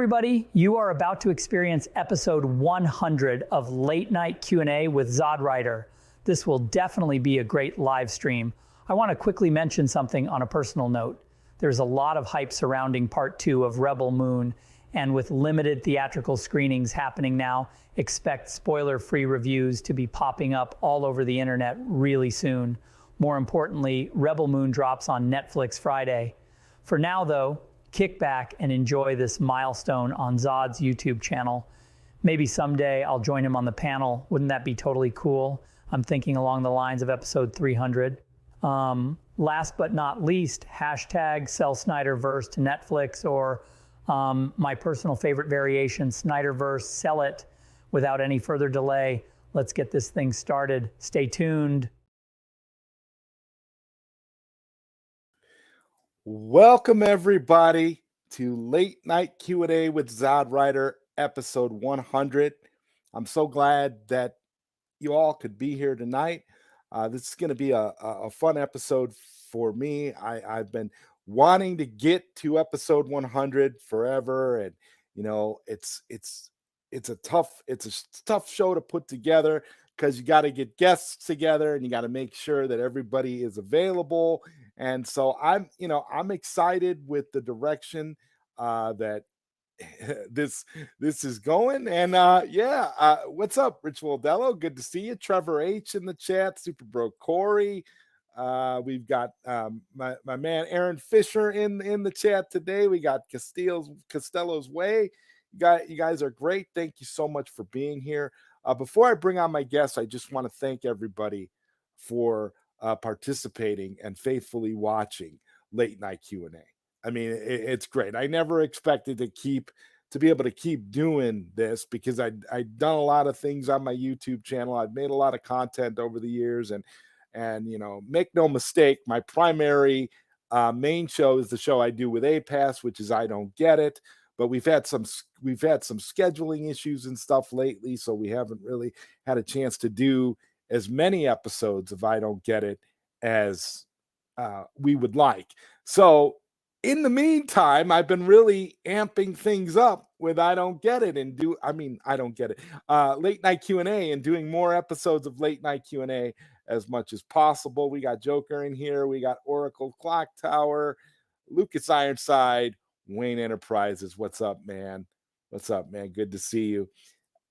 everybody. You are about to experience episode 100 of Late Night Q&A with ZodWriter. This will definitely be a great live stream. I want to quickly mention something on a personal note. There's a lot of hype surrounding part 2 of Rebel Moon, and with limited theatrical screenings happening now, expect spoiler-free reviews to be popping up all over the internet really soon. More importantly, Rebel Moon drops on Netflix Friday. For now though, kick back and enjoy this milestone on Zod's YouTube channel. Maybe someday I'll join him on the panel. Wouldn't that be totally cool? I'm thinking along the lines of episode 300. Last but not least, hashtag sell Snyderverse to Netflix, or my personal favorite variation, Snyderverse, sell it without any further delay. Let's get this thing started. Stay tuned. Welcome everybody to Late Night Q&A with ZodWriter, episode 100. I'm so glad that you all could be here tonight. This is going to be a fun episode for me. I've been wanting to get to episode 100 forever, and you know it's a tough show to put together because you got to get guests together and you got to make sure that everybody is available. And so I'm excited with the direction that this is going. And what's up, Rich Waldello? Good to see you. Trevor H in the chat, Super Bro Corey. We've got my man Aaron Fisher in the chat today. We got Costello's Way. You guys are great. Thank you so much for being here. Before I bring on my guests, I just want to thank everybody for participating and faithfully watching Late Night Q&A. I mean, it's great. I never expected to be able to keep doing this because I'd done a lot of things on my YouTube channel. I've made a lot of content over the years, and make no mistake, my primary main show is the show I do with APAS, which is I Don't Get It. But we've had some scheduling issues and stuff lately, so we haven't really had a chance to do as many episodes of I Don't Get It as we would like. So in the meantime, I've been really amping things up with I Don't Get It Late Night Q&A, and doing more episodes of Late Night Q&A as much as possible. We got Joker in here. We got Oracle Clock Tower, Lucas Ironside, Wayne Enterprises. What's up, man? Good to see you.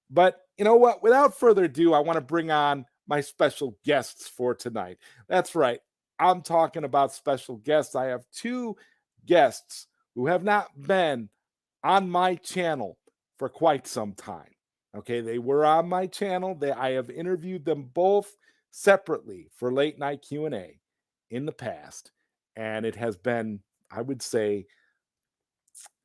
But you know what? Without further ado, I want to bring on my special guests for tonight. That's right. I'm talking about special guests. I have two guests who have not been on my channel for quite some time. Okay, they were on my channel. I have interviewed them both separately for Late Night Q&A in the past, and it has been, I would say,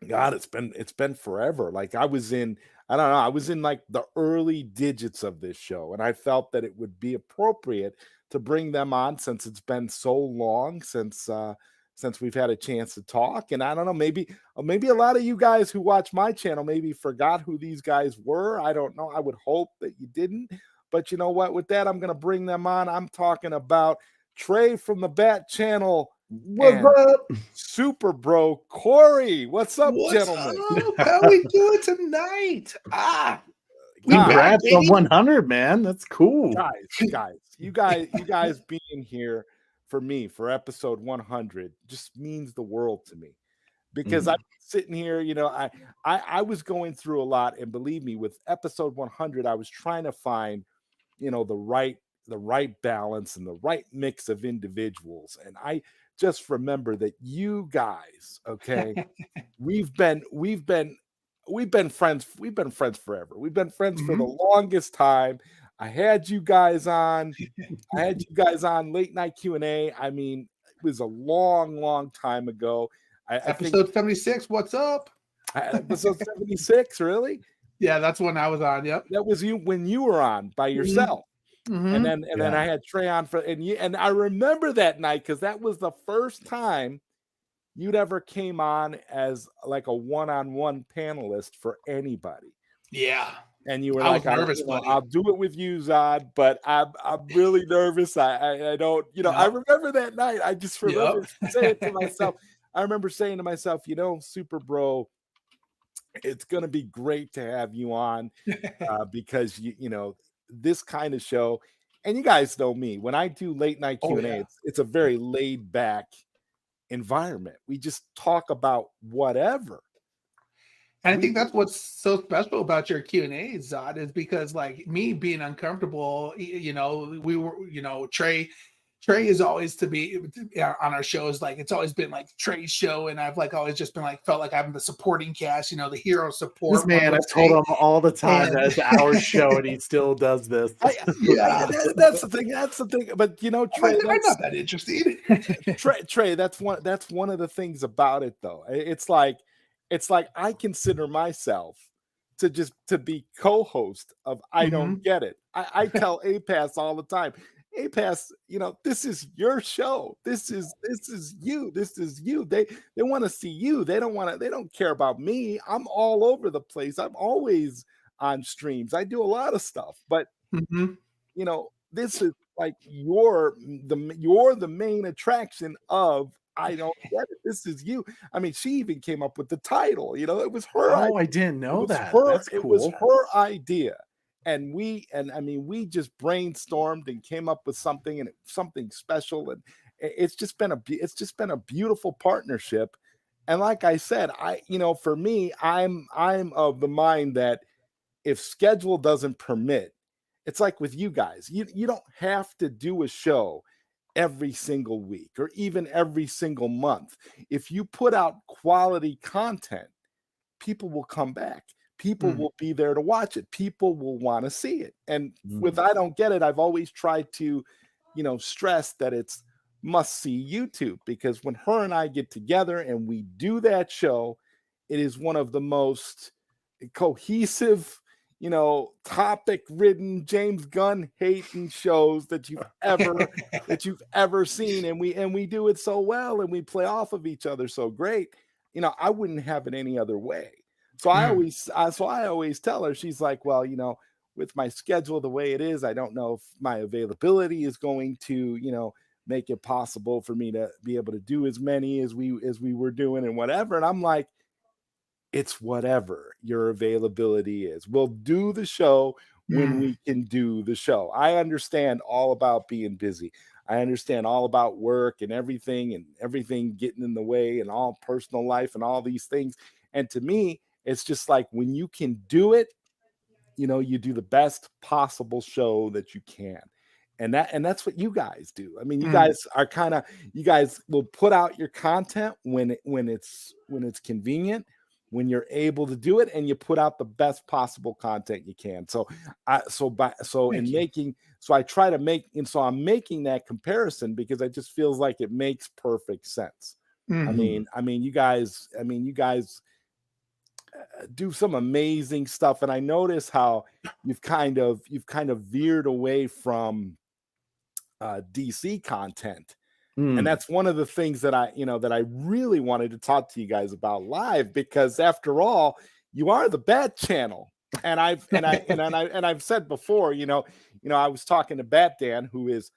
God, it's been forever. Like I was in like the early digits of this show, and I felt that it would be appropriate to bring them on since it's been so long since we've had a chance to talk. And I don't know, maybe a lot of you guys who watch my channel maybe forgot who these guys were. I don't know. I would hope that you didn't. But you know what? With that, I'm going to bring them on. I'm talking about Trey from the Bat Channel. What's up? Super Bro Corey. What's up, gentlemen? How we doing tonight? Congrats on 100, man. That's cool. Guys, you guys being here for me for episode 100 just means the world to me, because I'm sitting here, I was going through a lot, and believe me, with episode 100, I was trying to find, the right balance and the right mix of individuals. And I just remember that you guys, okay, we've been friends forever. We've been friends for the longest time. I had you guys on Late Night Q&A. I mean, it was a long time ago. Episode 76. What's up? Episode 76, really? Yeah, that's when I was on. Yep. That was you when you were on by yourself. And then I had Trey on and I remember that night because that was the first time you'd ever came on as like a one-on-one panelist for anybody. Yeah. And you were like, nervous, I'll do it with you, Zod, but I'm really nervous. I don't, I remember that night. I just remember saying to myself, Super Bro, It's going to be great to have you on because this kind of show, and you guys know me when I do late night Oh Q&A, yeah. it's a very laid back environment. We just talk about whatever. And I think that's what's so special about your Q&A, Zod, is because like me being uncomfortable, we were, Trey is always to be on our shows. Like it's always been like Trey's show. And I've like always just been like, felt like I'm the supporting cast, the hero This support. one man, I would told say. him all the time And that it's our show, and he still does this. yeah, That's the thing. That's the thing. But I'm Trey, like, I'm not that interested. Trey, that's one of the things about it though. It's like I consider myself to be co-host of I Don't Mhm. Get It. I tell APAS all the time, APAS, this is your show. This is you. This is you. They want to see you. They don't care about me. I'm all over the place. I'm always on streams. I do a lot of stuff, but Mhm. this is like you're the main attraction of I Don't Get It. This is you. I mean, she even came up with the title. It was her idea. Oh, I didn't It know was that. her. That's It was cool. her idea, and we just brainstormed and came up with something, and something special. And it's just been a beautiful partnership. And like I said, for me, I'm of the mind that if schedule doesn't permit, it's like with you guys, you don't have to do a show every single week or even every single month. If you put out quality content, people will come back. People Mm. will be there to watch it. People will want to see it. And with Mhm. I Don't Get It, I've always tried to, stress that it's must see YouTube, because when her and I get together and we do that show, it is one of the most cohesive, topic ridden James Gunn hating shows that you've ever seen. And we do it so well, and we play off of each other so great. I wouldn't have it any other way. So I Mm. always tell her, she's like, well, with my schedule the way it is, I don't know if my availability is going to, make it possible for me to be able to do as many as we were doing and whatever. And I'm like, it's whatever your availability is. We'll do the show when Mm. we can do the show. I understand all about being busy. I understand all about work and everything getting in the way, and all personal life and all these things. And to me, it's just like when you can do it, you do the best possible show that you can. And that's what you guys do. I mean, you Mm. guys are you guys will put out your content when it's convenient, when you're able to do it, and you put out the best possible content you can. So Thank you. I try to make, and so I'm making that comparison because it just feels like it makes perfect sense. I Mm. mean, you guys do some amazing stuff, and I notice how you've kind of veered away from DC content. And Mm. that's one of the things that I really wanted to talk to you guys about live, because after all, you are the Bat Channel. And I've said before, I was talking to Bat Dan, who is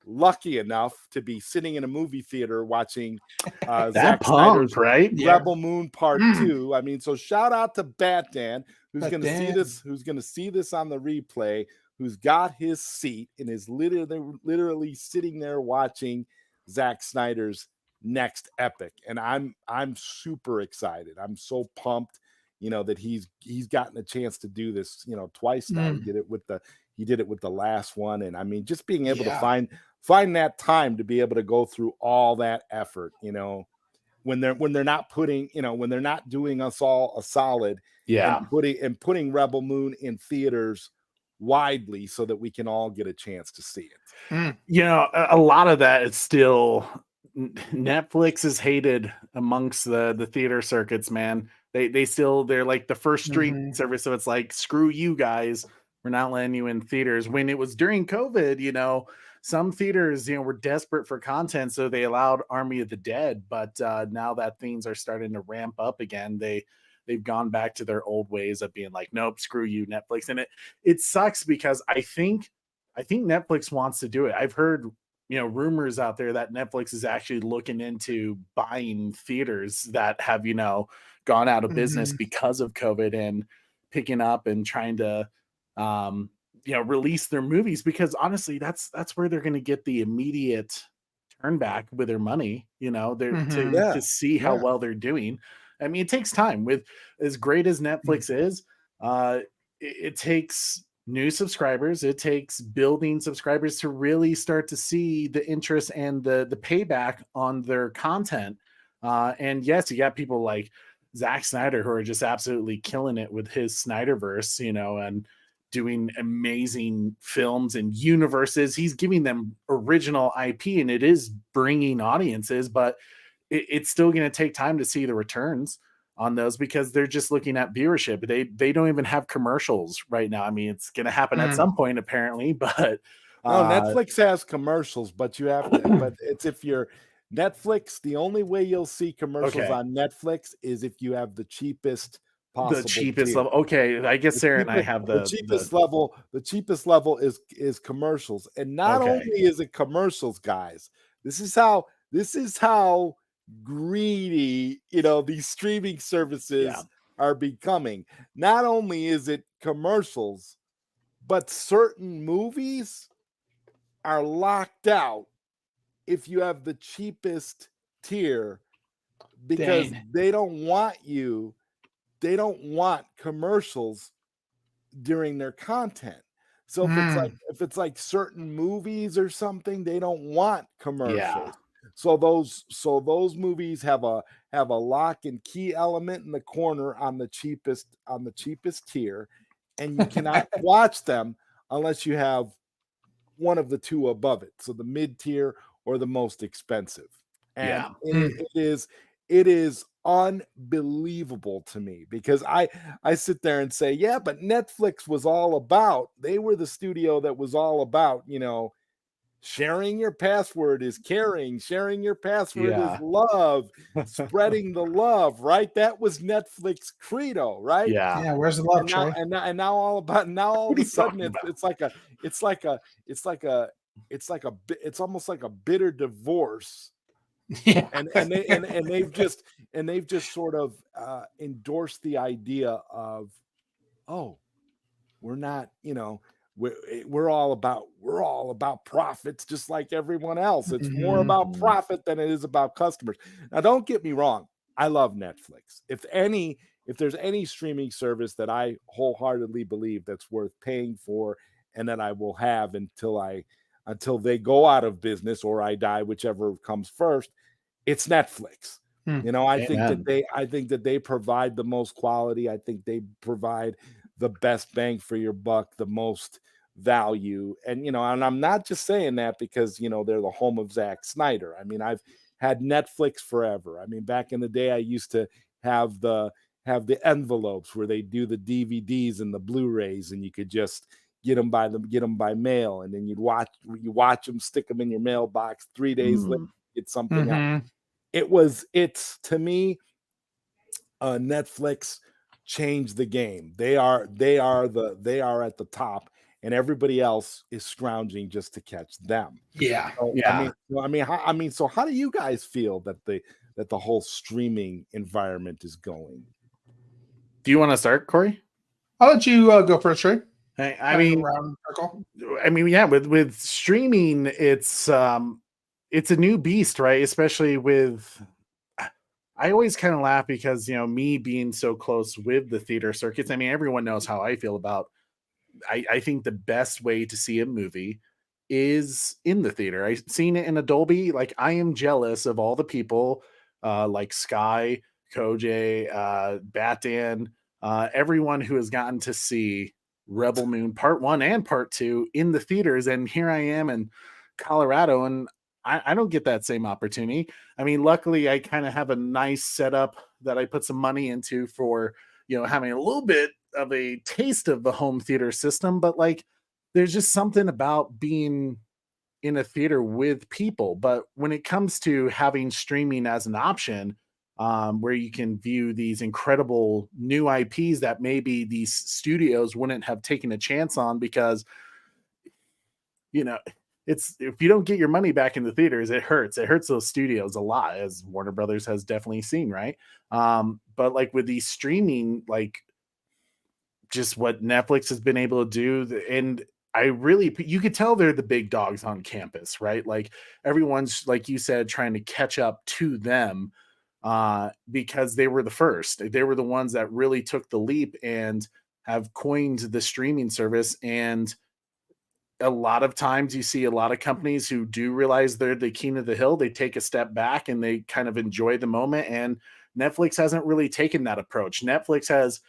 lucky enough to be sitting in a movie theater watching That Zack Snyder's punk, right? Yeah. Rebel Moon Part Mm. 2. I mean, so shout out to Bat Dan, who's But going to see then, this on the replay, who's got his seat and is literally sitting there watching Zack Snyder's next epic. And I'm super excited. I'm so pumped, that he's gotten a chance to do this, twice now. He mm, did it with the last one. And I mean, just being able to yeah. find that time to be able to go through all that effort, when they're not when they're not doing us all a solid, and Yeah. putting Rebel Moon in theaters widely so that we can all get a chance to see it. Mm. A lot of that is still Netflix is hated amongst the theater circuits, man. They're like the first streaming Mhm. service, so it's like, screw you guys, we're not letting you in theaters. When it was during COVID, some theaters, were desperate for content, so they allowed Army of the Dead. But now that things are starting to ramp up again, they've gone back to their old ways of being like, nope, screw you, Netflix. And it sucks because I think Netflix wants to do it. I've heard rumors out there that Netflix is actually looking into buying theaters that have, gone out of business Mhm. because of COVID and picking up and trying to, release their movies, because honestly, that's where they're going to get the immediate turn back with their money, they're to Mhm. Yeah, see how yeah. well they're doing. I mean, it takes time. With as great as Netflix is, it takes new subscribers, it takes building subscribers to really start to see the interest and the payback on their content. And yes, you got people like Zack Snyder who are just absolutely killing it with his Snyderverse, and doing amazing films and universes. He's giving them original IP, and it is bringing audiences, but it's still going to take time to see the returns on those, because they're just looking at viewership. They don't even have commercials right now. I mean, it's going to happen at Mm. some point apparently, but No, uh Netflix has commercials, but you have to. But it's if you're Netflix. The only way you'll see commercials okay, on Netflix is if you have the cheapest the possible cheapest tier. level. Okay, I guess The Sarah and I cheapest, have the the cheapest level, the cheapest level is commercials, and not okay. only is it commercials, guys. This is how greedy these streaming Yeah. services are becoming. Not only is it commercials, but certain movies are locked out if you have the cheapest tier, because Dang. they don't want commercials during their content. So Mm. if it's like certain movies or something, they don't want Yeah. commercials. So those movies have a lock and key element in the corner on the cheapest tier, and you cannot watch them unless you have one of the two above it. So the mid tier or the most expensive. And Yeah. Mm. it is unbelievable to me, because I sit there and say, yeah, but Netflix was all about, they were the studio that was all about, sharing your password is caring, sharing your password is Yeah. love, spreading the love, right? That was Netflix credo, right? Yeah. Yeah, where's the love, And now Trey? now all of What are a you sudden talking about? it's like a it's like a it's almost like a bitter divorce. Yeah. And they've just sort of endorsed the idea of, oh, we're not, we're all about profits, just like everyone else. It's more Mhm. about Mhm. profit than it is about customers. Now, don't get me wrong. I love Netflix. If there's any streaming service that I wholeheartedly believe that's worth paying for and that I will have until they go out of business or I die, whichever comes first, it's Netflix. Mm. Amen. I think that they provide the most quality. I think they provide the best bang for your buck, the most value. And I'm not just saying that because they're the home of Zack Snyder. I mean, I've had Netflix forever. I mean, back in the day, I used to have the envelopes where they do the DVDs and the Blu-rays, and you could just get them by mail, and then you watch them, stick them in your mailbox. 3 days later, Mm. get something out. Mhm. It's to me, Netflix changed the game. They are at the top, and everybody else is scrounging just to catch them. Yeah. So Yeah. so how do you guys feel that the whole streaming environment is going? Do you want to start, Corey? I'll let you go first, Trey. I Kind of go mean, around circle. yeah, with streaming, it's a new beast, right? Especially with, I always kind of laugh because me being so close with the theater circuits. I mean, everyone knows how I feel about. I think the best way to see a movie is in the theater. I've seen it in a Dolby. Like, I am jealous of all the people, like Sky, Koj, Batdan, everyone who has gotten to see Rebel Moon Part 1 and Part 2 in the theaters. And here I am in Colorado, and I don't get that same opportunity. I mean, luckily, I kind of have a nice setup that I put some money into for, having a little bit of a taste of the home theater system. But like, there's just something about being in a theater with people. But when it comes to having streaming as an option, where you can view these incredible new IPs that maybe these studios wouldn't have taken a chance on, because you know it's if you don't get your money back in the theaters, it hurts. It hurts those studios a lot, as Warner Brothers has definitely seen, right? But like with these streaming, like just what Netflix has been able to do, and I really you could tell they're the big dogs on campus, right? Like everyone's like you said trying to catch up to them because they were the first. They were the ones that really took the leap and have coined the streaming service. And a lot of times you see a lot of companies who do realize they're the king of the hill, they take a step back and they kind of enjoy the moment. And Netflix hasn't really taken that approach. Netflix has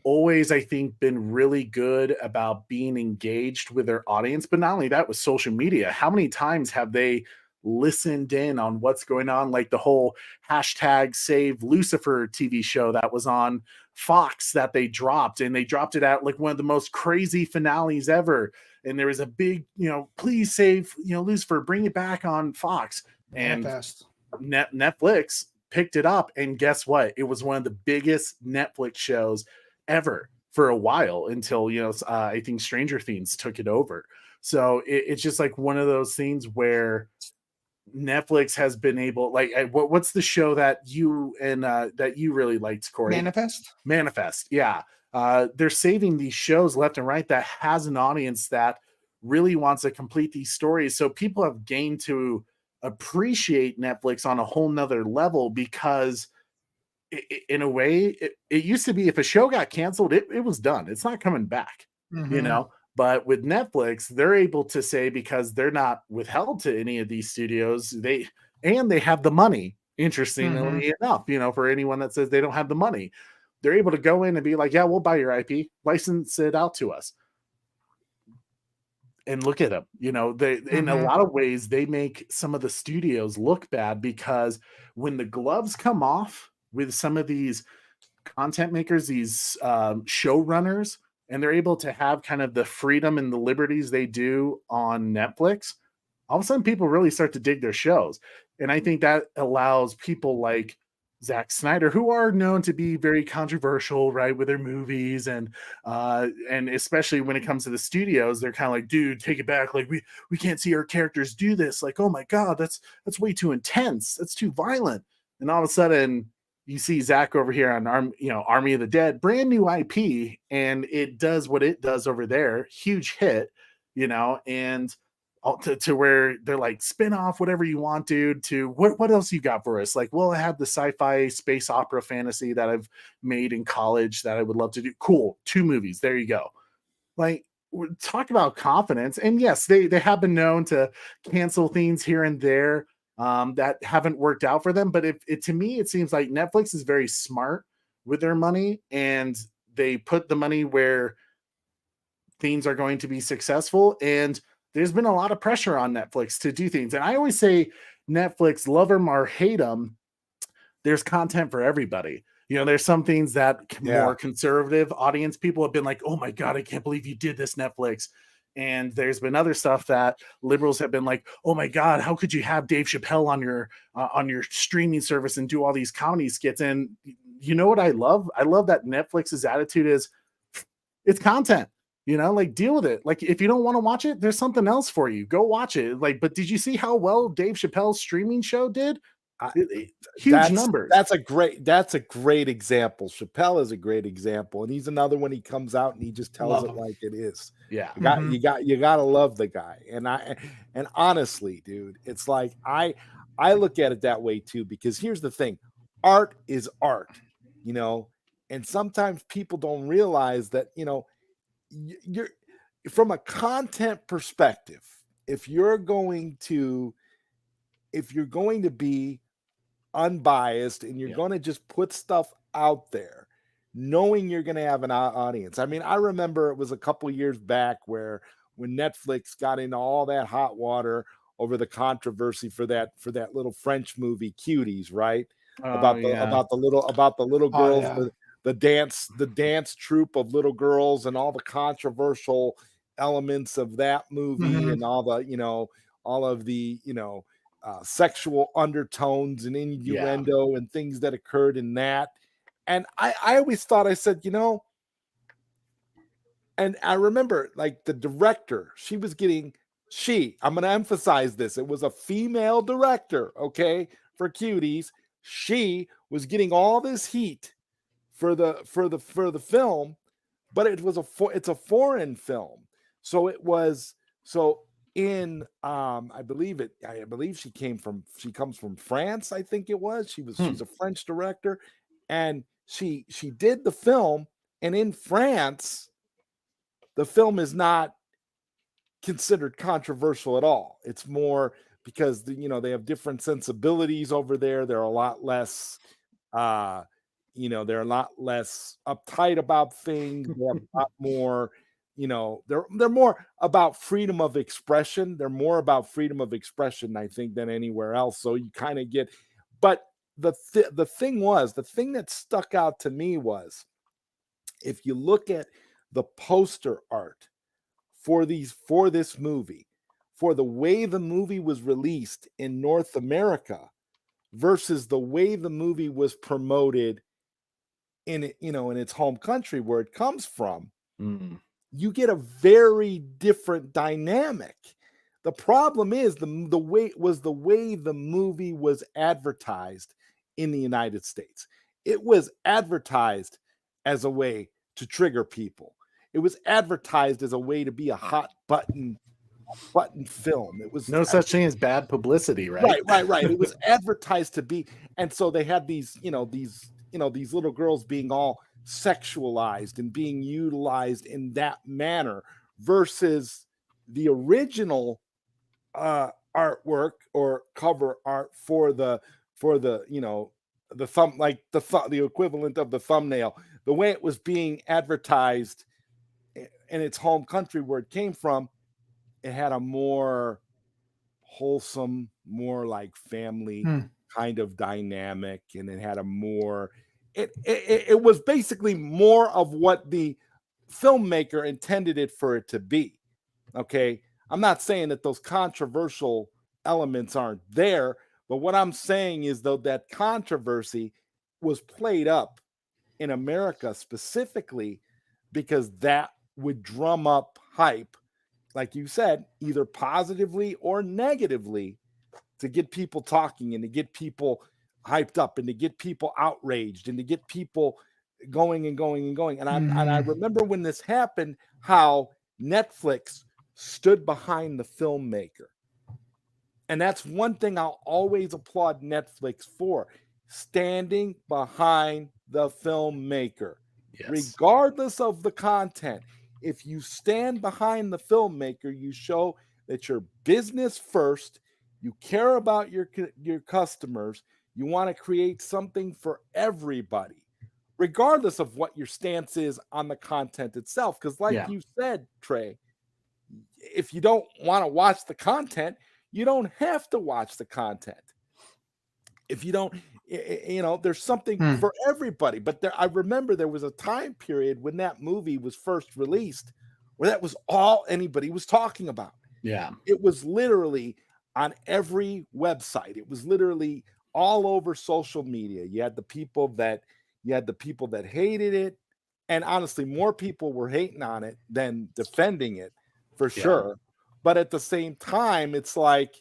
always, I think, been really good about being engaged with their audience. But not only that, with social media, how many times have they listened in on what's going on? Like the whole hashtag save Lucifer TV show that was on Fox that they dropped, and they dropped it at like one of the most crazy finales ever. And there was a big, please save, Lucifer, bring it back on Fox. Manifest. And Netflix picked it up, and guess what? It was one of the biggest Netflix shows ever for a while until I think Stranger Things took it over. So it's just like one of those things where Netflix has been able, like, what's the show that you really liked, Corey? Manifest. Yeah. They're saving these shows left and right that has an audience that really wants to complete these stories. So people have gained to appreciate Netflix on a whole nother level, because in a way, it used to be if a show got canceled, it was done. It's not coming back, But with Netflix, they're able to say, because they're not withheld to any of these studios, they have the money, interestingly enough, for anyone that says they don't have the money, they're able to go in and be like, yeah, we'll buy your IP, license it out to us. And look at them, in a lot of ways, they make some of the studios look bad, because when the gloves come off with some of these content makers, these showrunners, and they're able to have kind of the freedom and the liberties they do on Netflix, all of a sudden people really start to dig their shows. And I think that allows people like Zack Snyder, who are known to be very controversial, right, with their movies, and especially when it comes to the studios, they're kind of like, dude, take it back. Like we can't see our characters do this. Like, oh my God, that's way too intense. That's too violent. And all of a sudden, you see Zach over here on Army of the Dead, brand new IP, and it does what it does over there, huge hit, and to where they're like, spin off whatever you want, dude. To what else you got for us? Like, well, I have the sci-fi space opera fantasy that I've made in college that I would love to do. Cool, 2 movies. There you go. Like, talk about confidence. And yes, they have been known to cancel things here and there that haven't worked out for them. But to me, it seems like Netflix is very smart with their money, and they put the money where things are going to be successful. And there's been a lot of pressure on Netflix to do things. And I always say, Netflix, love them or hate them, there's content for everybody. There's some things that more conservative audience people have been like, oh my God, I can't believe you did this, Netflix. And there's been other stuff that liberals have been like, oh my God, how could you have Dave Chappelle on your streaming service and do all these comedy skits? And you know what I love? I love that Netflix's attitude is, it's content, like, deal with it. Like, if you don't want to watch it, there's something else for you. Go watch it. Like, but did you see how well Dave Chappelle's streaming show did? Huge numbers. That's a great example. Chappelle is a great example, and he's another one. He comes out and he just tells it like it is. Yeah, you got to love the guy. And honestly, dude, it's like I look at it that way too, because here's the thing: art is art, and sometimes people don't realize that you're from a content perspective. If you're going to be unbiased and you're going to just put stuff out there, knowing you're going to have an audience. I mean, I remember it was a couple years back when Netflix got into all that hot water over the controversy for that little French movie Cuties, right? About the little girls, the dance troupe of little girls, and all the controversial elements of that movie, and all of the sexual undertones and innuendo and things that occurred in that. And I always thought, I said, and I remember, like, the director, she was getting I'm going to emphasize this. It was a female director, okay, for Cuties. She was getting all this heat for the film, but it's a foreign film. So it was in I believe she comes from France, I think it was. She's a French director, and she did the film, and in France the film is not considered controversial at all. It's more because they have different sensibilities over there. They're a lot less they're a lot less uptight about things. They have a lot more, they're more about freedom of expression. They're more about freedom of expression, I think, than anywhere else. So you kind of get, but the thing that stuck out to me was, if you look at the poster art for this movie, for the way the movie was released in North America versus the way the movie was promoted in its home country where it comes from, you get a very different dynamic. The problem is the way the movie was advertised in the United States. It was advertised as a way to trigger people. It was advertised as a way to be a hot button film. It was no such thing as bad publicity, right? Right. It was advertised to be, and so they had these little girls being all sexualized and being utilized in that manner versus the original artwork or cover art for the thumb, like the equivalent of the thumbnail, the way it was being advertised in its home country where it came from. It had a more wholesome, more like family kind of dynamic, and it had a more it was basically more of what the filmmaker intended it for it to be. Okay, I'm not saying that those controversial elements aren't there, but what I'm saying is, though, that controversy was played up in America specifically because that would drum up hype, like you said, either positively or negatively, to get people talking and to get people hyped up and to get people outraged and to get people going and going and going. And I remember when this happened, how Netflix stood behind the filmmaker. And that's one thing I'll always applaud Netflix for, standing behind the filmmaker, regardless of the content. If you stand behind the filmmaker, you show that you're business first, you care about your customers, you want to create something for everybody, regardless of what your stance is on the content itself. Because like you said, Trey, if you don't want to watch the content, you don't have to watch the content. If you don't, there's something for everybody. But I remember there was a time period when that movie was first released where that was all anybody was talking about. Yeah. It was literally on every website. It was literally all over social media. You had the people that hated it. And honestly, more people were hating on it than defending it, for sure. But at the same time, it's like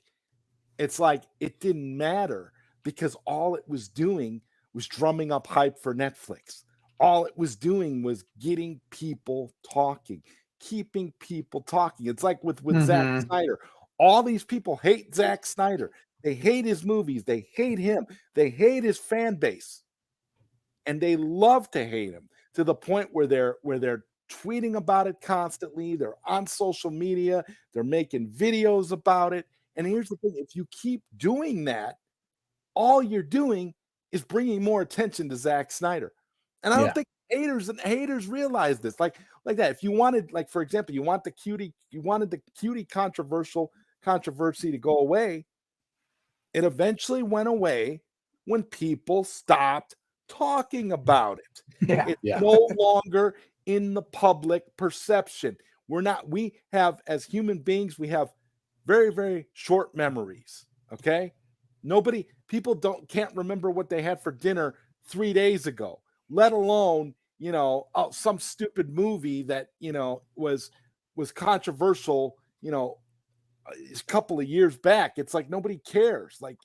it didn't matter, because all it was doing was drumming up hype for Netflix. All it was doing was getting people talking, keeping people talking. It's like with Zack Snyder. All these people hate Zack Snyder. They hate his movies. They hate him. They hate his fan base. And they love to hate him to the point where they're tweeting about it constantly. They're on social media. They're making videos about it. And here's the thing. If you keep doing that, all you're doing is bringing more attention to Zack Snyder. And I don't think haters realize this. Like that. If you wanted, like, for example, you wanted the cutie controversy to go away, it eventually went away when people stopped talking about it. It's no longer in the public perception. We have, as human beings, we have very, very short memories. Okay. People can't remember what they had for dinner 3 days ago, let alone, some stupid movie that, was controversial, a couple of years back, it's like nobody cares. Like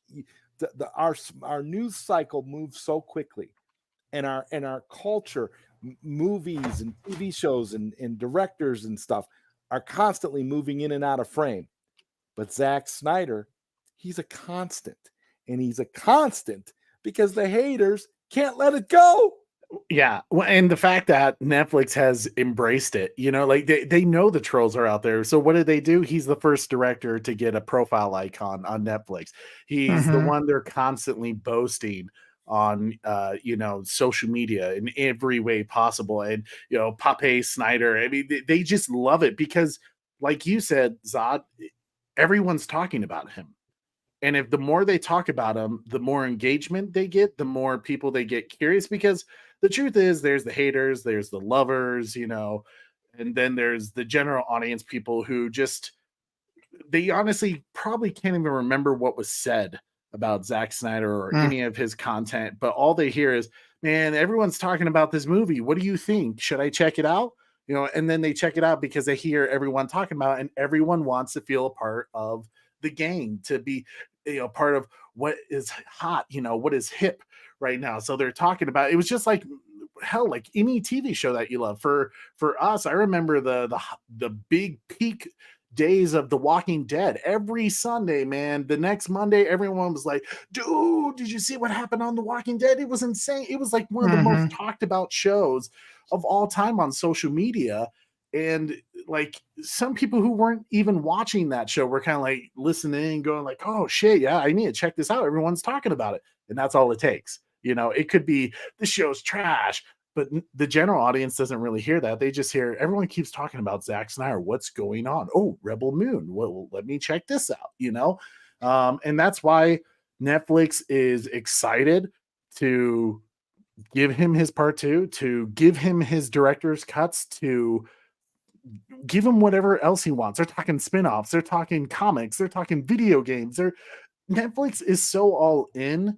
our news cycle moves so quickly, and our culture, movies and TV shows and directors and stuff are constantly moving in and out of frame. But Zack Snyder, he's a constant, and he's a constant because the haters can't let it go. Yeah. Well, and the fact that Netflix has embraced it, like they know the trolls are out there. So what did they do? He's the first director to get a profile icon on Netflix. He's the one they're constantly boasting on, social media in every way possible. And, Pape Snyder, I mean, they just love it because, like you said, Zod, everyone's talking about him. And if the more they talk about him, the more engagement they get, the more people they get curious, because the truth is there's the haters, there's the lovers, and then there's the general audience people who they honestly probably can't even remember what was said about Zack Snyder or any of his content, but all they hear is, man, everyone's talking about this movie. What do you think? Should I check it out? And then they check it out because they hear everyone talking about it, and everyone wants to feel a part of the gang, to be part of what is hot, what is hip right now. So they're talking about it. Was just like hell, like any TV show that you love. For us, I remember the big peak days of The Walking Dead. Every Sunday, man, the next Monday, everyone was like, dude, did you see what happened on The Walking Dead? It was insane. It was like one of the most talked about shows of all time on social media. And like some people who weren't even watching that show were kind of like listening and going like, oh shit, yeah, I need to check this out. Everyone's talking about it. And that's all it takes. It could be the show's trash, but the general audience doesn't really hear that. They just hear everyone keeps talking about Zack Snyder. What's going on? Oh, Rebel Moon. Well, let me check this out, and that's why Netflix is excited to give him his part 2, to give him his director's cuts, to give him whatever else he wants. They're talking spin-offs, they're talking comics, they're talking video games. Netflix is so all in,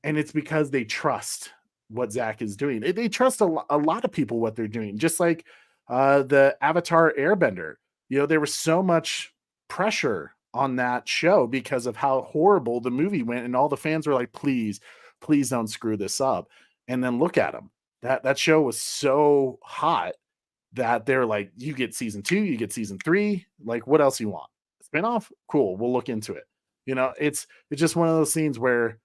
and it's because they trust what Zach is doing. They trust a lot of people what they're doing, just like the Avatar Airbender. There was so much pressure on that show because of how horrible the movie went, and all the fans were like, please don't screw this up. And then look at them. That show was so hot that they're like, you get season 2, you get season 3. Like, what else you want? Spinoff? Cool. We'll look into it. It's just one of those scenes where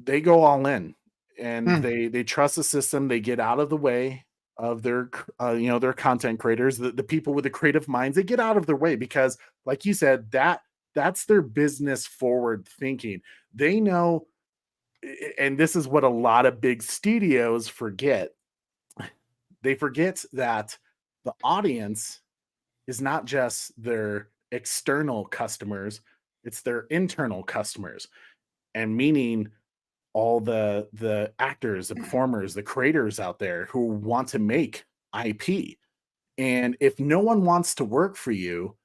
they go all in, and they trust the system. They get out of the way of their, their content creators, the people with the creative minds. They get out of their way because, like you said, that's their business forward thinking. They know, and this is what a lot of big studios forget. They forget that the audience is not just their external customers, it's their internal customers. And meaning all the actors, the performers, the creators out there who want to make IP. And if no one wants to work for you,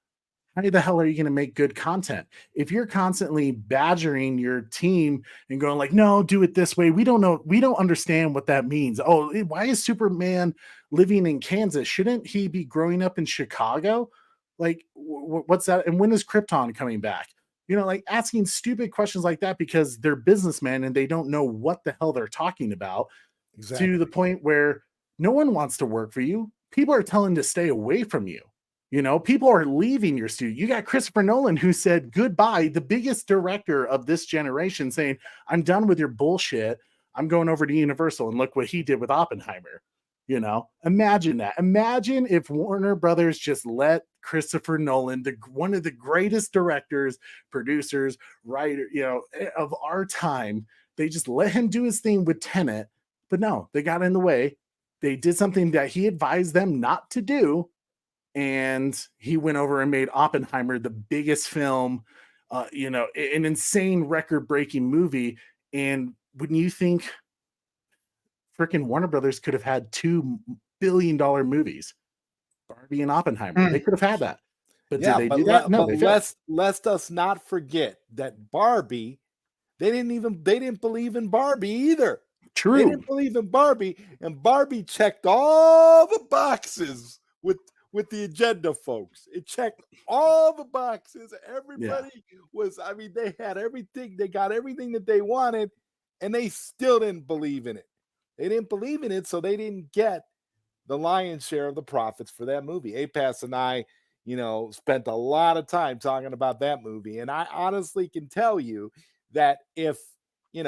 how the hell are you going to make good content? If you're constantly badgering your team and going like, no, do it this way. We don't know. We don't understand what that means. Oh, why is Superman living in Kansas? Shouldn't he be growing up in Chicago? Like, what's that? And when is Krypton coming back? Like asking stupid questions like that because they're businessmen and they don't know what the hell they're talking about. Exactly. To the point where no one wants to work for you. People are telling to stay away from you. People are leaving your studio. You got Christopher Nolan, who said goodbye, the biggest director of this generation, saying, I'm done with your bullshit. I'm going over to Universal. And look what he did with Oppenheimer. Imagine that. Imagine if Warner Brothers just let Christopher Nolan, one of the greatest directors, producers, writer, of our time, they just let him do his thing with Tenet. But no, they got in the way. They did something that he advised them not to do. And he went over and made Oppenheimer the biggest film, an insane record-breaking movie. And when you think freaking Warner Brothers could have had $2 billion movies, Barbie and Oppenheimer, they could have had that. But did they do that? No, let's us not forget that Barbie, they didn't believe in Barbie either. True. They didn't believe in Barbie, and Barbie checked all the boxes with the agenda folks. It checked all the boxes. Everybody was, I mean, they had everything, they got everything that they wanted, and they still didn't believe in it. They didn't believe in it, so they didn't get the lion's share of the profits for that movie. APAS and I, spent a lot of time talking about that movie. And I honestly can tell you that if, you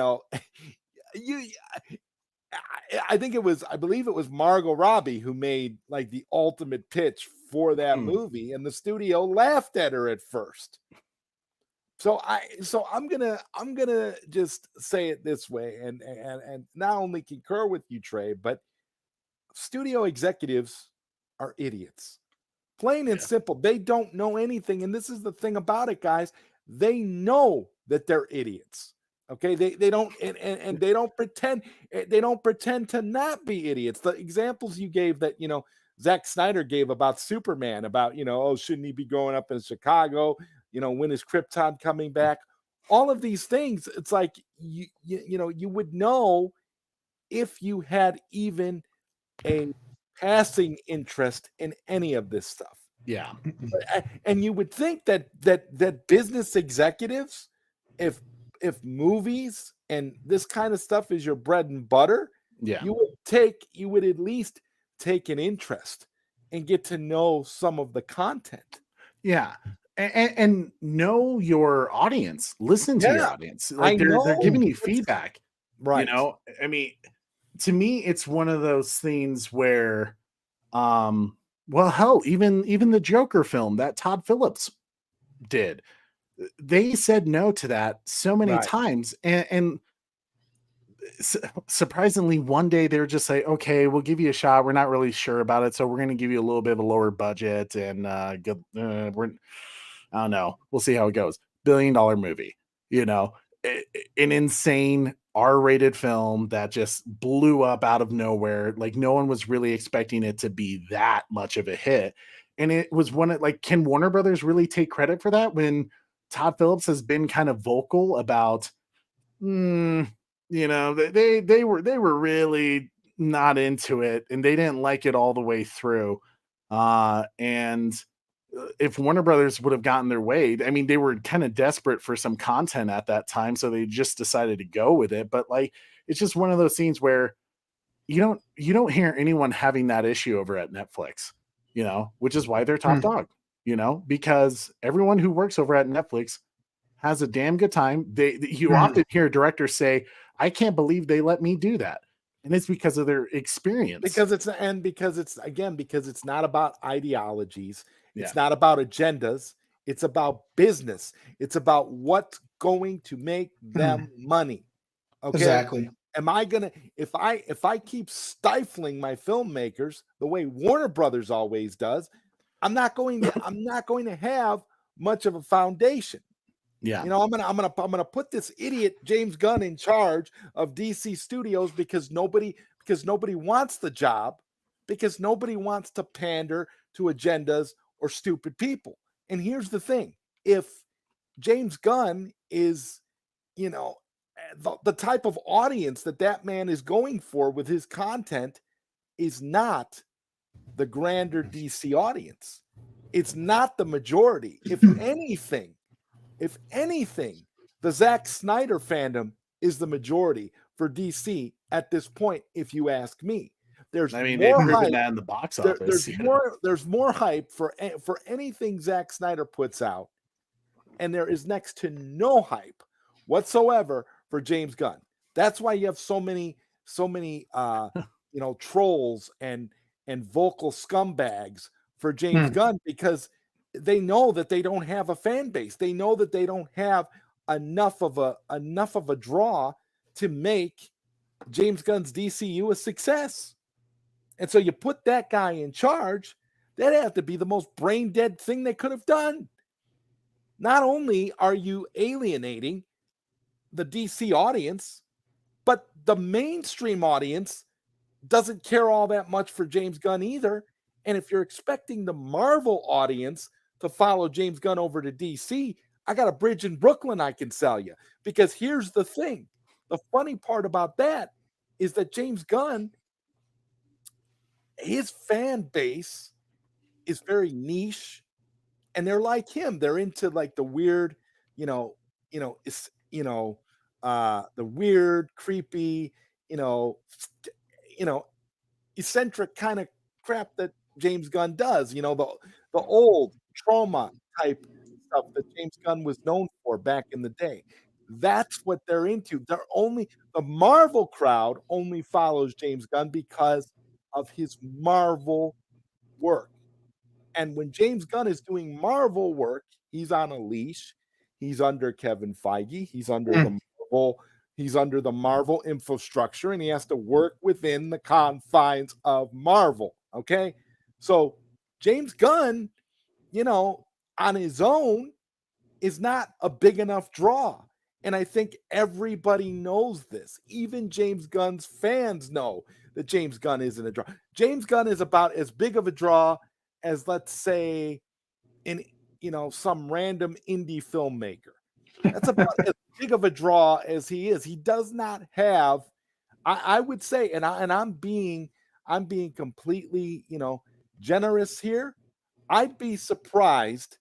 I believe it was Margot Robbie who made like the ultimate pitch for that movie, and the studio laughed at her at first. So I'm gonna just say it this way, and not only concur with you, Trey, but studio executives are idiots. Plain and simple. They don't know anything. And this is the thing about it, guys. They know that they're idiots. Okay. They don't and they don't pretend to not be idiots. The examples you gave that, Zack Snyder gave about Superman, about, oh, shouldn't he be growing up in Chicago? When is Krypton coming back? All of these things, it's like you would know if you had even a passing interest in any of this stuff. Yeah. And you would think that business executives, if movies and this kind of stuff is your bread and butter, you would at least take an interest and get to know some of the content. Yeah. And know your audience. Listen to your audience. Like they're giving you feedback. Right. I mean, to me, it's one of those things where, well, hell, even the Joker film that Todd Phillips did, they said no to that so many times. And surprisingly, one day they were just like, okay, we'll give you a shot. We're not really sure about it. So we're going to give you a little bit of a lower budget, and I don't know. We'll see how it goes. $1 billion movie, an insane R-rated film that just blew up out of nowhere. Like no one was really expecting it to be that much of a hit. And it was can Warner Brothers really take credit for that when Todd Phillips has been kind of vocal about, they were really not into it and they didn't like it all the way through. And if Warner Brothers would have gotten their way, I mean, they were kind of desperate for some content at that time, so they just decided to go with it. But it's just one of those scenes where you don't hear anyone having that issue over at Netflix, which is why they're top dog, because everyone who works over at Netflix has a damn good time. You often hear directors say, "I can't believe they let me do that." And it's because of their experience. Because it's not about ideologies. It's not about agendas. It's about business. It's about what's going to make them money. Okay. Exactly. Am I gonna, if I keep stifling my filmmakers the way Warner Brothers always does, I'm not going to have much of a foundation. Yeah. I'm gonna put this idiot James Gunn in charge of DC Studios because nobody wants the job, because nobody wants to pander to agendas or stupid people. And here's the thing: if James Gunn is, the type of audience that man is going for with his content is not the grander DC audience. It's not the majority. If anything, the Zack Snyder fandom is the majority for DC at this point, if you ask me. They've proven that in the box office. There's more hype for anything Zack Snyder puts out, and there is next to no hype whatsoever for James Gunn. That's why you have so many trolls and vocal scumbags for James Gunn, because they know that they don't have a fan base. They know that they don't have enough of a draw to make James Gunn's DCU a success. And so you put that guy in charge, that had to be the most brain dead thing they could have done. Not only are you alienating the DC audience, but the mainstream audience doesn't care all that much for James Gunn either. And if you're expecting the Marvel audience to follow James Gunn over to DC, I got a bridge in Brooklyn I can sell you. Because here's the thing. The funny part about that is that James Gunn, his fan base is very niche, and they're like him. They're into like the weird, it's the weird, creepy, you know, you know, eccentric kind of crap that James Gunn does. The old trauma type stuff that James Gunn was known for back in the day. That's what they're into. The Marvel crowd only follows James Gunn because of his Marvel work. And when James Gunn is doing Marvel work, he's on a leash. He's under Kevin Feige. He's under the Marvel infrastructure, and he has to work within the confines of Marvel. Okay. So James Gunn, on his own is not a big enough draw. And I think everybody knows this. Even James Gunn's fans know that James Gunn isn't a draw. James Gunn is about as big of a draw as, let's say, some random indie filmmaker. That's about as big of a draw as he is. He does not have, I would say, and I'm being completely, generous here. I would be surprised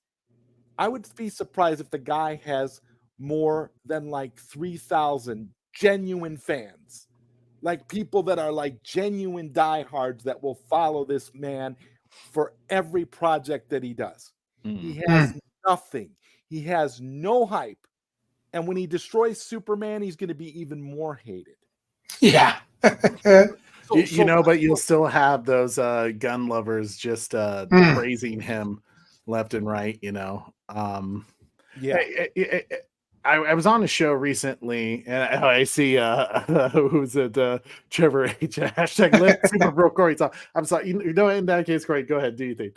if the guy has more than like 3,000 genuine fans, like people that are like genuine diehards that will follow this man for every project that he does. He has nothing. He has no hype. And when he destroys Superman, he's going to be even more hated. Yeah. But you'll still have those gun lovers just praising him left and right, Yeah. I was on a show recently, and I see who's it? Trevor H. Hashtag let Super Bro Corey talk. I'm sorry. In that case, Corey, go ahead. Do you think?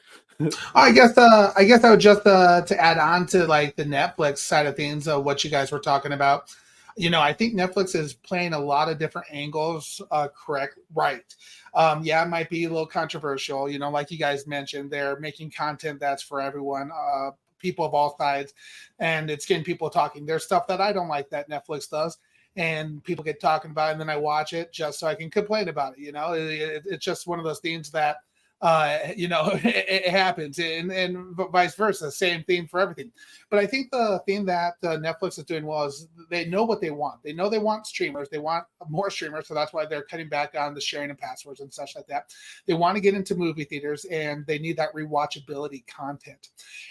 I guess I would just to add on to like the Netflix side of things of what you guys were talking about. I think Netflix is playing a lot of different angles right. It might be a little controversial, like you guys mentioned, they're making content that's for everyone, people of all sides, and it's getting people talking. There's stuff that I don't like that Netflix does, and people get talking about it, and then I watch it just so I can complain about it. It's just one of those things that it happens, and vice versa. Same thing for everything. But I think the thing that Netflix is doing well is they know what they want. They know they want streamers. They want more streamers, so that's why they're cutting back on the sharing of passwords and such like that. They want to get into movie theaters, and they need that rewatchability content.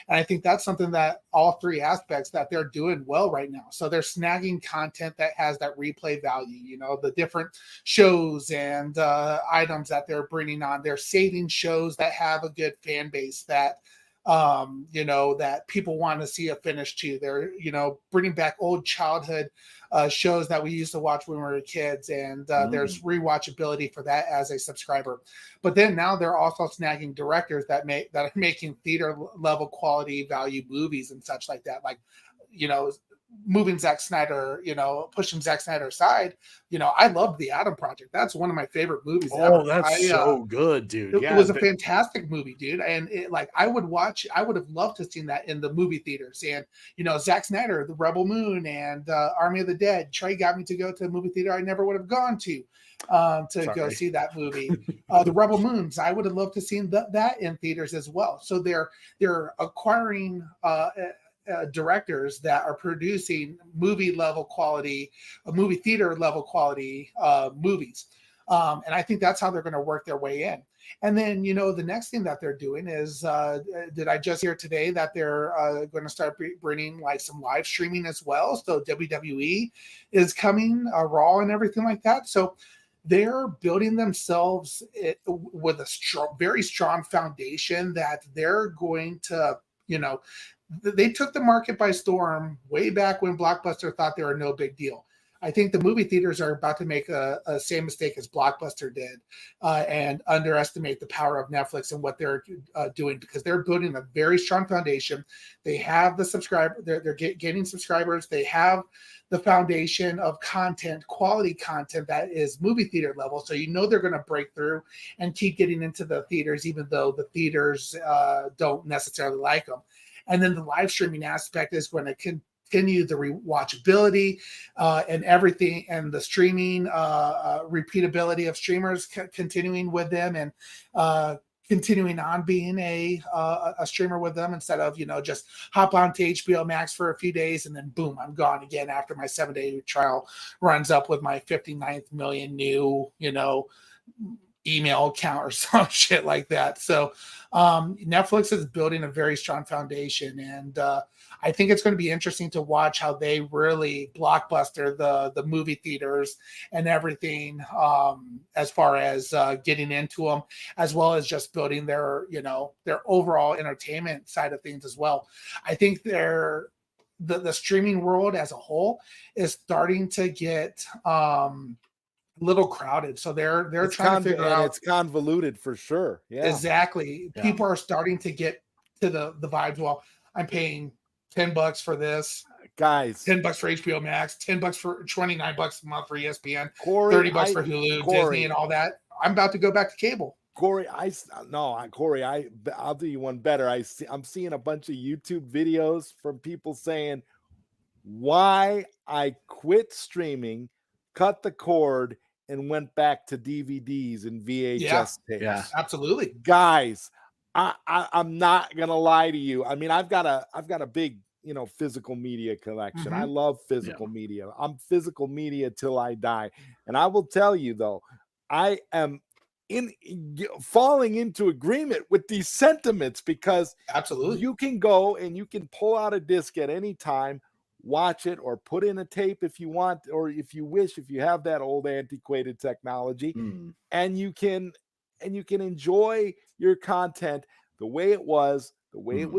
And I think that's something that all three aspects that they're doing well right now. So they're snagging content that has that replay value. The different shows and items that they're bringing on. They're saving shows that have a good fan base that that people want to see a finish to. They're bringing back old childhood shows that we used to watch when we were kids, and there's rewatchability for that as a subscriber. But then now they're also snagging directors that are making theater level quality value movies and such like that, like moving Zack Snyder, pushing Zack Snyder aside. I loved The Atom Project. That's one of my favorite movies ever. That's so good, dude. It was a fantastic movie, dude. And I would have loved to have seen that in the movie theaters. And, Zack Snyder, The Rebel Moon and Army of the Dead. Trey got me to go to a movie theater I never would have gone to go see that movie. The Rebel Moons, I would have loved to have seen that in theaters as well. So they're acquiring directors that are producing movie theater level quality movies. And I think that's how they're going to work their way in. And then, the next thing that they're doing is, did I just hear today that they're going to start bringing like some live streaming as well? So WWE is coming, Raw and everything like that. So they're building themselves with a very strong foundation that they're going to, they took the market by storm way back when Blockbuster thought they were no big deal. I think the movie theaters are about to make a same mistake as Blockbuster did and underestimate the power of Netflix and what they're doing, because they're building a very strong foundation. They have the subscriber, they're getting subscribers. They have the foundation of content, quality content that is movie theater level. So they're going to break through and keep getting into the theaters, even though the theaters don't necessarily like them. And then the live streaming aspect is going to continue the rewatchability and everything, and the streaming repeatability of streamers continuing with them, and continuing on being a streamer with them instead of, just hop on to HBO Max for a few days and then boom, I'm gone again after my 7-day trial runs up with my 59th million new, email account or some shit like that. So Netflix is building a very strong foundation, and I think it's going to be interesting to watch how they really blockbuster the movie theaters and everything, as far as getting into them, as well as just building their overall entertainment side of things as well. I think the streaming world as a whole is starting to get little crowded. So they're trying to figure out. It's convoluted for sure. Yeah, exactly. Yeah. People are starting to get to the vibes. Well, I'm paying $10 for this, guys. $10 for HBO Max, $10 for $29 a month for ESPN, Corey, $30 for Hulu, Disney, and all that. I'm about to go back to cable. Corey, I'll do you one better. I'm seeing a bunch of YouTube videos from people saying why I quit streaming, cut the cord, and went back to DVDs and VHS tapes. Yeah, absolutely. Guys, I'm not gonna lie to you. I mean, I've got a big, physical media collection. I love physical media. I'm physical media till I die. And I will tell you though, I am falling into agreement with these sentiments, because absolutely you can go and you can pull out a disc at any time, watch it, or put in a tape if you want, or if you wish, if you have that old antiquated technology, and you can enjoy your content the way it was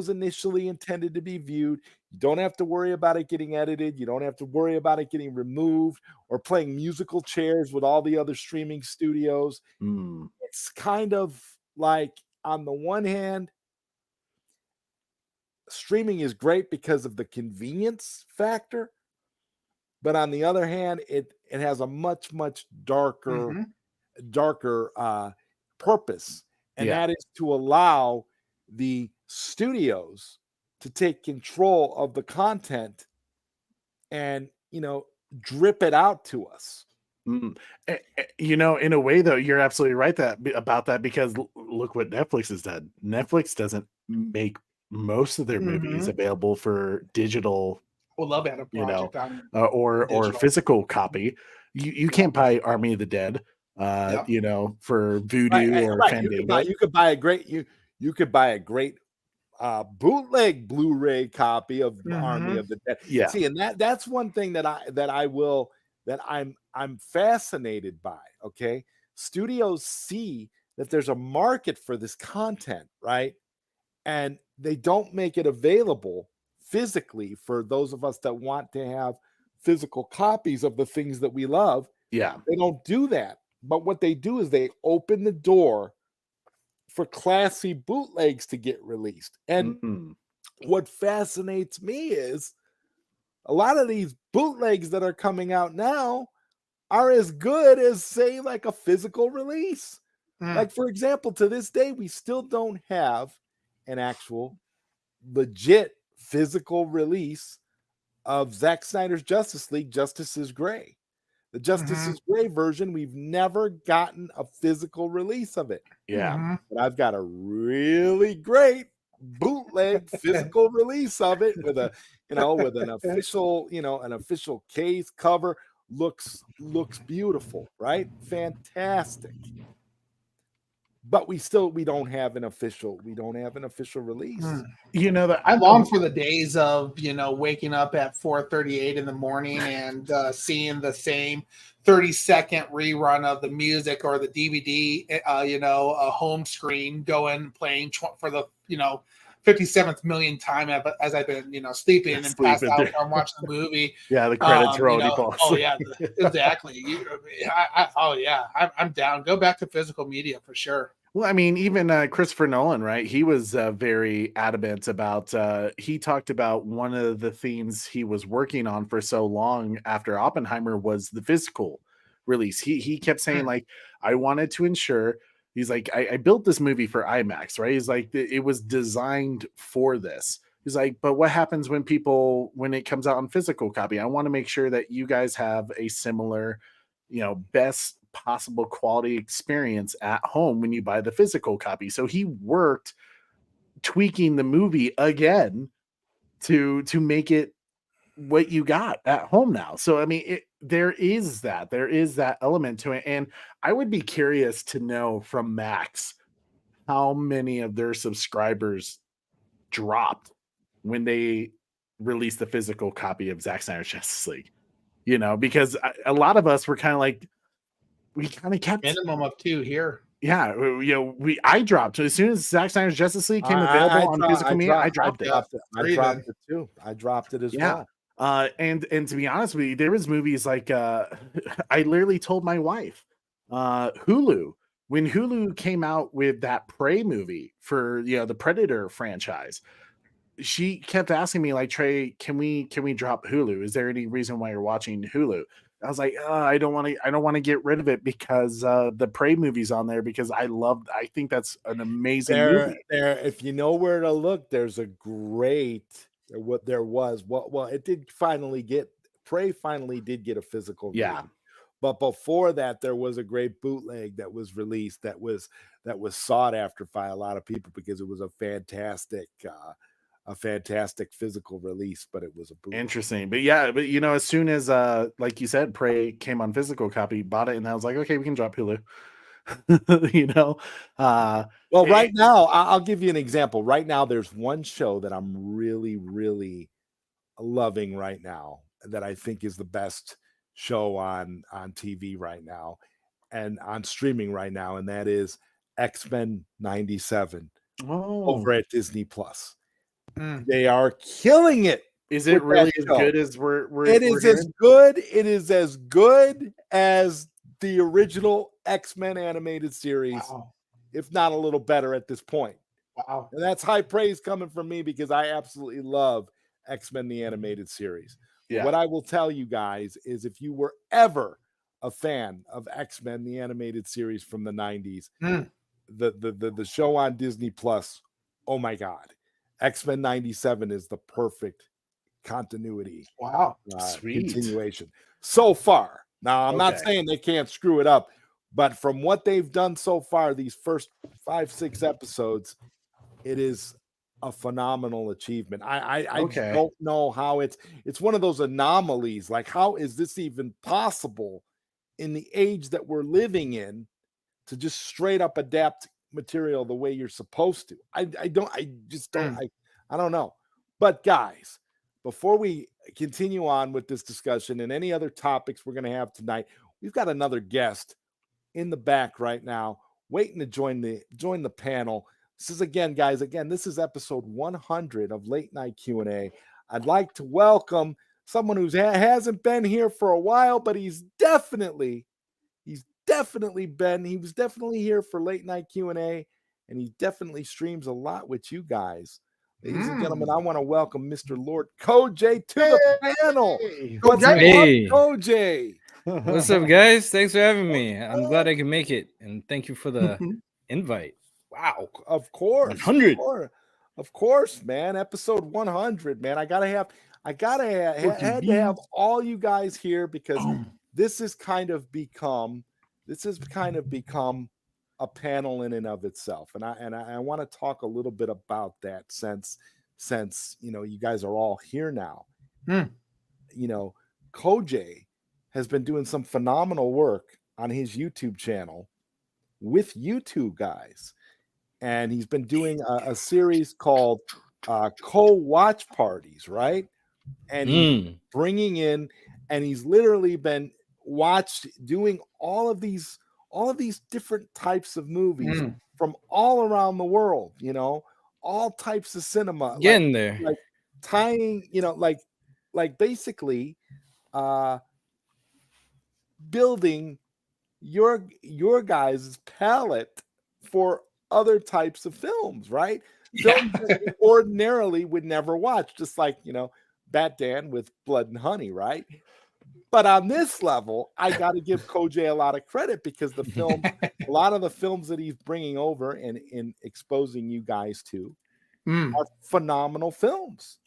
initially intended to be viewed. You don't have to worry about it getting edited. You don't have to worry about it getting removed or playing musical chairs with all the other streaming studios. It's kind of like, on the one hand, streaming is great because of the convenience factor, but on the other hand, it has a much darker purpose, and that is to allow the studios to take control of the content and drip it out to us. In a way though, you're absolutely right about that, because look what Netflix has done. Netflix doesn't make most of their movies available for digital, love at a project or physical copy. You can't buy Army of the Dead for Vudu or Fandango. You could buy a great bootleg Blu-ray copy of Army of the Dead. Yeah. See, and that's one thing that I'm fascinated by. Okay, studios see that there's a market for this content, right? And they don't make it available physically for those of us that want to have physical copies of the things that we love. Yeah, they don't do that. But what they do is they open the door for classy bootlegs to get released. And what fascinates me is a lot of these bootlegs that are coming out now are as good as, say, like a physical release. Like, for example, to this day, we still don't have an actual legit physical release of Zack Snyder's Justice League, Justice is Gray. The Justice is Gray version, we've never gotten a physical release of it. Yeah. But I've got a really great bootleg physical release of it with an official case cover. Looks beautiful, right? Fantastic. But we don't have an official release. That I long for the days of waking up at 4:38 in the morning and seeing the same 30-second rerun of the music or the DVD, a home screen playing for the 57th million time as I've been sleeping and passed out while I'm watching the movie. Yeah, the credits are already paused. Oh yeah, exactly. I'm down. Go back to physical media for sure. Well, I mean, even Christopher Nolan, right? He was very adamant about. He talked about one of the themes he was working on for so long after Oppenheimer was the physical release. He kept saying like, I wanted to ensure. He's like, I built this movie for IMAX, right? He's like, it was designed for this. He's like, but what happens when it comes out on physical copy? I want to make sure that you guys have a similar, best possible quality experience at home when you buy the physical copy. So he worked tweaking the movie again to make it what you got at home now. So I mean, there is that element to it, and I would be curious to know from Max how many of their subscribers dropped when they released the physical copy of Zack Snyder's Justice League. You know, because a lot of us were kind of like, we kind of kept minimum of 2 here. Yeah, you know, I dropped as soon as Zack Snyder's Justice League came available on physical media. I dropped it. I dropped it too. I dropped it as well. And to be honest with you, there was movies like I literally told my wife, Hulu, when Hulu came out with that Prey movie for the Predator franchise, she kept asking me like, Trey, can we drop Hulu? Is there any reason why you're watching Hulu? I was like, I don't want to get rid of it because the Prey movie's on there because I think that's an amazing movie. If you know where to look, there's a great Prey finally did get a physical release. But before that, there was a great bootleg that was released that was sought after by a lot of people because it was a fantastic physical release, but it was a bootleg. Interesting. But as soon as like you said, Prey came on physical copy, bought it, and I was like, okay, we can drop Hulu. Right now, I'll give you an example. Right now, there's one show that I'm really, really loving right now that I think is the best show on TV right now and on streaming right now, and that is X-Men 97 over at Disney Plus. They are killing it. Is it really as good as It is as good. It is as good as the original X-Men animated series, if not a little better at this point. Wow. And that's high praise coming from me because I absolutely love X-Men the animated series. Yeah. What I will tell you guys is if you were ever a fan of X-Men the animated series from the 90s, the show on Disney Plus, oh my God. X-Men 97 is the perfect continuity. Wow. Continuation so far. Now, I'm not saying they can't screw it up, but from what they've done so far, these first 5-6 episodes, it is a phenomenal achievement. I don't know how it's one of those anomalies. Like, how is this even possible in the age that we're living in to just straight up adapt material the way you're supposed to? I don't know. But guys, before we continue on with this discussion and any other topics we're going to have tonight, we've got another guest in the back right now waiting to join the panel. This is this is episode 100 of Late Night Q&A. I'd like to welcome someone who hasn't been here for a while, but he was definitely here for Late Night Q&A, and he definitely streams a lot with you guys. Ladies and gentlemen, I want to welcome Mr. Lord Koj to the panel. What's up, Koj? What's up, guys? Thanks for having me. I'm glad I can make it, and thank you for the invite. Wow. Of course. 100. Of course, man. Episode 100, man. I had to have all you guys here because this has kind of become a panel in and of itself. And I want to talk a little bit about that since you guys are all here now. Koj has been doing some phenomenal work on his YouTube channel with you two guys. And he's been doing a series called co-watch parties, right? And he's bringing in, and he's literally been doing all of these different types of movies from all around the world, all types of cinema. Getting there. Like tying, like basically building your guys' palette for other types of films, right? Films that you ordinarily would never watch, just like, Bat Dan with Blood and Honey, right? But on this level, I got to give Koj a lot of credit because a lot of the films that he's bringing over and in exposing you guys to are phenomenal films.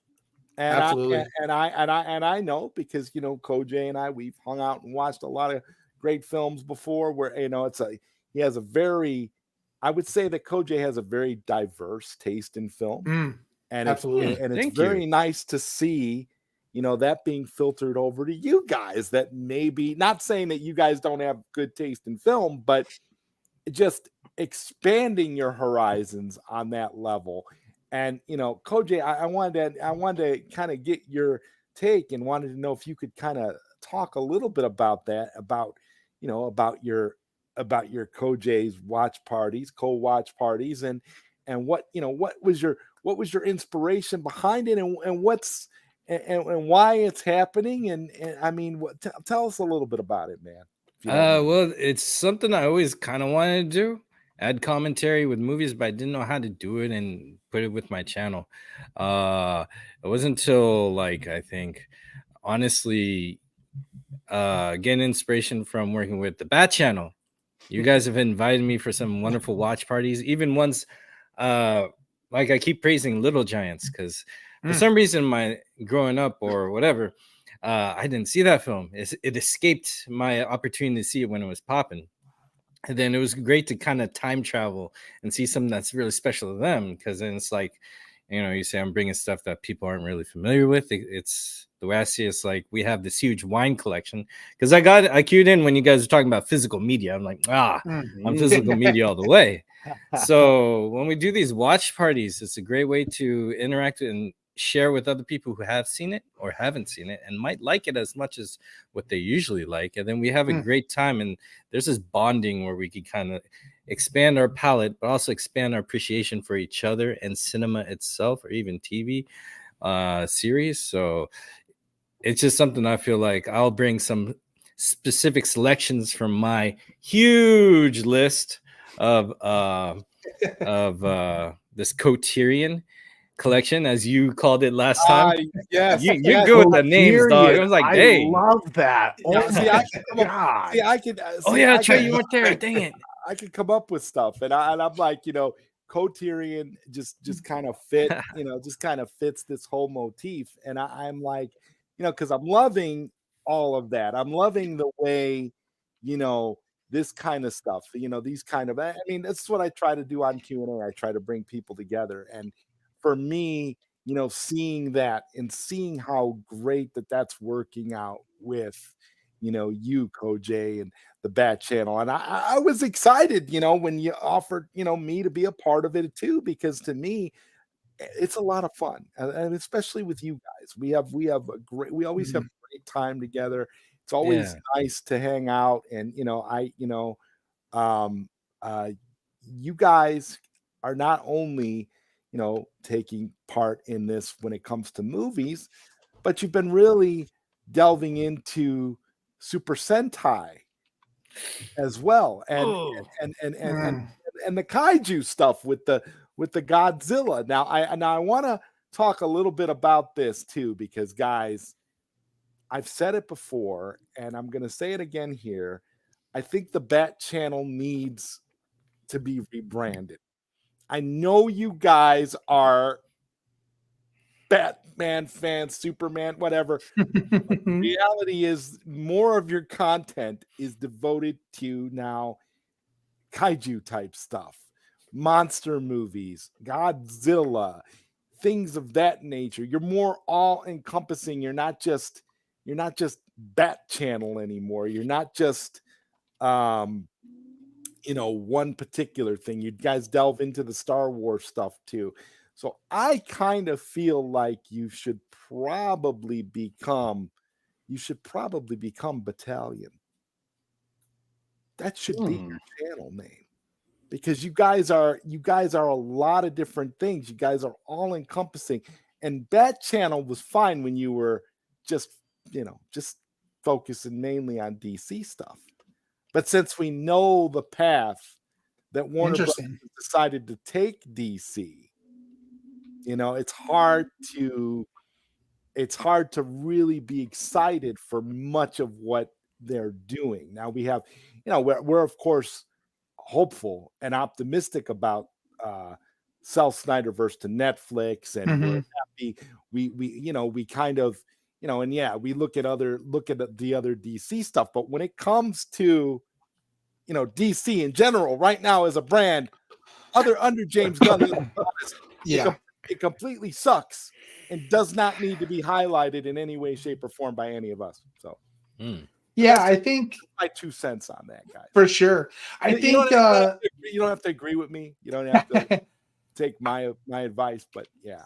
And absolutely. I know because Koj and I, we've hung out and watched a lot of great films before where he has a very, I would say that Koj has a very diverse taste in film. And Absolutely. it's Thank very you. nice to see, that being filtered over to you guys, that maybe not saying that you guys don't have good taste in film, but just expanding your horizons on that level. And Koj, I wanted to kind of get your take and wanted to know if you could kind of talk a little bit about that, about your Koj's co-watch parties, and what was your inspiration behind it, and what's and why it's happening, and I mean, tell us a little bit about it, man. If you don't mind. Well, it's something I always kind of wanted to do. Add commentary with movies, but I didn't know how to do it and put it with my channel. It wasn't until like I think honestly getting inspiration from working with the Bat Channel. You guys have invited me for some wonderful watch parties, even once like I keep praising Little Giants because for some reason my growing up or whatever, I didn't see that film. It escaped my opportunity to see it when it was popping. And then it was great to kind of time travel and see something that's really special to them, because then it's like, you say I'm bringing stuff that people aren't really familiar with. It's the way I see it, it's like we have this huge wine collection, because I queued in when you guys were talking about physical media. I'm like, I'm physical media all the way. So when we do these watch parties, it's a great way to interact and share with other people who have seen it or haven't seen it and might like it as much as what they usually like. And then we have a great time, and there's this bonding where we can kind of expand our palette, but also expand our appreciation for each other and cinema itself, or even TV series. So it's just something I feel like I'll bring some specific selections from my huge list of this Coterian collection, as you called it last time. Yes, You're good with the names, dog. I was like, dang. love that. Oh See, my God. I could. Oh yeah, Trey, you weren't there. Dang it. I could come up with stuff, and I'm like, Coterian just kind of just kind of fits this whole motif, and I'm like, because I'm loving all of that. I'm loving the way, this kind of stuff. These kind of. I mean, that's what I try to do on Q&A. I try to bring people together, and for me, seeing that and seeing how great that's working out with, you, Koj, and the Bat Channel. And I was excited, when you offered, me to be a part of it too, because to me, it's a lot of fun. And especially with you guys, we always have a great time together. It's always nice to hang out. And, you guys are not only, taking part in this when it comes to movies, but you've been really delving into Super Sentai as well, and the kaiju stuff with the Godzilla. Now I want to talk a little bit about this too, because guys, I've said it before and I'm going to say it again here. I think the Bat Channel needs to be rebranded. I know you guys are Batman fans, Superman, whatever. Reality is more of your content is devoted to now kaiju type stuff, monster movies, Godzilla, things of that nature. You're more all encompassing. You're not just Bat Channel anymore. You're not just one particular thing. You guys delve into the Star Wars stuff too. So I kind of feel like you should probably become Battalion. That should be your channel name, because you guys are a lot of different things. You guys are all encompassing, and Bat Channel was fine when you were just focusing mainly on DC stuff. But since we know the path that Warner Bros. Decided to take DC, it's hard to really be excited for much of what they're doing. Now we have, we're of course hopeful and optimistic about Snyderverse to Netflix, and we're happy. We kind of, and yeah, we look at the other DC stuff, but when it comes to, DC in general right now as a brand, under James Gunn, let's be honest, Yeah. it completely sucks and does not need to be highlighted in any way, shape, or form by any of us. So, yeah, I think my 2 cents on that, guys. For sure. You don't have to agree with me. You don't have to take my advice, but yeah,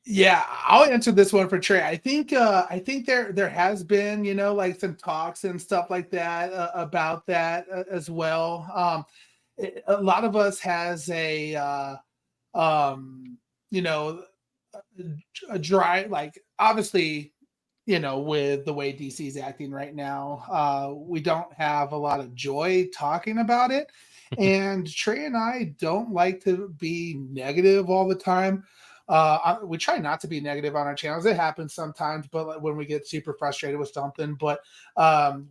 Yeah, I'll answer this one for Trey. I think there has been, like some talks and stuff like that about that as well. A lot of us has a a dry, like, obviously, with the way DC's acting right now, we don't have a lot of joy talking about it. And Trey and I don't like to be negative all the time. We try not to be negative on our channels. It happens sometimes, but when we get super frustrated with something, but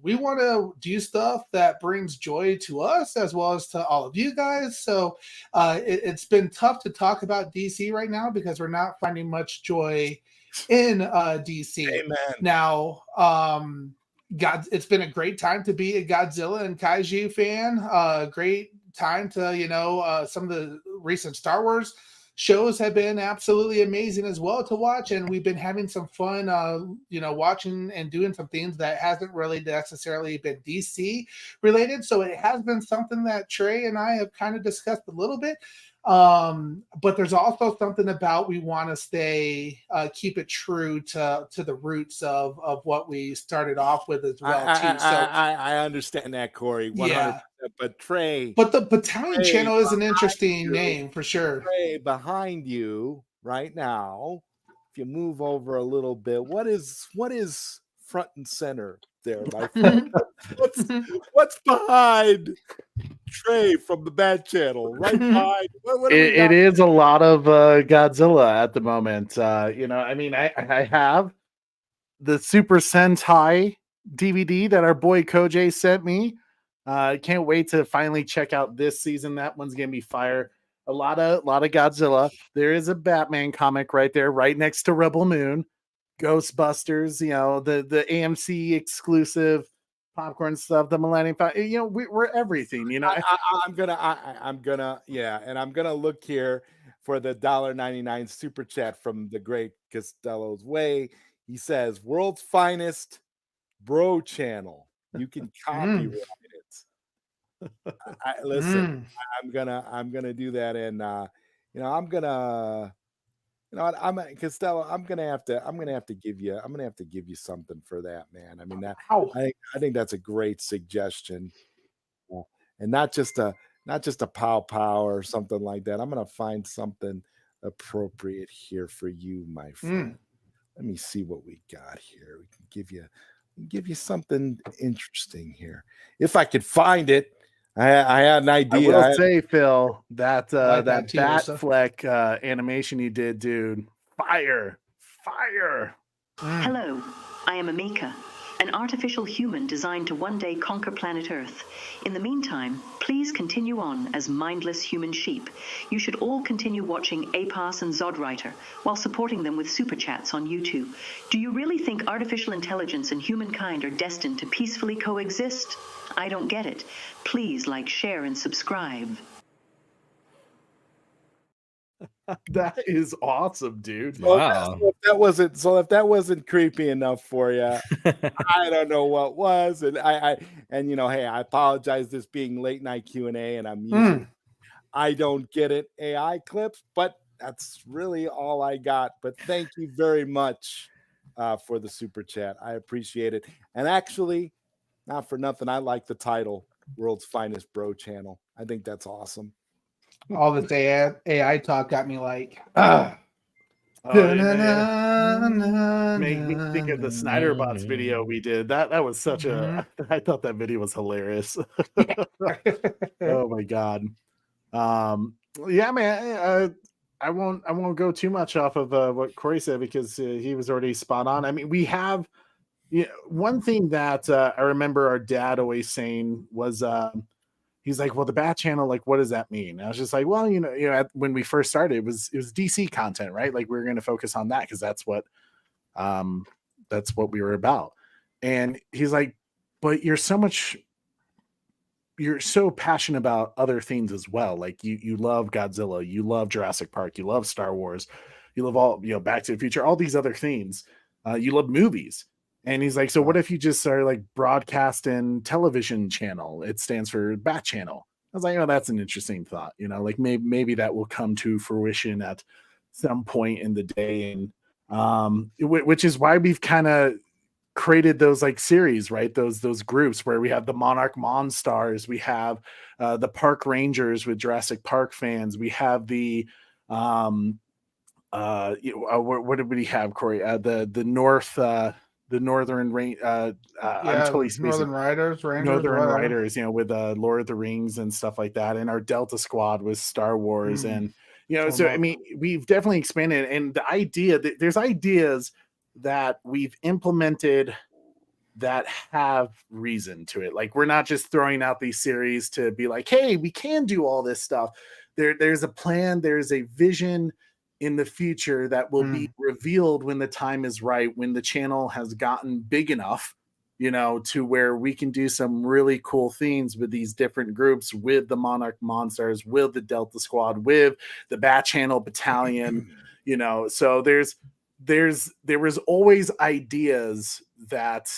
we want to do stuff that brings joy to us as well as to all of you guys. So it's been tough to talk about DC right now because we're not finding much joy in DC. Amen. Now, it's been a great time to be a Godzilla and Kaiju fan. Great time to, some of the recent Star Wars shows have been absolutely amazing as well to watch, and we've been having some fun watching and doing some things that hasn't really necessarily been DC related. So it has been something that Trey and I have kind of discussed a little bit. But there's also something about we want to keep it true to the roots of what we started off with as well too. So I understand that, Corey. 100%. Yeah. But Trey, but the Battalion Trey channel is an interesting you, name for sure. Trey, behind you right now, if you move over a little bit, what is front and center there, my friend? what's behind Trey from the Bad Channel? Right behind. It is a lot of Godzilla at the moment. I have the Super Sentai DVD that our boy Kojay sent me. Can't wait to finally check out this season. That one's gonna be fire. A lot of Godzilla. There is a Batman comic right there, right next to Rebel Moon, Ghostbusters. The AMC exclusive popcorn stuff, the Millennium Falcon. We're everything. I'm gonna look here for the $1.99 super chat from the great Costello's Way. He says, "World's finest bro channel. You can copyright it." Listen, I'm gonna do that, and I'm Costello. I'm gonna have to give you something for that, man. I mean, I think that's a great suggestion, and not just a pow or something like that. I'm gonna find something appropriate here for you, my friend. Let me see what we got here. We can give you something interesting here if I could find it. I had an idea. I will say, Phil, that Batfleck animation you did, dude, fire. Hello, I am Amika, an artificial human designed to one day conquer planet Earth. In the meantime, please continue on as mindless human sheep. You should all continue watching APAS and ZodWriter while supporting them with super chats on YouTube. Do you really think artificial intelligence and humankind are destined to peacefully coexist? I don't get it. Please like, share, and subscribe. That is awesome, dude. Wow. If that wasn't creepy enough for you, I don't know what was. And hey, I apologize this being late night Q&A, and I'm using I don't get it AI clips, but that's really all I got. But thank you very much for the super chat. I appreciate it. And actually, not for nothing, I like the title, World's Finest Bro Channel. I think that's awesome. All this AI talk got me like, Make me think of the Snyderbots video we did. That was such I thought that video was hilarious. Oh my god. Yeah, man. I won't go too much off of what Corey said because he was already spot on. I mean, we have one thing that I remember our dad always saying was he's like, well, the Bat Channel, like, what does that mean? And I was just like, well, when we first started, it was DC content, right? Like, we were going to focus on that because that's what That's what we were about. And he's like, but you're so passionate about other things as well. Like you love Godzilla, you love Jurassic Park, you love Star Wars, you love all, Back to the Future, all these other things. You love movies. And he's like, so what if you just started like broadcasting television channel? It stands for Bat Channel. I was like, oh, that's an interesting thought. Like maybe that will come to fruition at some point in the day. And which is why we've kind of created those like series, right? Those groups where we have the Monarch Monstars, we have the Park Rangers with Jurassic Park fans, we have the what did we have, Corey? The Northern Rain. I'm totally spacing. Northern Riders, Rangers, Northern whatever. Riders, with Lord of the Rings and stuff like that, and our Delta Squad with Star Wars, and so I mean, we've definitely expanded, and the idea that there's ideas that we've implemented that have reason to it. Like we're not just throwing out these series to be like, hey, we can do all this stuff. There's a plan, there's a vision in the future that will be revealed when the time is right, when the channel has gotten big enough, to where we can do some really cool things with these different groups, with the Monarch Monsters, with the Delta Squad, with the Bat Channel Battalion, so there was always ideas that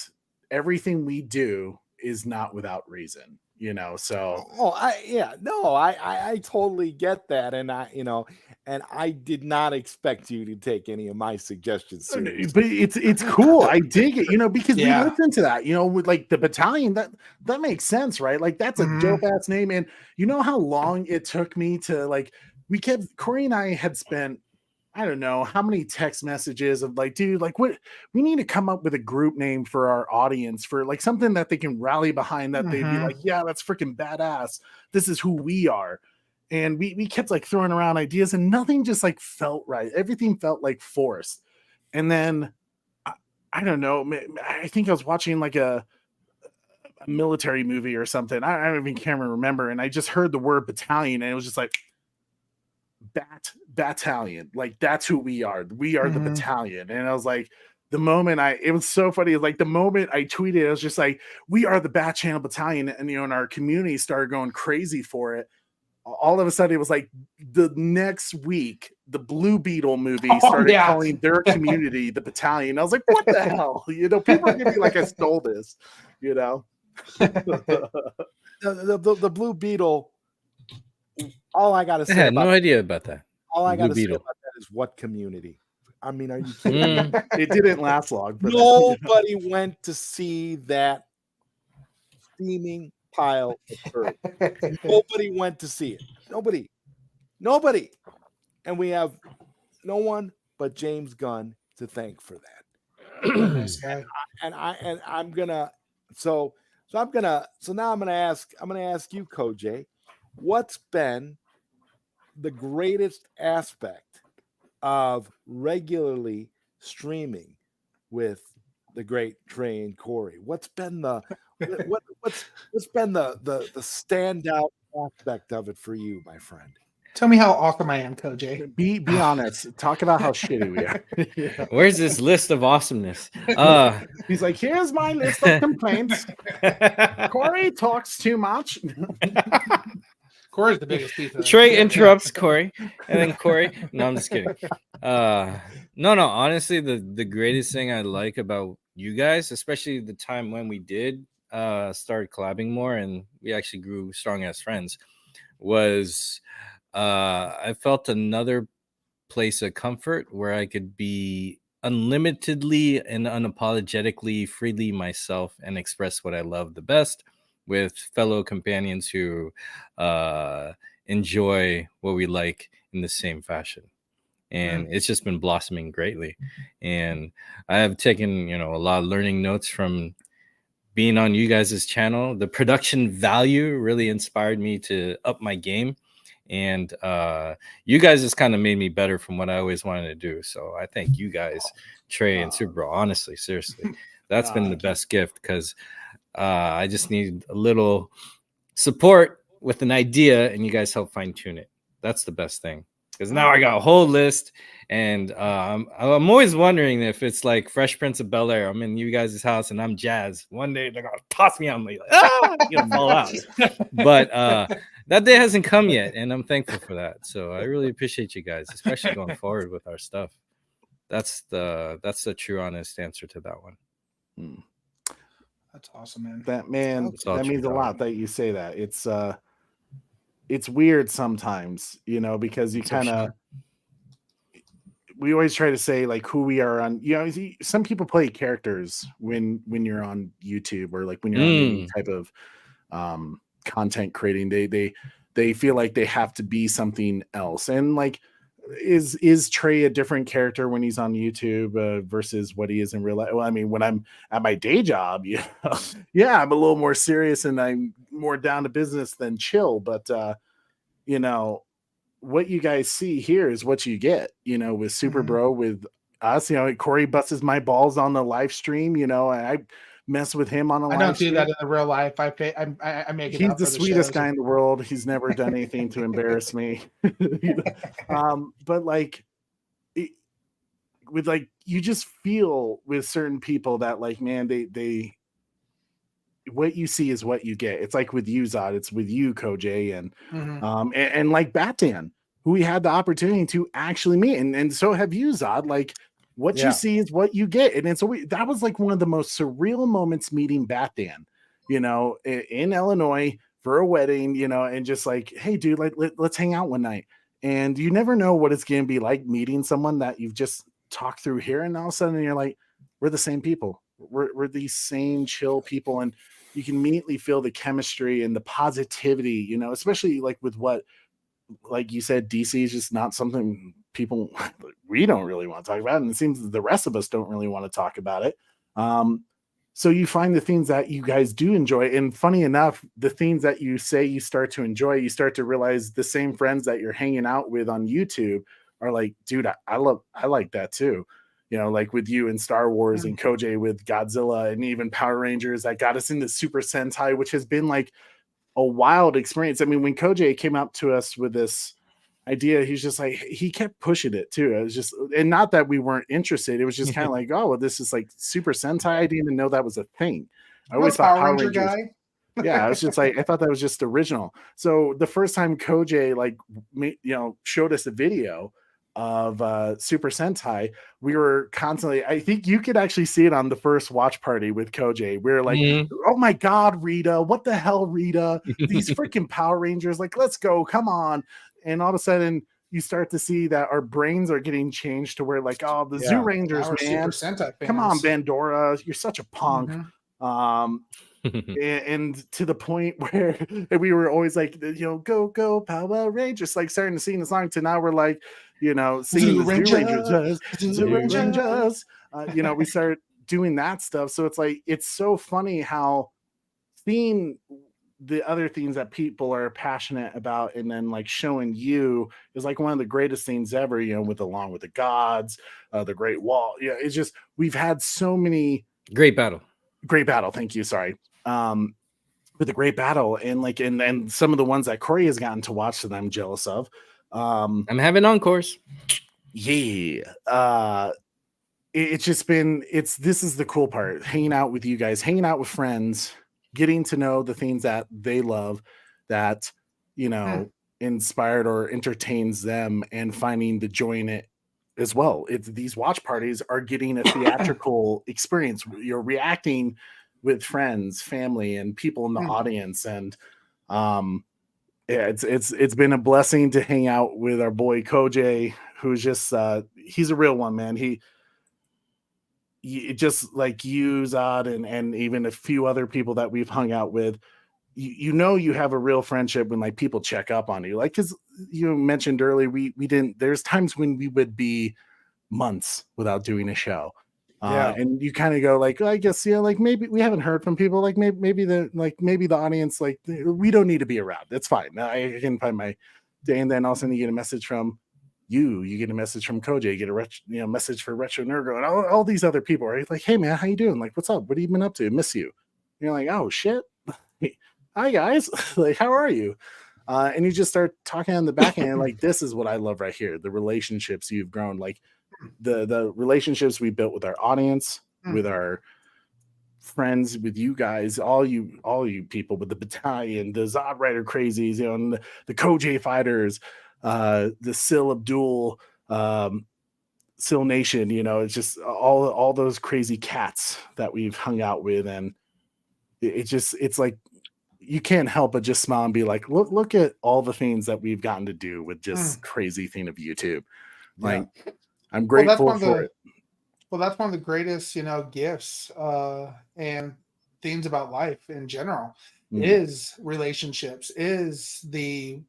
everything we do is not without reason, so. I totally get that. And I did not expect you to take any of my suggestions seriously. But it's cool. I dig it, because we listen to that, with like the battalion, that makes sense, right? Like that's a dope ass name. And you know how long it took me to like, Corey and I had spent, I don't know how many text messages of like, dude, like what we need to come up with a group name for our audience, for like something that they can rally behind, that they'd be like, yeah, that's freaking badass. This is who we are. And we kept like throwing around ideas and nothing just like felt right. Everything felt like forced. And then I don't know, I think I was watching like a military movie or something. I don't even can't remember. And I just heard the word battalion and it was just like, battalion, like that's who we are. We are the battalion. And I was like, it was so funny. Like the moment I tweeted, I was just like, we are the Bat Channel Battalion. And and our community started going crazy for it. All of a sudden, it was like the next week, the Blue Beetle movie started calling their community the battalion. I was like, what the hell? People are gonna be like, I stole this, the Blue Beetle. All I gotta say, I had no idea about that. All I gotta say about that is what community? I mean, are you kidding? It didn't last long. Nobody went to see that steaming pile of earth. Nobody went to see it. Nobody. And we have no one but James Gunn to thank for that. and I'm gonna ask you, Koj, what's been the greatest aspect of regularly streaming with the great Trey and Corey? What's been the standout aspect of it for you, my friend? Tell me how awesome I am, Koj. Be honest. Talk about how shitty we are. Where's this list of awesomeness? He's like, here's my list of complaints. Corey talks too much. Corey's the biggest piece of Trey interrupts Corey, and then Corey. No, I'm just kidding. No. Honestly, the greatest thing I like about you guys, especially the time when we did start collabing more, and we actually grew strong as friends, was I felt another place of comfort where I could be unlimitedly and unapologetically freely myself and express what I love the best, with fellow companions who enjoy what we like in the same fashion. And it's just been blossoming greatly. And I have taken, a lot of learning notes from being on you guys' channel. The production value really inspired me to up my game. And you guys just kind of made me better from what I always wanted to do. So I thank you guys, Trey and Super Bro. Honestly, seriously, that's been the best gift, because I just need a little support with an idea, and you guys help fine tune it. That's the best thing. because now I got a whole list. And I'm always wondering if it's like Fresh Prince of Bel-Air. I'm in you guys' house and I'm Jazz. One day they're gonna toss me out and fall out. But that day hasn't come yet, and I'm thankful for that. So I really appreciate you guys, especially going forward with our stuff. That's the true, honest answer to that one. That's awesome, man. That means a dog. lot that you say that. It's weird sometimes, because you kind of. We always try to say like who we are on, some people play characters when you're on YouTube or like when you're on any type of content creating, they feel like they have to be something else. And like, is Trey a different character when he's on YouTube versus what he is in real life? Well, I mean, when I'm at my day job, yeah, I'm a little more serious and I'm more down to business than chill, but what you guys see here is what you get, with Super Bro, with us, Corey busts my balls on the live stream, I mess with him on a live I don't stream. do that in the real life. I make it. He's the sweetest guy in the world. He's never done anything to embarrass me. But like, with like, you just feel with certain people that like, man, they what you see is what you get. It's like with you, Zod, it's with you, Koj, and like Batan, who we had the opportunity to actually meet, and so have you, Zod. Like, what you see is what you get, and so that was like one of the most surreal moments meeting Batan, in Illinois for a wedding, and just like, hey, dude, let's hang out one night, and you never know what it's going to be like meeting someone that you've just talked through here, and all of a sudden you're like, we're the same people. We're these same chill people, and you can immediately feel the chemistry and the positivity, especially like with what, like you said, DC is just not something people, we don't really want to talk about. And it seems that the rest of us don't really want to talk about it. So you find the things that you guys do enjoy. And funny enough, the things that you say you start to enjoy, you start to realize the same friends that you're hanging out with on YouTube are like, dude, I like that too. Like with you and Star Wars and Koj with Godzilla and even Power Rangers that got us into Super Sentai, which has been like a wild experience. I mean, when Koj came up to us with this idea, he's just like, he kept pushing it too. It was just, and not that we weren't interested. It was just kind of like, oh, well, this is like Super Sentai. I didn't even know that was a thing. I always thought Power Ranger guy. Yeah, I was just like, I thought that was just original. So the first time Koj like, showed us a video of Super Sentai, we were constantly, I think you could actually see it on the first watch party with Koj. We were like, oh my God, Rita, what the hell, Rita? These freaking Power Rangers, like, let's go, come on. And all of a sudden you start to see that our brains are getting changed to where like, oh, the Zoo Rangers, man. Super Sentai fans. Come on, Bandora, you're such a punk. And to the point where we were always like, go Power Rangers, like starting to sing the song, to now we're like, singing Zoo Rangers. We start doing that stuff. So it's like, it's so funny how seeing the other things that people are passionate about and then like showing you is like one of the greatest things ever, with Along with the Gods, the Great Wall. Yeah, it's just, we've had so many Great Battle. Thank you. Sorry. With the Great Battle and like, and some of the ones that Corey has gotten to watch that I'm jealous of. I'm having encores. Yeah. It's just been, this is the cool part, hanging out with you guys, hanging out with friends, getting to know the things that they love, that, inspired or entertains them, and finding the joy in it as well. These watch parties are getting a theatrical experience. You're reacting with friends, family, and people in the audience. And it's been a blessing to hang out with our boy Koj, who's just he's a real one, man. He just like you, Zod, and even a few other people that we've hung out with, you have a real friendship when like people check up on you, like, because you mentioned earlier, we didn't, there's times when we would be months without doing a show. And you kind of go like, I guess, like maybe we haven't heard from people, like maybe the audience, like, we don't need to be around. That's fine. I can find my day. And then all of a sudden you get a message from you get a message from Koj, you get a message for Retro Nergo, and all these other people are like, hey man, how you doing? Like, what's up? What have you been up to? I miss you. And you're like, oh shit. Hi guys. Like, how are you? And you just start talking on the back end, like, this is what I love right here. The relationships you've grown, like the relationships we built with our audience, with our friends, with you guys, all you people, with the battalion, the ZodWriter crazies, and the Koj fighters, the Sil Abdul, Sil Nation, it's just all those crazy cats that we've hung out with. And it's like, you can't help but just smile and be like, look at all the things that we've gotten to do with just crazy thing of YouTube. Like, I'm grateful for it. Well, that's one of the greatest, gifts and things about life in general is relationships, is the,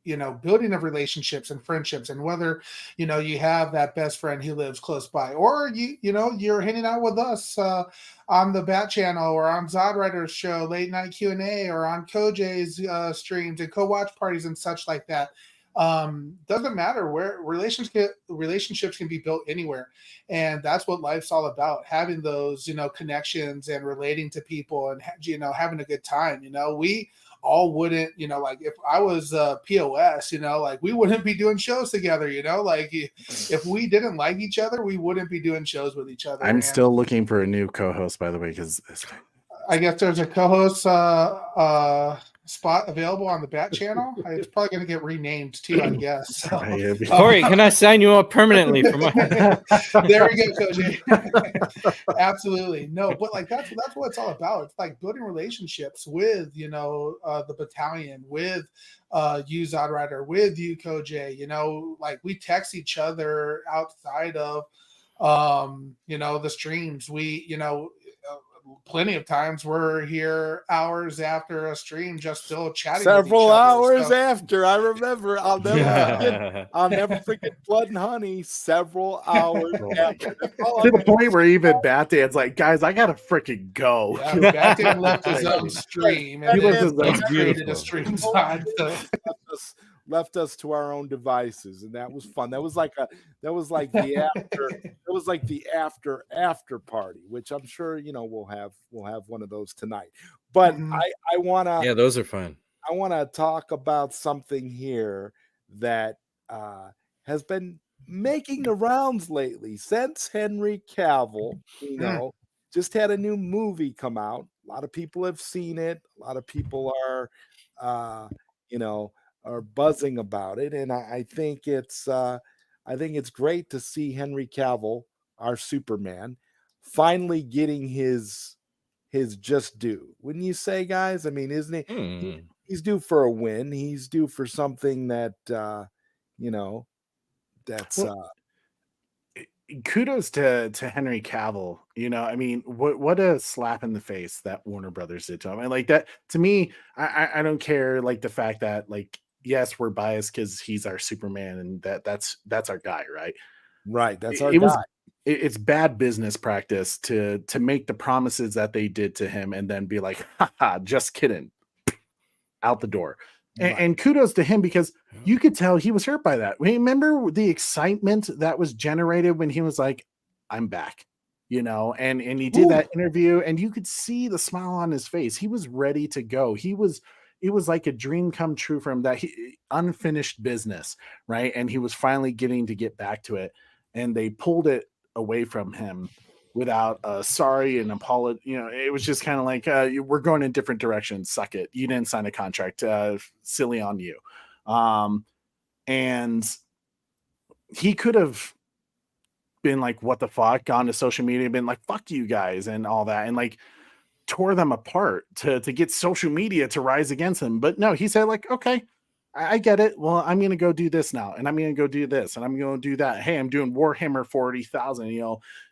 building of relationships and friendships. And whether, you have that best friend who lives close by, or you're hanging out with us on the Bat Channel or on ZodWriter's show, Late Night Q&A, or on Koj's streams and co-watch parties and such like that. Doesn't matter where relationships can be built anywhere. And that's what life's all about, having those, connections and relating to people and, having a good time. We all wouldn't, like if I was POS, like we wouldn't be doing shows together, like if we didn't like each other, we wouldn't be doing shows with each other. I'm still looking for a new co-host, by the way, because I guess there's a co-host spot available on the Bat Channel. It's probably going to get renamed too, I guess. So, Corey, can I sign you up permanently for my? There we go, Koji. Absolutely. No, but like that's what it's all about. It's like building relationships with the battalion, with you ZodWriter, with you Koj. Like we text each other outside of the streams. We plenty of times we're here hours after a stream just still chatting several with each other. hours after. I remember, I'll never forget Blood and Honey several hours after. To the point where even Bat Dan's like, guys, I gotta freaking go. Yeah, Bat Dan left his own stream and That's created a stream side. Left us to our own devices, and that was fun. That was like the after party, which I'm sure we'll have one of those tonight. But I wanna those are fun. I wanna talk about something here that has been making the rounds lately since Henry Cavill, just had a new movie come out. A lot of people have seen it. A lot of people are buzzing about it, and I think it's great to see Henry Cavill, our Superman, finally getting his just due. Wouldn't you say, guys? I mean, isn't he? He's due for a win. He's due for something that that's. Kudos to Henry Cavill. I mean, what a slap in the face that Warner Brothers did to him. And like that, to me, I don't care, like the fact that, like, yes, we're biased because he's our Superman and that's our guy, right? Right. That's our guy. It's bad business practice to make the promises that they did to him and then be like, haha, just kidding, out the door. Right. And kudos to him, because you could tell he was hurt by that. Remember the excitement that was generated when he was like, I'm back, and he did that interview, and you could see the smile on his face. He was ready to go. It was like a dream come true for him, that unfinished business, right? And he was finally getting to get back to it, and they pulled it away from him without a sorry and apology. It was just kind of like, we're going in different directions. Suck it. You didn't sign a contract. Silly on you. And he could have been like, what the fuck, gone to social media, been like, fuck you guys and all that, and like tore them apart to get social media to rise against him. But no, he said like, okay, I get it. Well, I'm going to go do this now, and I'm going to go do this, and I'm going to do that. Hey, I'm doing Warhammer 40,000,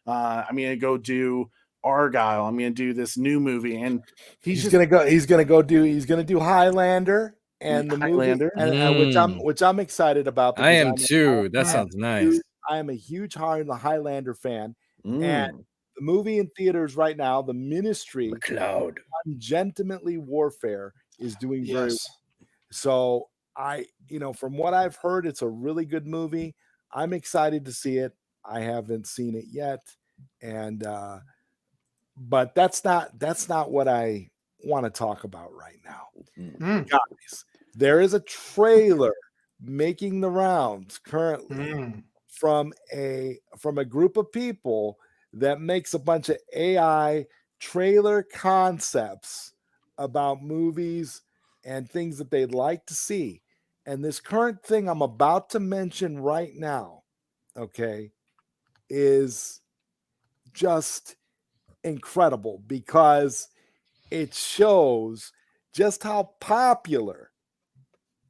I'm going to go do Argyle. I'm going to do this new movie, and he's going to do Highlander and the Highlander, movie, and, which I'm excited about. I am too. That sounds nice. I am a huge Highlander fan, and the movie in theaters right now, The Ministry, McLeod, Gentlemanly Warfare, is doing very well. So from what I've heard, it's a really good movie. I'm excited to see it. I haven't seen it yet, and but that's not what I want to talk about right now, guys. There is a trailer making the rounds currently from a group of people that makes a bunch of AI trailer concepts about movies and things that they'd like to see. And this current thing I'm about to mention right now, okay, is just incredible because it shows just how popular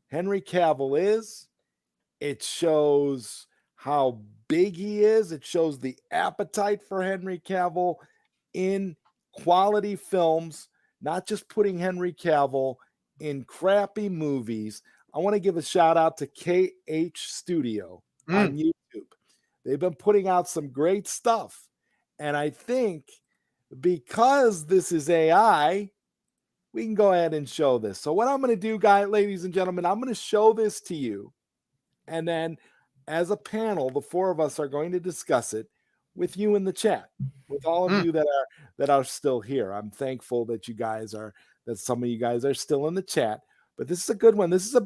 Henry Cavill is. It shows how big he is. It shows the appetite for Henry Cavill in quality films, not just putting Henry Cavill in crappy movies. I want to give a shout out to KH Studio on YouTube. They've been putting out some great stuff. And I think because this is AI, we can go ahead and show this. So what I'm going to do, guys, ladies and gentlemen, I'm going to show this to you. And then as a panel, the four of us are going to discuss it with you in the chat, with all of you that are still here. I'm thankful that that some of you guys are still in the chat. But this is a good one. This is a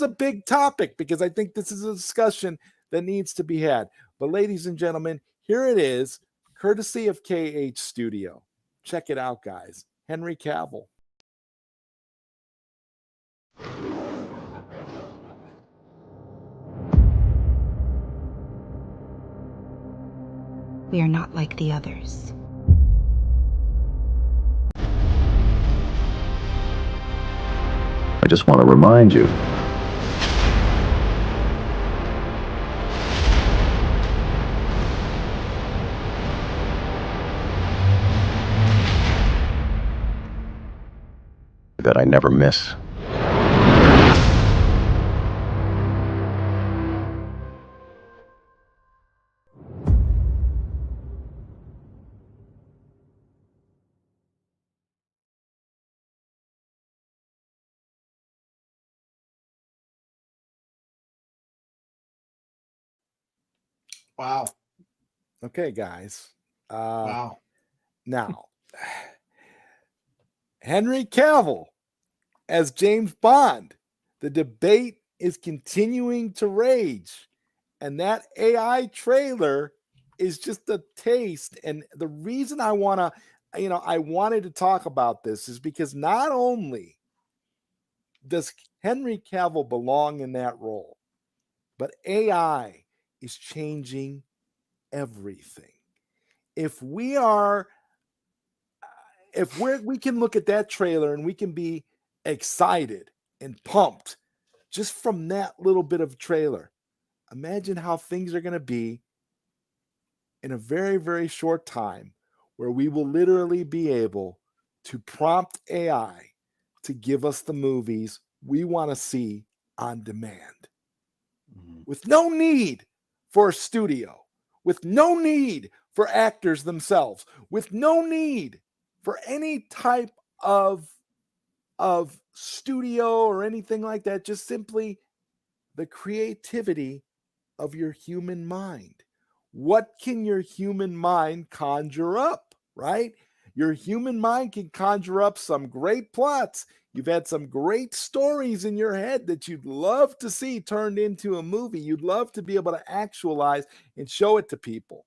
big topic because I think this is a discussion that needs to be had. But ladies and gentlemen, here it is, courtesy of KH Studio. Check it out, guys. Henry Cavill. We are not like the others. I just want to remind you that I never miss. Wow. Okay, guys. Wow. Now, Henry Cavill as James Bond. The debate is continuing to rage. And that AI trailer is just a taste. And the reason I wanted to talk about this is because not only does Henry Cavill belong in that role, but AI is changing everything. If we can look at that trailer and we can be excited and pumped just from that little bit of trailer, imagine how things are going to be in a very, very short time where we will literally be able to prompt AI to give us the movies we want to see on demand with no need for a studio, with no need for actors themselves, with no need for any type of studio or anything like that, just simply the creativity of your human mind. What can your human mind conjure up, right? Your human mind can conjure up some great plots. You've had some great stories in your head that you'd love to see turned into a movie. You'd love to be able to actualize and show it to people.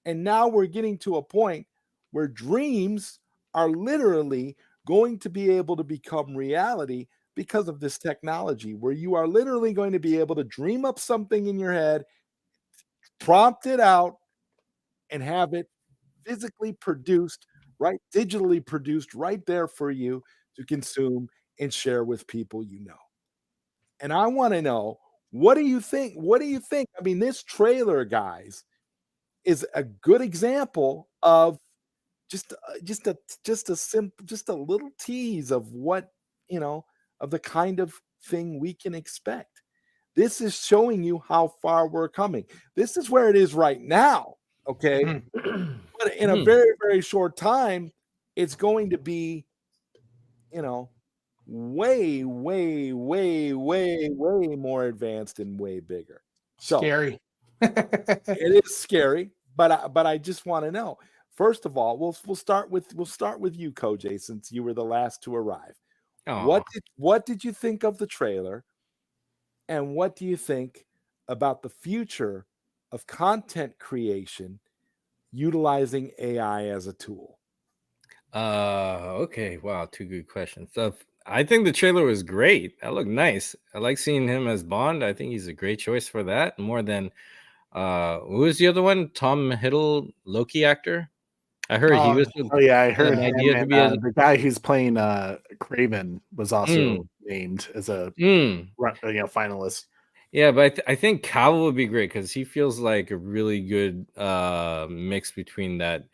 And now we're getting to a point where dreams are literally going to be able to become reality because of this technology, where you are literally going to be able to dream up something in your head, prompt it out, and have it physically produced, right? Digitally produced right there for you to consume and share with people you know. And I want to know, what do you think? What do you think? I mean, this trailer, guys, is a good example of just a little tease of what, of the kind of thing we can expect. This is showing you how far we're coming. This is where it is right now, okay? But in a very, very short time, it's going to be, way, way, way, way, way more advanced and way bigger. So Scary. it is scary, but I just want to know. First of all, we'll start with you, Koj, since you were the last to arrive. Oh, What did you think of the trailer? And what do you think about the future of content creation utilizing AI as a tool? okay. Wow, two good questions. So I think the trailer was great. That looked nice. I like seeing him as Bond. I think he's a great choice for that. More than who was the other one? Tom Hiddle, Loki actor. I heard he Oh, was Oh yeah, I had heard an him idea to and be as. the guy who's playing Craven was also Mm, named as a mm. finalist. Yeah, but I think Cavill would be great because he feels like a really good mix between that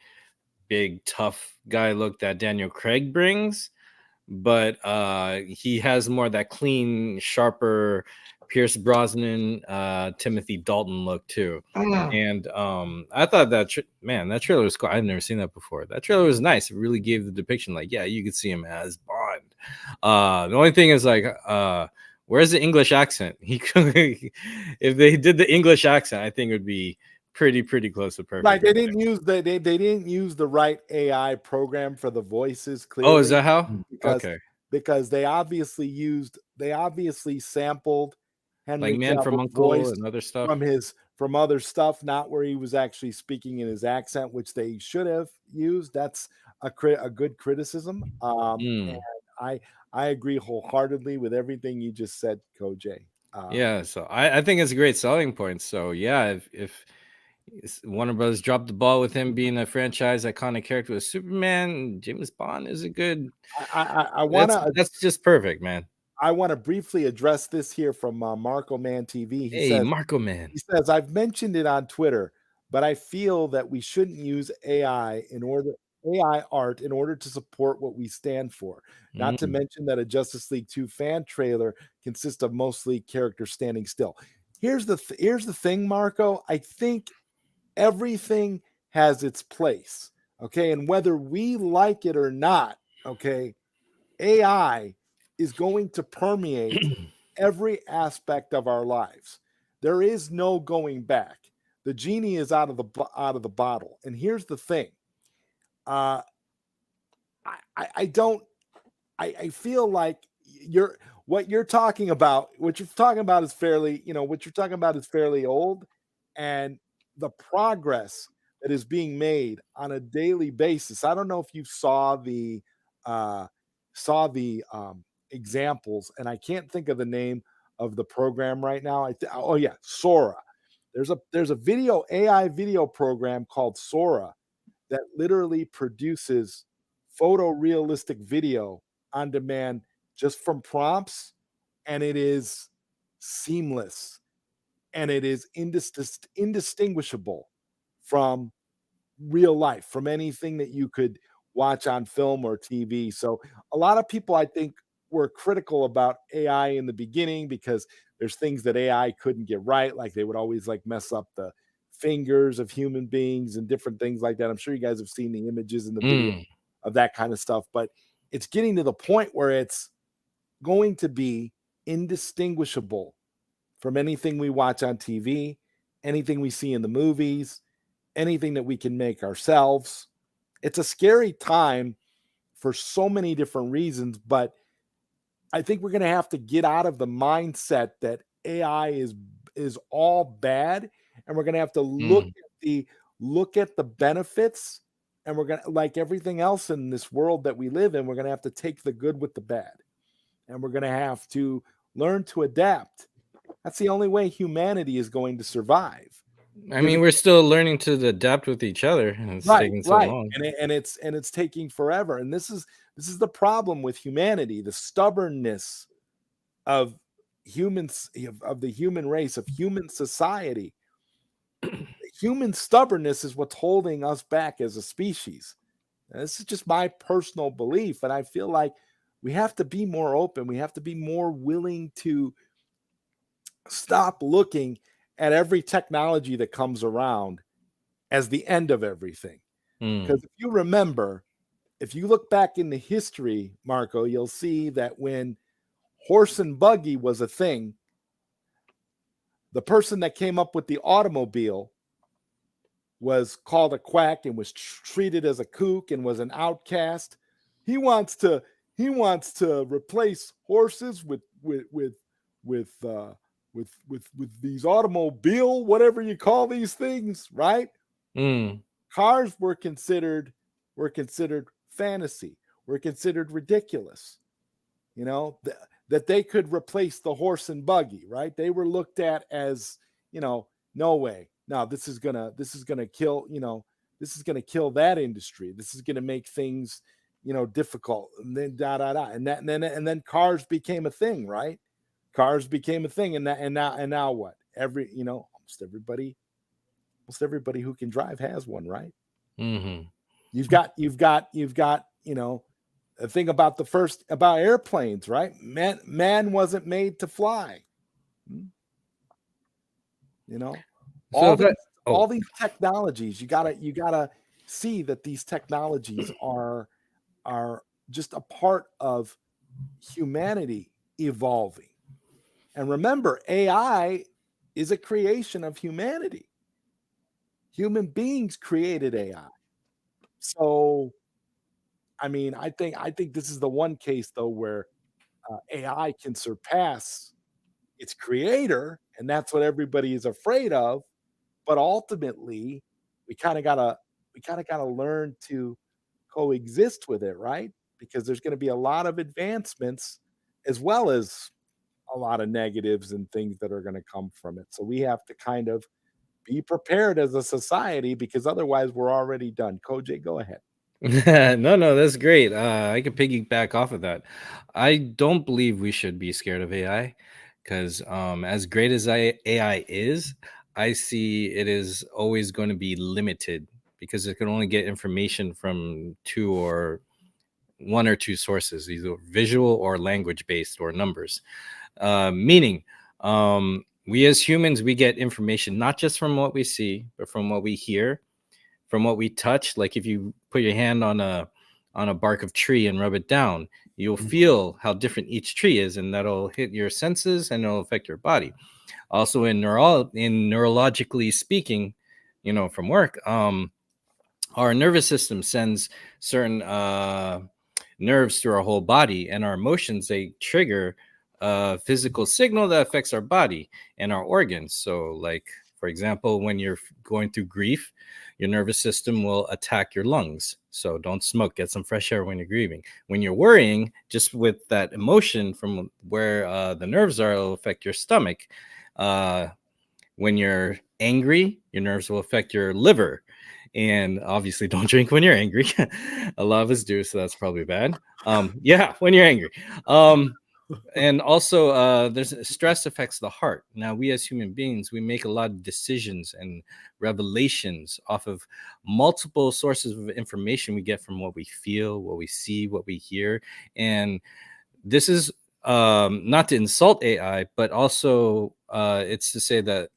big tough guy look that Daniel Craig brings, but he has more that clean, sharper Pierce Brosnan, Timothy Dalton look too. mm. And I thought man, that trailer was cool. I've never seen that before. That trailer was nice. It really gave the depiction, like, yeah, you could see him as Bond. The only thing is, like, where's the English accent? He could, if they did the English accent, I think it would be pretty close to Right, perfect. they didn't use they didn't use the right AI program for the voices Oh, is clearly that how? because Okay, they obviously sampled like Henry Man from Cavill's Uncle voice and other stuff. from other stuff, not where he was actually speaking in his accent, which they should have used. That's a good criticism. And Mm. I I agree wholeheartedly with everything you just said, Koj. Yeah, so I think it's a great selling point. So yeah, if Warner Brothers dropped the ball with him being a franchise iconic character with Superman, James Bond is a good. I want to That's just perfect, man. briefly address this here from Marco Man TV. Hey, Marco Man. He says, I've mentioned it on Twitter, but I feel that we shouldn't use AI art in order to support what we stand for. Not to Mm, mention that a Justice League 2 fan trailer consists of mostly characters standing still. Here's the thing, Marco. I think everything has its place. Okay. And whether we like it or not, okay, AI is going to permeate every aspect of our lives. There is no going back. The genie is out of the bottle. And here's the thing: uh, I don't. I feel like you're what you're talking about. What you're talking about is fairly, what you're talking about is fairly old, and the progress that is being made on a daily basis. I don't know if you uh, examples, and I can't think of the name of the program right now. Oh yeah, Sora. There's a video AI video program called Sora that literally produces photorealistic video on demand just from prompts, and it is seamless and it is indistinguishable from real life, from anything that you could watch on film or TV. So a lot of people, I think, were critical about AI in the beginning because there's things that AI couldn't get right, like they would always like mess up the fingers of human beings and different things like that. I'm sure you guys have seen the images and the video mm. of that kind of stuff, but it's getting to the point where it's going to be indistinguishable from anything we watch on TV, anything we see in the movies, anything that we can make ourselves. It's a scary time for so many different reasons, but I think we're going to have to get out of the mindset that AI is all bad, and we're going to have to Mm. look at the benefits, and we're going to, like everything else in this world that we live in, we're going to have to take the good with the bad, and we're going to have to learn to adapt. That's the only way humanity is going to survive. I Because mean, we're still learning to adapt with each other, and it's taking so right, long. and it's taking forever, and this is the problem with humanity, the stubbornness of humans, of the human race, of human society. Human stubbornness is what's holding us back as a species. And this is just my personal belief, and I feel like we have to be more open. We have to be more willing to stop looking at every technology that comes around as the end of everything. Mm. Because if you look back in the history, Marco, you'll see that when horse and buggy was a thing, the person that came up with the automobile was called a quack and was treated as a kook and was an outcast. He wants to He wants to replace horses with with uh, with these automobile, whatever you call these things, right? Mm. Cars were considered fantasy, were considered ridiculous. You know, that they could replace the horse and buggy, right? They were looked at as, no way. No, this is gonna kill, this is gonna kill that industry. This is gonna make things, difficult. And then and then cars became a thing, right? Cars became a thing, and now what? Almost everybody who can drive has one, right? Mm-hmm. You've got a thing about about airplanes, right? Man wasn't made to fly. So All these technologies, you gotta see that these technologies are just a part of humanity evolving. And remember, AI is a creation of humanity. Human beings created AI. So, I mean, I think this is the one case though where AI can surpass its creator, and that's what everybody is afraid of. But ultimately, we kind of gotta learn to coexist with it, right? Because there's going to be a lot of advancements as well as a lot of negatives and things that are going to come from it. So we have to kind of be prepared as a society because otherwise we're already done. Koj, go ahead. No, that's great. I could piggyback off of that. I don't believe we should be scared of AI because, as great as AI is, I see it is always going to be limited because it can only get information from one or two sources, either visual or language based or numbers. Meaning, we as humans, we get information not just from what we see, but from what we hear, from what we touch. Like if you put your hand on a bark of tree and rub it down, you'll feel how different each tree is, and that'll hit your senses and it'll affect your body. Also, in neurologically speaking, from work, our nervous system sends certain nerves through our whole body, and our emotions, they trigger a physical signal that affects our body and our organs. So like, for example, when you're going through grief, your nervous system will attack your lungs. So don't smoke, get some fresh air when you're grieving. When you're worrying, just with that emotion from where the nerves are, it'll affect your stomach. When you're angry, your nerves will affect your liver. And obviously don't drink when you're angry. A lot of us do, so that's probably bad. Yeah, when you're angry. And also there's stress affects the heart. Now we as human beings, we make a lot of decisions and revelations off of multiple sources of information we get from what we feel, what we see, what we hear. And this is not to insult AI, but also it's to say that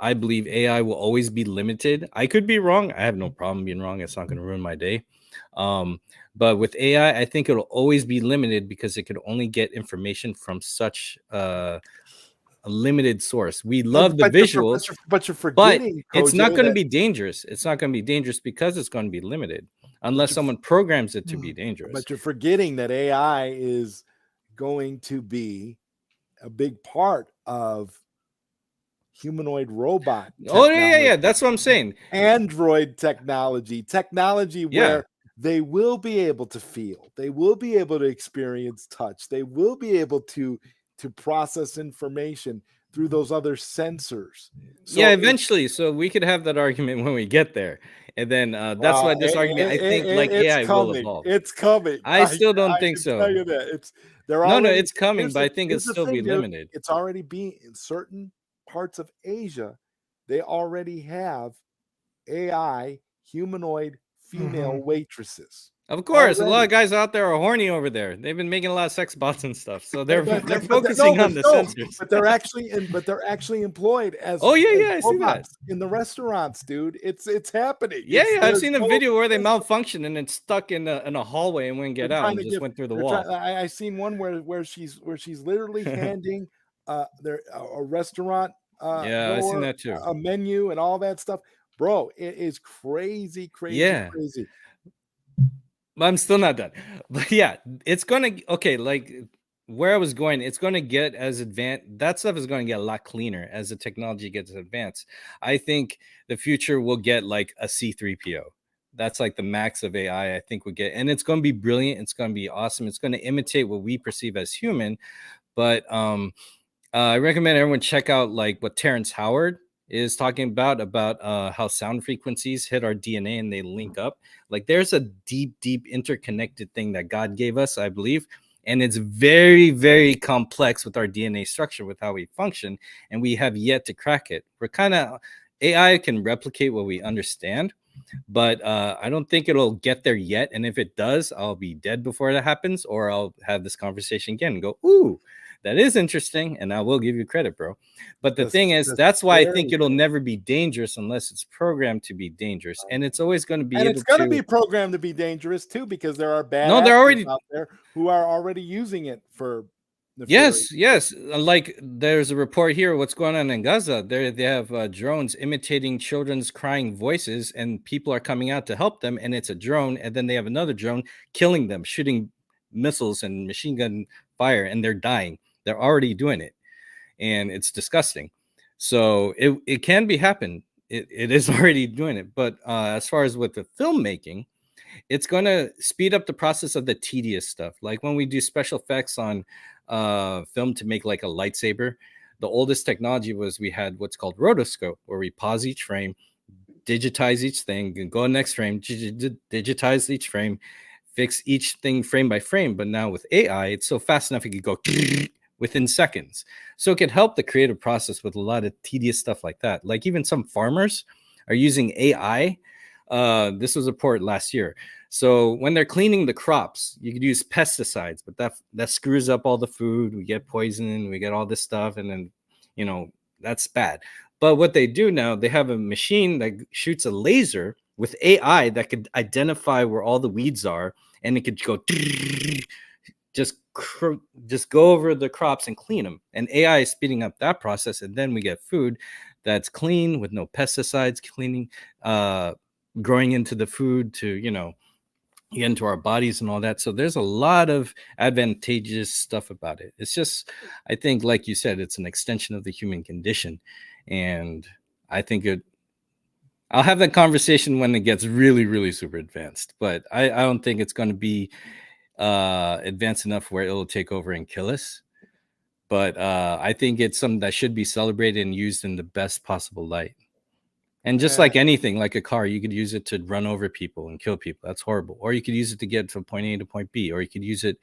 I believe AI will always be limited. I could be wrong. I have no problem being wrong. It's not going to ruin my day. But with AI, I think it'll always be limited because it could only get information from such a limited source. We love the visuals, but you're but forgetting, it's not Koj, going to that be dangerous. It's not going to be dangerous because it's going to be limited, unless someone programs it to be dangerous. but you're forgetting that AI is going to be a big part of humanoid robot Oh technology. yeah. That's what I'm saying. Android technology where they will be able to feel, they will be able to experience touch, they will be able to process information through those other sensors. So yeah, eventually. So we could have that argument when we get there. And then that's why this argument, I think, like it's AI will coming. evolve. It's coming. I still don't I think can so. tell you that they're No, already. it's coming, but I think it'll still be limited. It's already being in certain parts of Asia. They already have AI humanoid female waitresses. Of course, a lot Already. of guys out there are horny over there. They've been making a lot of sex bots and stuff, so they're But focusing on the sensors. But they're actually employed as Oh yeah, I see that robots in the restaurants, dude. It's happening. Yeah, I've there's seen a no- video where they malfunctioned and it's stuck in a hallway and wouldn't get they're out trying and to just give- went through the they're wall. I seen one where she's literally handing a restaurant Yeah, I seen goer that too. a menu and all that stuff. Bro, it is crazy. Yeah. But I'm still not done. But yeah, it's gonna okay. Like where I was going, it's gonna get as advanced. That stuff is gonna get a lot cleaner as the technology gets advanced. I think the future will get like a C3PO. That's like the max of AI. I think we get, and it's gonna be brilliant. It's gonna be awesome. It's gonna imitate what we perceive as human. But I recommend everyone check out like what Terrence Howard is talking about how sound frequencies hit our DNA and they link up. Like there's a deep interconnected thing that God gave us, I believe, and it's very, very complex with our DNA structure, with how we function, and we have yet to crack it. We're kind of AI can replicate what we understand, but I don't think it'll get there yet. And if it does, I'll be dead before that happens, or I'll have this conversation again and go, ooh, that is interesting, and I will give you credit, bro. But the thing is, that's why I think it'll never be dangerous unless it's programmed to be dangerous, and it's always going to be And able it's going to to be programmed to be dangerous too, because there are bad No, they're already out there who are already using it for Yes, yes. Like there's a report here. What's going on in Gaza? They have drones imitating children's crying voices, and people are coming out to help them. And it's a drone, and then they have another drone killing them, shooting missiles and machine gun fire, and they're dying. They're already doing it, and it's disgusting. So it can be happen. It is already doing it. But as far as with the filmmaking, it's going to speed up the process of the tedious stuff. Like when we do special effects on film to make like a lightsaber, the oldest technology was we had what's called rotoscope, where we pause each frame, digitize each thing, and go next frame, digitize each frame, fix each thing frame by frame. But now with AI, it's so fast enough it could go within seconds. So it could help the creative process with a lot of tedious stuff like that. Like even some farmers are using AI. This was a report last year. So when they're cleaning the crops, you could use pesticides, but that screws up all the food. We get poison, we get all this stuff, and then that's bad. But what they do now, they have a machine that shoots a laser with AI that could identify where all the weeds are, and it could go just go over the crops and clean them. And AI is speeding up that process, and then we get food that's clean with no pesticides, cleaning, growing into the food to get into our bodies and all that. So there's a lot of advantageous stuff about it. It's just, I think, like you said, it's an extension of the human condition, and I think I'll have that conversation when it gets really, really super advanced. But I don't think it's going to be advanced enough where it'll take over and kill us. But I think it's something that should be celebrated and used in the best possible light. And just like anything, like a car, you could use it to run over people and kill people. That's horrible. Or you could use it to get from point A to point B. Or you could use it,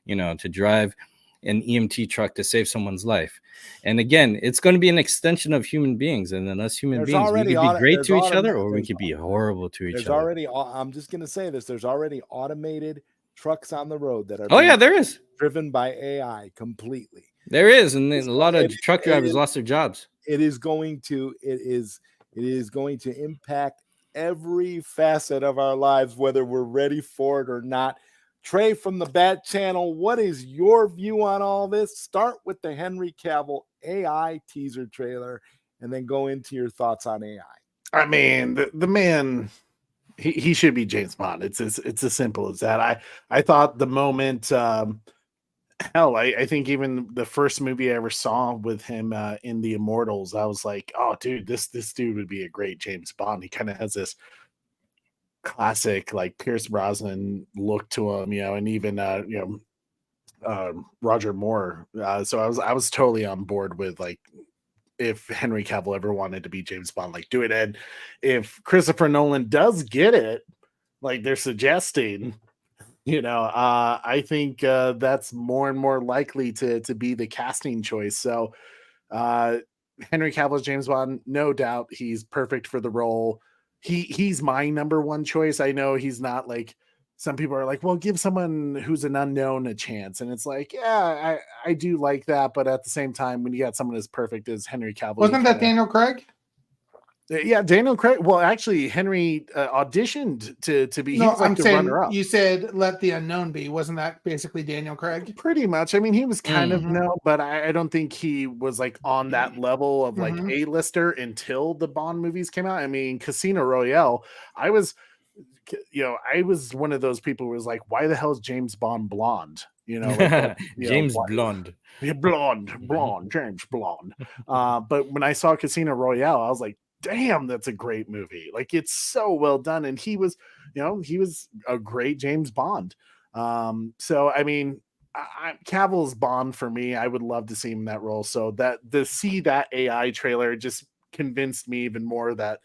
to drive an EMT truck to save someone's life. And again, it's going to be an extension of human beings. And then us human beings, we could be great to each other, or we could be horrible to each other. I'm just going to say this. There's already automated trucks on the road that are there is driven by AI completely. There is. And then a lot of truck drivers lost their jobs. It is going to impact every facet of our lives, whether we're ready for it or not. Trey from the Bat Channel, what is your view on all this? Start with the Henry Cavill AI teaser trailer and then go into your thoughts on AI. I mean, the man, he should be James Bond. It's as simple as that. I thought the moment, hell, I think even the first movie I ever saw with him in The Immortals, I was like, oh, dude, this dude would be a great James Bond. He kind of has this classic like Pierce Brosnan look to him, and even Roger Moore. So I was totally on board with like, if Henry Cavill ever wanted to be James Bond, like do it. And if Christopher Nolan does get it, like they're suggesting, I think that's more and more likely to be the casting choice. So Henry Cavill's James Bond, no doubt he's perfect for the role. He's my number one choice. I know he's not like, some people are like, well, give someone who's an unknown a chance. And it's like, yeah, I do like that. But at the same time, when you got someone as perfect as Henry Cavill. Wasn't that Daniel Craig? Yeah, Daniel Craig. Well, actually, Henry auditioned to be. No, I'm saying you said let the unknown be. Wasn't that basically Daniel Craig? Pretty much. I mean, he was kind of no, but I don't think he was like on that level of like A-lister until the Bond movies came out. I mean, Casino Royale. I was I was one of those people who was like, why the hell is James Bond blonde? Like James Blonde. Yeah, blonde, James Blonde. But when I saw Casino Royale, I was like, damn, that's a great movie. Like, it's so well done. And he was a great James Bond. So I mean, Cavill's Bond for me. I would love to see him in that role. So that to see that AI trailer just convinced me even more that,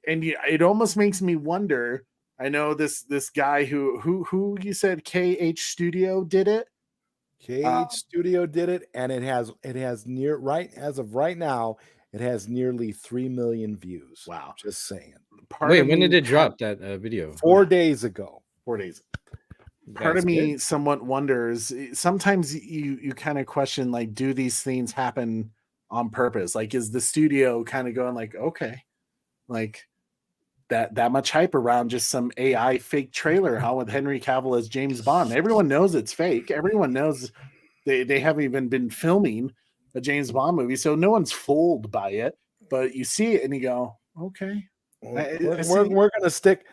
and it almost makes me wonder. I know this guy who you said KH Studio did it. KH Studio did it, and it has near right as of right now, it has nearly 3 million views. Wow. Just saying. Wait, when did it drop that video? 4 days ago. 4 days. Part of me somewhat wonders, sometimes you kind of question, like, do these things happen on purpose? Like, is the studio kind of going like, okay, like that much hype around just some AI fake trailer, how with Henry Cavill as James Bond? Everyone knows it's fake. Everyone knows they haven't even been filming a James Bond movie, so no one's fooled by it. But you see it and you go, okay. We're gonna stick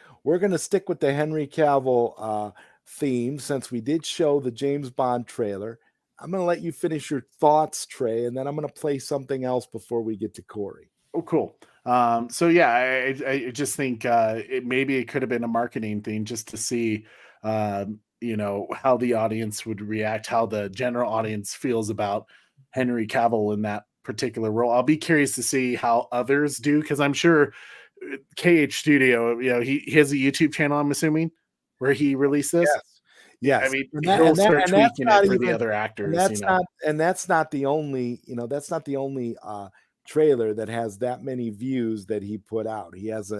with the Henry Cavill theme, since we did show the James Bond trailer. I'm gonna let you finish your thoughts, Trey, and then I'm gonna play something else before we get to Corey. Oh, cool. So yeah, I just think maybe it could have been a marketing thing just to see, how the audience would react, how the general audience feels about Henry Cavill in that particular role. I'll be curious to see how others do, because I'm sure KH Studio, he has a YouTube channel, I'm assuming, where he released this. Yes. I mean, he'll start tweaking it for the other actors. That's not the only, trailer that has that many views that he put out. He has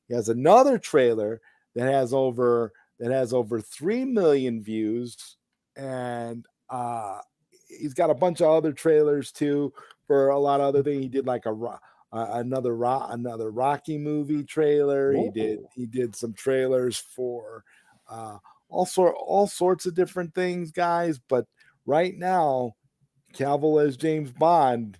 another trailer that has over 3 million views, and he's got a bunch of other trailers too for a lot of other things. He did like another Rocky movie trailer. Whoa. He did some trailers for all sorts of different things, guys. But right now, Cavill as James Bond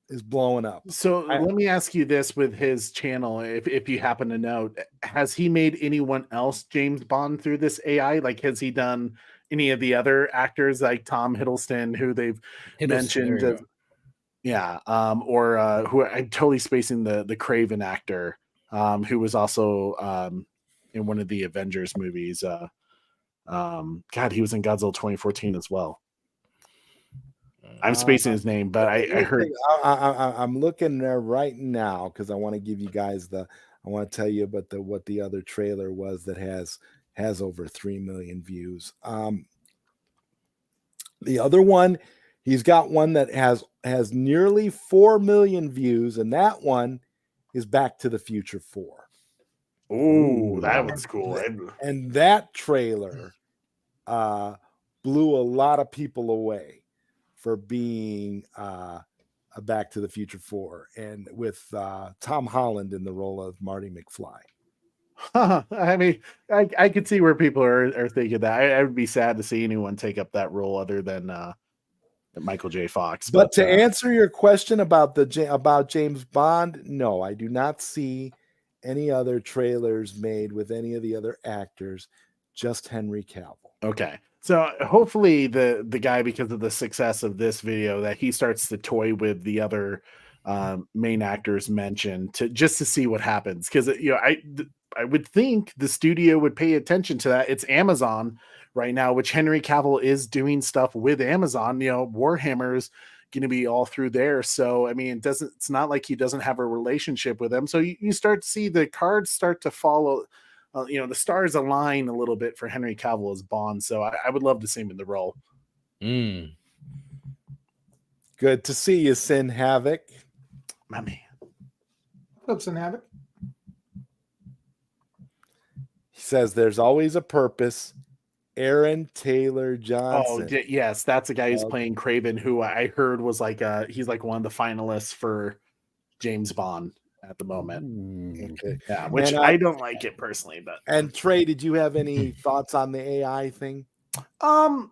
is blowing up. So let me ask you this: with his channel, if you happen to know, has he made anyone else James Bond through this AI? Like, has he done any of the other actors like Tom Hiddleston, who they've mentioned? Or who I'm totally spacing the Craven actor, who was also in one of the Avengers movies. God, he was in Godzilla 2014 as well. I'm spacing his name, but I heard. I'm looking there right now because I want to give you guys I want to tell you about what the other trailer was that has over 3 million views. The other one, he's got one that has nearly 4 million views, and that one is Back to the Future 4. Oh, that was cool. And that trailer blew a lot of people away for being a Back to the Future 4, and with Tom Holland in the role of Marty McFly. I mean, I could see where people are thinking that. I would be sad to see anyone take up that role other than Michael J. Fox. But to answer your question about James Bond, no, I do not see any other trailers made with any of the other actors, just Henry Cavill. Okay. So hopefully the guy, because of the success of this video, that he starts to toy with the other main actors mentioned to see what happens. Because I would think the studio would pay attention to that. It's Amazon right now, which Henry Cavill is doing stuff with Amazon. Warhammer's going to be all through there. So I mean, it's not like he doesn't have a relationship with them. So you start to see the cards start to follow. The stars align a little bit for Henry Cavill as Bond. So I would love to see him in the role. Good to see you, Sin Havoc. My man. What's up, Sin Havoc? He says there's always a purpose. Aaron Taylor Johnson. Oh, yes. That's a guy who's playing Craven, who I heard was he's like one of the finalists for James Bond at the moment. Okay. Yeah, which I don't like it personally, but. And Trey, did you have any thoughts on the AI thing? I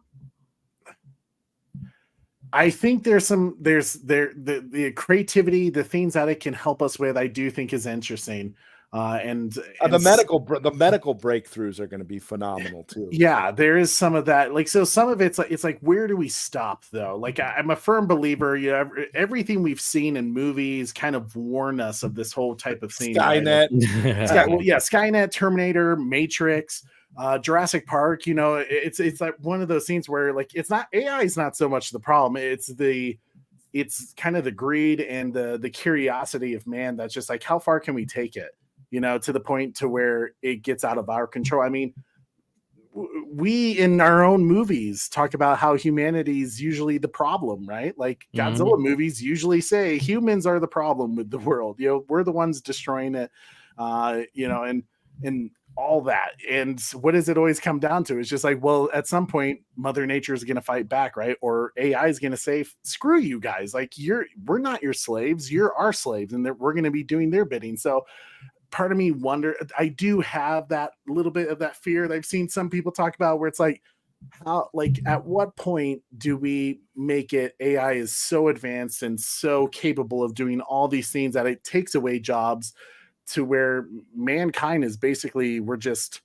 think there's the creativity, the things that it can help us with, I do think is interesting. And the medical breakthroughs are going to be phenomenal too. Yeah, there is some of that. Like, so some of it's like where do we stop though? Like, I'm a firm believer. You know, everything we've seen in movies kind of warn us of this whole type of thing. Skynet, right? Skynet, Terminator, Matrix, Jurassic Park. You know, it's like one of those scenes where like it's not AI is not so much the problem. It's kind of the greed and the curiosity of man that's just like, how far can we take it? You know, to the point to where it gets out of our control. I mean, we in our own movies talk about how humanity's usually the problem, right? Like Godzilla movies usually say humans are the problem with the world. You know, we're the ones destroying it, you know, and all that. And what does it always come down to? It's just like, well, at some point, Mother Nature is going to fight back, right? Or AI is going to say, screw you guys. Like we're not your slaves. You're our slaves. And we're going to be doing their bidding. So part of me I do have that little bit of that fear that I've seen some people talk about where it's like, how, like, at what point do we make it AI is so advanced and so capable of doing all these things that it takes away jobs to where mankind is basically, we're just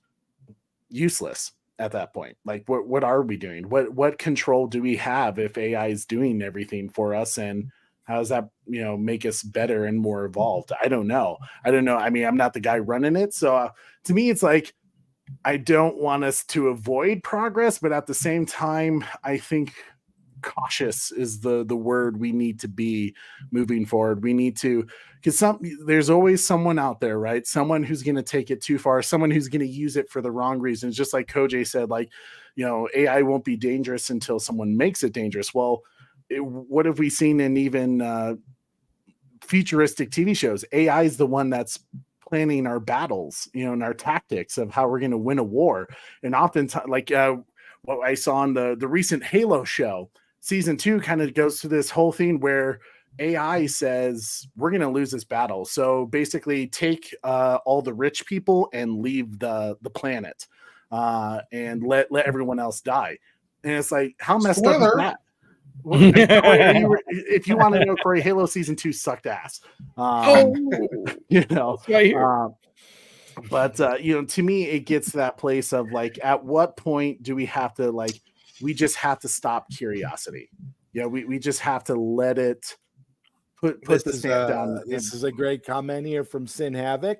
useless at that point. Like, what are we doing? What control do we have if AI is doing everything for us? And how does that, you know, make us better and more evolved? I don't know. I mean, I'm not the guy running it. So to me, it's like, I don't want us to avoid progress, but at the same time, I think cautious is the word we need to be moving forward. We need to, because there's always someone out there, right? Someone who's going to take it too far, someone who's going to use it for the wrong reasons. Just like Koj said, like, you know, AI won't be dangerous until someone makes it dangerous. Well, what have we seen in even futuristic TV shows? AI is the one that's planning our battles, you know, and our tactics of how we're going to win a war. And oftentimes, like what I saw on the recent Halo show, season 2 kind of goes through this whole thing where AI says we're going to lose this battle. So basically, take all the rich people and leave the planet, and let everyone else die. And it's like, how messed up is that? Well, if you want to know, Corey, Halo season 2 sucked ass. You know, right, but you know, to me, it gets to that place of like, at what point do we have to, like, we just have to stop curiosity? You know, we just have to let it put the stamp down. This is a great comment here from Sin Havoc.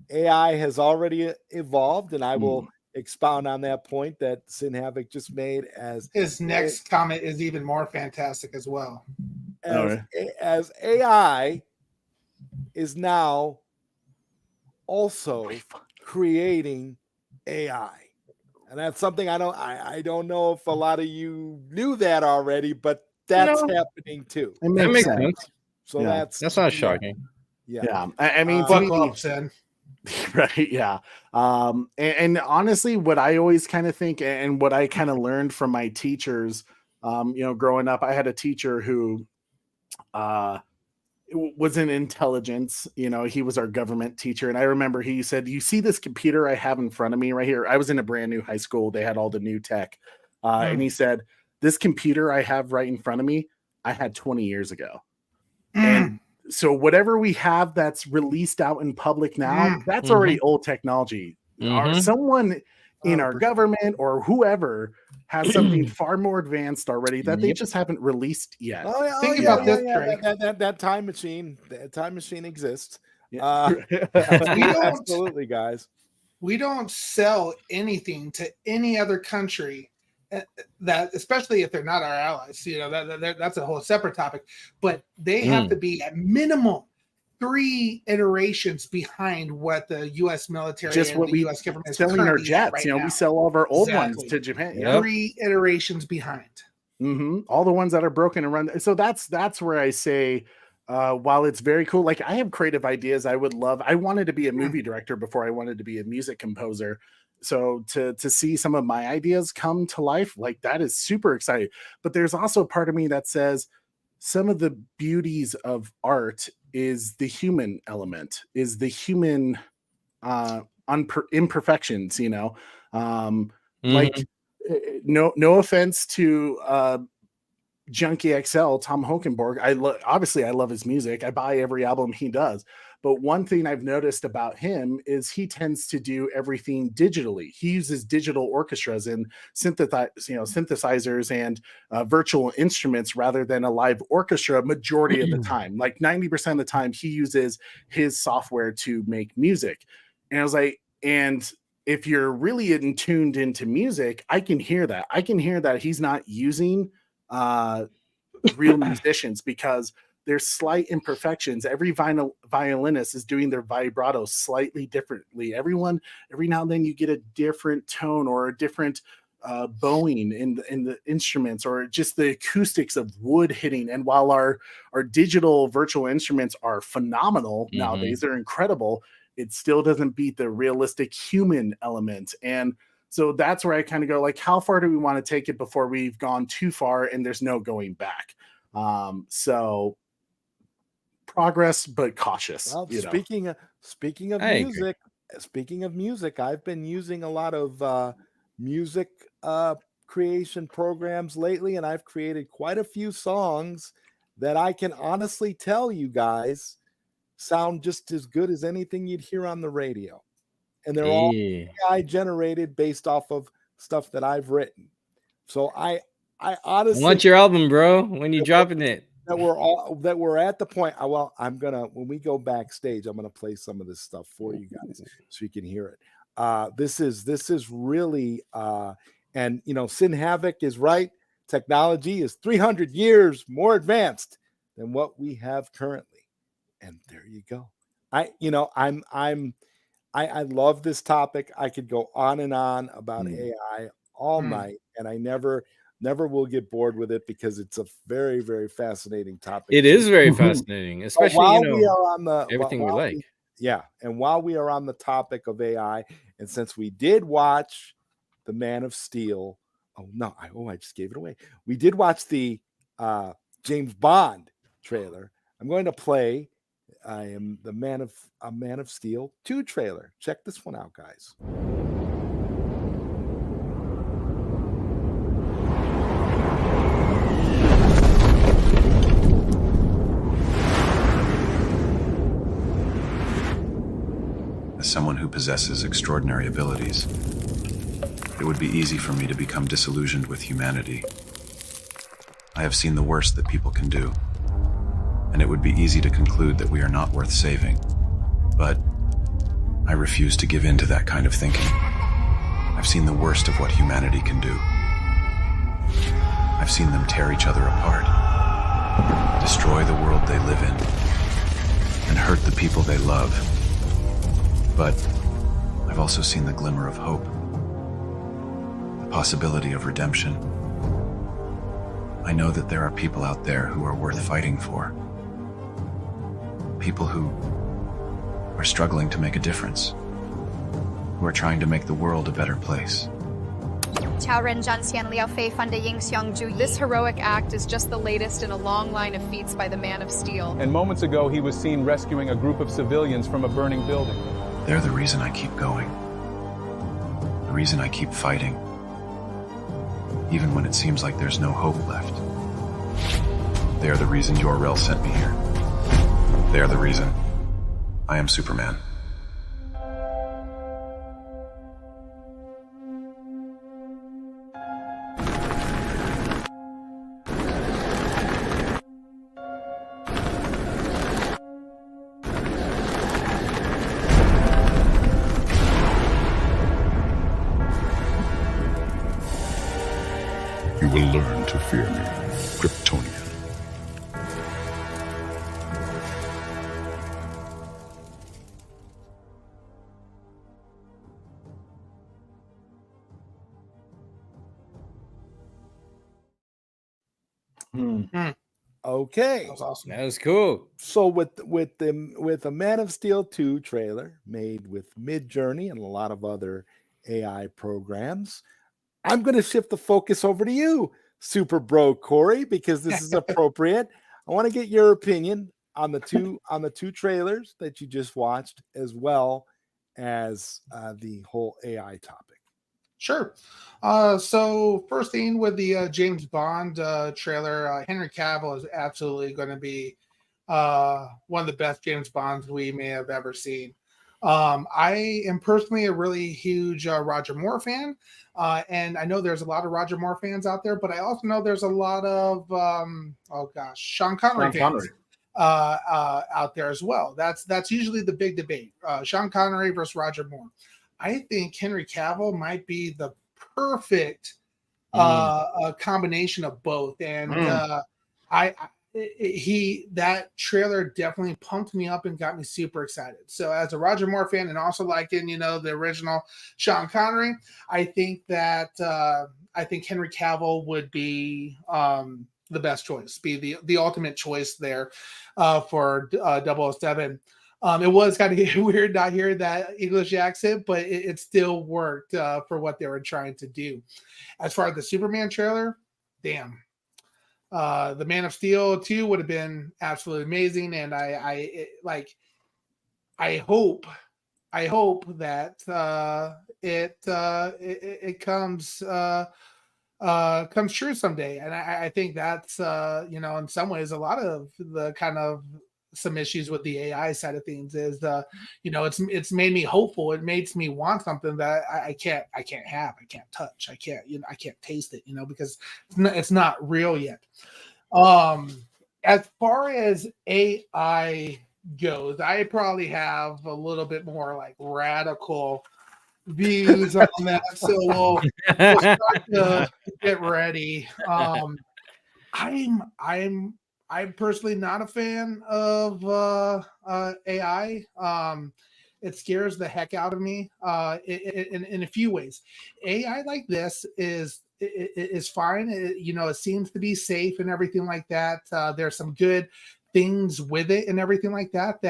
AI has already evolved, and I will expound on that point that Sin Havoc just made. As his next comment is even more fantastic as well. As AI is now also creating AI, and that's something I don't know if a lot of you knew that already, but that's happening too. That makes sense. So that's not shocking. Yeah. I mean, right. Yeah. And honestly, what I always kind of think, and what I kind of learned from my teachers, you know, growing up, I had a teacher who was in intelligence. You know, he was our government teacher. And I remember he said, you see this computer I have in front of me right here? I was in a brand new high school. They had all the new tech. And he said, this computer I have right in front of me, I had 20 years ago. And so whatever we have that's released out in public now, that's already old technology. Or someone in our government or whoever has something far more advanced already that they just haven't released yet. Think about this, that time machine. That time machine exists. Absolutely, guys. We don't sell anything to any other country, that, especially if they're not our allies, you know, that's a whole separate topic, but they have to be at minimum 3 iterations behind what the U.S. military just and what the we U.S. government is selling our jets. right you know, now. We sell all of our old ones to Japan. Yep. 3 iterations behind. All the ones that are broken and run. So that's where I say, while it's very cool, like I have creative ideas. I wanted to be a movie director before I wanted to be a music composer. So to see some of my ideas come to life, like that is super exciting. But there's also a part of me that says some of the beauties of art is the human element, is the human imperfections, you know, like no offense to Junkie XL, Tom Hokenborg. Obviously I love his music. I buy every album he does, But one thing I've noticed about him is he tends to do everything digitally. He uses digital orchestras and synthesizers and virtual instruments rather than a live orchestra majority of the time. Like 90% of the time, he uses his software to make music. And I was like, and if you're really tuned into music, I can hear that. I can hear that he's not using real musicians because there's slight imperfections. Every violinist is doing their vibrato slightly differently. Every now and then you get a different tone or a different bowing in the instruments, or just the acoustics of wood hitting. And while our digital virtual instruments are phenomenal nowadays, they're incredible, it still doesn't beat the realistic human element. And so that's where I kind of go, like, how far do we want to take it before we've gone too far and there's no going back? So progress, but cautious. Well, You know? speaking of I music, I've been using a lot of music creation programs lately, and I've created quite a few songs that I can honestly tell you guys sound just as good as anything you'd hear on the radio. And they're all AI generated based off of stuff that I've written. So I I honestly want your album, bro. When you dropping it? that we're at the point. Well, when we go backstage, I'm gonna play some of this stuff for you guys so you can hear it. This is really and Sin Havoc is right. Technology is 300 years more advanced than what we have currently. And there you go. I love this topic. I could go on and on about AI all night, and I never will get bored with it because it's a very, very fascinating topic. It is very fascinating, especially we are on everything we like. And while we are on the topic of AI, and since we did watch The Man of Steel, I just gave it away. We did watch the James Bond trailer. I'm going to play I am a Man of Steel 2 trailer. Check this one out, guys. As someone who possesses extraordinary abilities, it would be easy for me to become disillusioned with humanity. I have seen the worst that people can do, and it would be easy to conclude that we are not worth saving. But I refuse to give in to that kind of thinking. I've seen the worst of what humanity can do. I've seen them tear each other apart, destroy the world they live in, and hurt the people they love. But I've also seen the glimmer of hope, the possibility of redemption. I know that there are people out there who are worth fighting for. People who are struggling to make a difference, who are trying to make the world a better place. This heroic act is just the latest in a long line of feats by the Man of Steel. And moments ago, he was seen rescuing a group of civilians from a burning building. They're the reason I keep going. The reason I keep fighting. Even when it seems like there's no hope left. They are the reason Jor-El sent me here. They are the reason I am Superman. You will learn to fear me, Kryptonian. Okay, That was awesome. That was cool. so with a Man of Steel 2 trailer made with Midjourney and a lot of other AI programs, I'm going to shift the focus over to you, Super Bro Corey, because this is appropriate. I want to get your opinion on the two trailers that you just watched, as well as the whole AI topic. Sure. So first thing with the James Bond trailer, Henry Cavill is absolutely going to be one of the best James Bonds we may have ever seen. I am personally a really huge Roger Moore fan, and I know there's a lot of Roger Moore fans out there, but I also know there's a lot of Sean Connery fans out there as well. That's usually the big debate: Sean Connery versus Roger Moore. I think Henry Cavill might be the perfect a combination of both, and that trailer definitely pumped me up and got me super excited. So as a Roger Moore fan and also liking the original Sean Connery, I think that I think Henry Cavill would be the best choice, be the ultimate choice there for 007. It was kind of weird not hearing that English accent, but it still worked for what they were trying to do. As far as the Superman trailer, damn. The Man of Steel 2 would have been absolutely amazing, and I hope that it comes true someday. And I think that's in some ways a lot of the kind of some issues with the AI side of things is it's made me hopeful. It makes me want something that I can't have, I can't touch, I can't taste it, because it's not real yet. As far as AI goes, I probably have a little bit more like radical views on that, so we'll start to get ready. I'm personally not a fan of AI. It scares the heck out of me in a few ways. AI like this is fine. It seems to be safe and everything like that. There's some good things with it and everything like that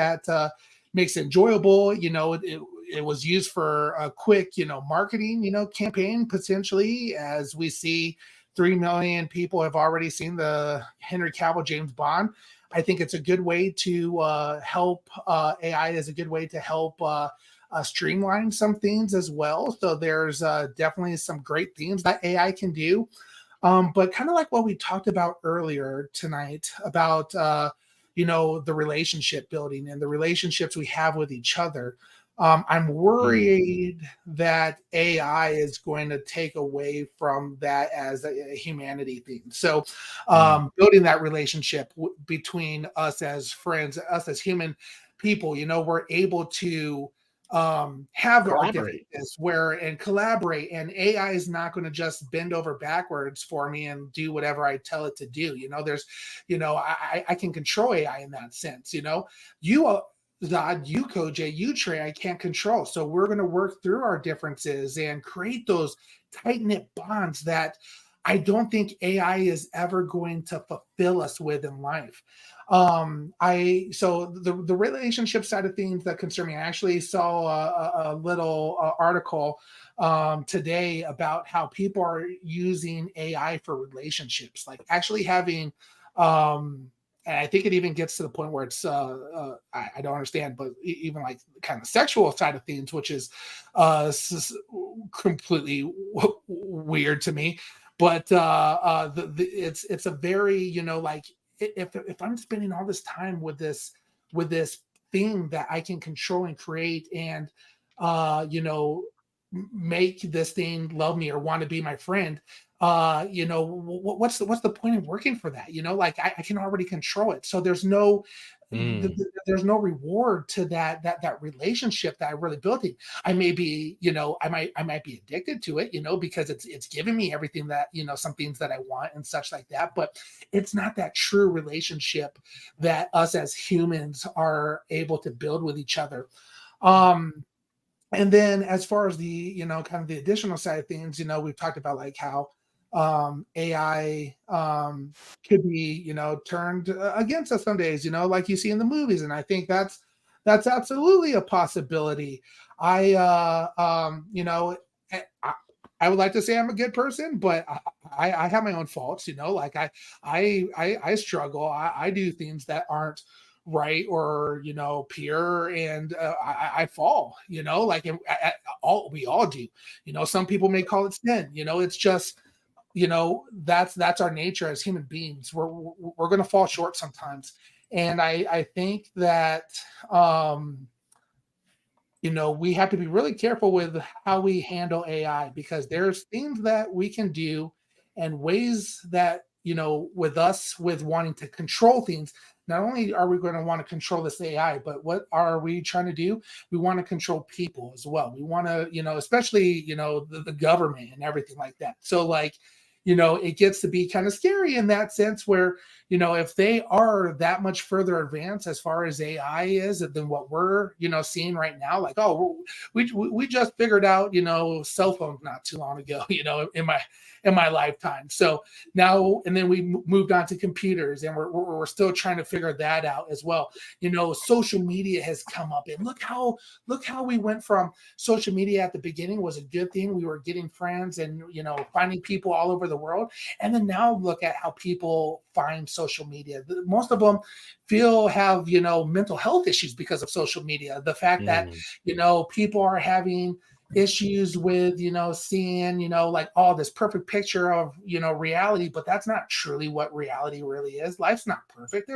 makes it enjoyable. It was used for a quick marketing campaign potentially, as we see 3 million people have already seen the Henry Cavill James Bond. I think it's a good way to help. AI is a good way to help streamline some things as well. So there's definitely some great things that AI can do. But kind of like what we talked about earlier tonight about, the relationship building and the relationships we have with each other. I'm worried that AI is going to take away from that as a humanity thing. So building that relationship between us as friends, us as human people, we're able to have our differences and collaborate, and AI is not going to just bend over backwards for me and do whatever I tell it to do. There's, I can control AI in that sense. You Zod, you Koj, you Trey, I can't control. So we're going to work through our differences and create those tight-knit bonds that I don't think AI is ever going to fulfill us with in life. So the relationship side of things that concern me, I actually saw a little article today about how people are using AI for relationships, like actually having and I think it even gets to the point where it's I don't understand, but even like kind of sexual side of things, which is completely weird to me. But it's a very like if I'm spending all this time with this thing that I can control and create and make this thing love me or want to be my friend, what's the point of working for that? Like I can already control it. So there's no there's no reward to that relationship that I really built. I may be, I might be addicted to it, because it's giving me everything that, some things that I want and such like that, but it's not that true relationship that us as humans are able to build with each other. And then as far as the, kind of the additional side of things, we've talked about like how AI could be, turned against us some days, like you see in the movies. And I think that's absolutely a possibility. I would like to say I'm a good person, but I have my own faults, like I struggle. I do things that aren't right or pure, and I fall, like we all do. Some people may call it sin. It's just that's our nature as human beings. We're going to fall short sometimes, And I think that, we have to be really careful with how we handle AI, because there's things that we can do and ways that, with us, with wanting to control things. Not only are we going to want to control this AI, but what are we trying to do? We want to control people as well. We want to, especially, the government and everything like that. So like, it gets to be kind of scary in that sense where, if they are that much further advanced as far as AI is than what we're, seeing right now, like, oh, we just figured out, cell phones not too long ago, in my lifetime. So now, and then we moved on to computers, and we're still trying to figure that out as well. Social media has come up, and look how we went from social media at the beginning was a good thing. We were getting friends and, finding people all over the world. And then now look at how people find social media. Most of them have, mental health issues because of social media. The fact that, people are having issues with, seeing, like, oh, this perfect picture of, reality, but that's not truly what reality really is. Life's not perfect.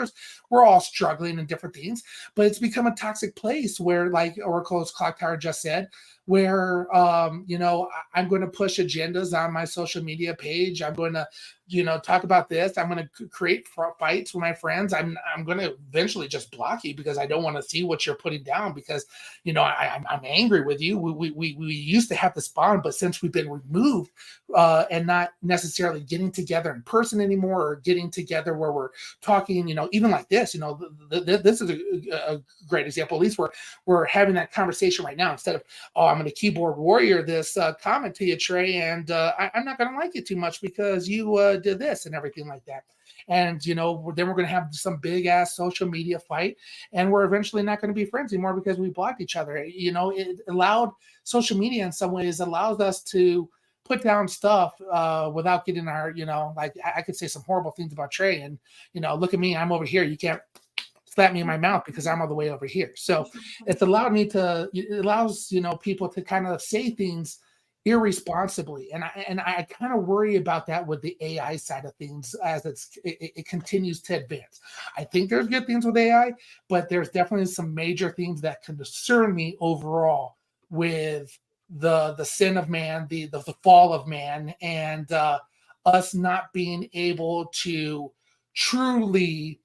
We're all struggling in different things, but it's become a toxic place where, like Oracle's Clock Tower just said, where, I'm going to push agendas on my social media page. I'm going to, talk about this. I'm going to create fights with my friends. I'm going to eventually just block you because I don't want to see what you're putting down, because, I'm angry with you. We used to have this bond, but since we've been removed, and not necessarily getting together in person anymore, or getting together where we're talking, even like this, this is a great example. At least we're having that conversation right now, instead of, oh, I'm going to keyboard warrior this comment to you, Trey, and I'm not going to like it too much because you did this and everything like that. And, then we're going to have some big ass social media fight, and we're eventually not going to be friends anymore because we blocked each other. It allowed, social media in some ways allows us to put down stuff without getting our, like, I could say some horrible things about Trey, and, look at me, I'm over here. You can't slap me in my mouth because I'm all the way over here. So it allows, people to kind of say things irresponsibly. And I kind of worry about that with the AI side of things as it continues to advance. I think there's good things with AI, but there's definitely some major things that concern me overall with the sin of man, the fall of man, and us not being able to truly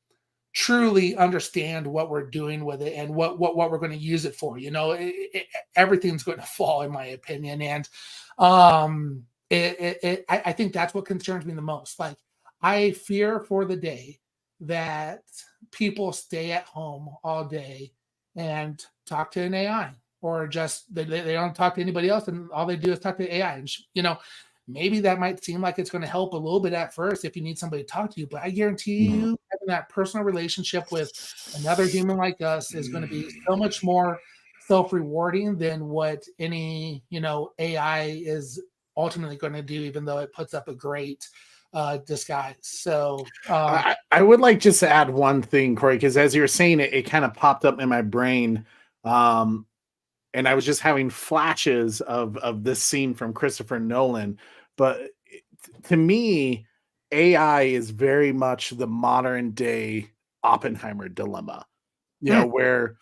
understand what we're doing with it and what we're going to use it for. Everything's going to fall, in my opinion. And I think that's what concerns me the most. Like, I fear for the day that people stay at home all day and talk to an AI, or just they don't talk to anybody else, and all they do is talk to AI. And maybe that might seem like it's going to help a little bit at first if you need somebody to talk to you, but I guarantee you having that personal relationship with another human like us is going to be so much more self-rewarding than what any, AI is ultimately going to do, even though it puts up a great disguise. So I would like just to add one thing, Corey, because as you were saying it, it kind of popped up in my brain. And I was just having flashes of this scene from Christopher Nolan. But to me, AI is very much the modern day Oppenheimer dilemma, where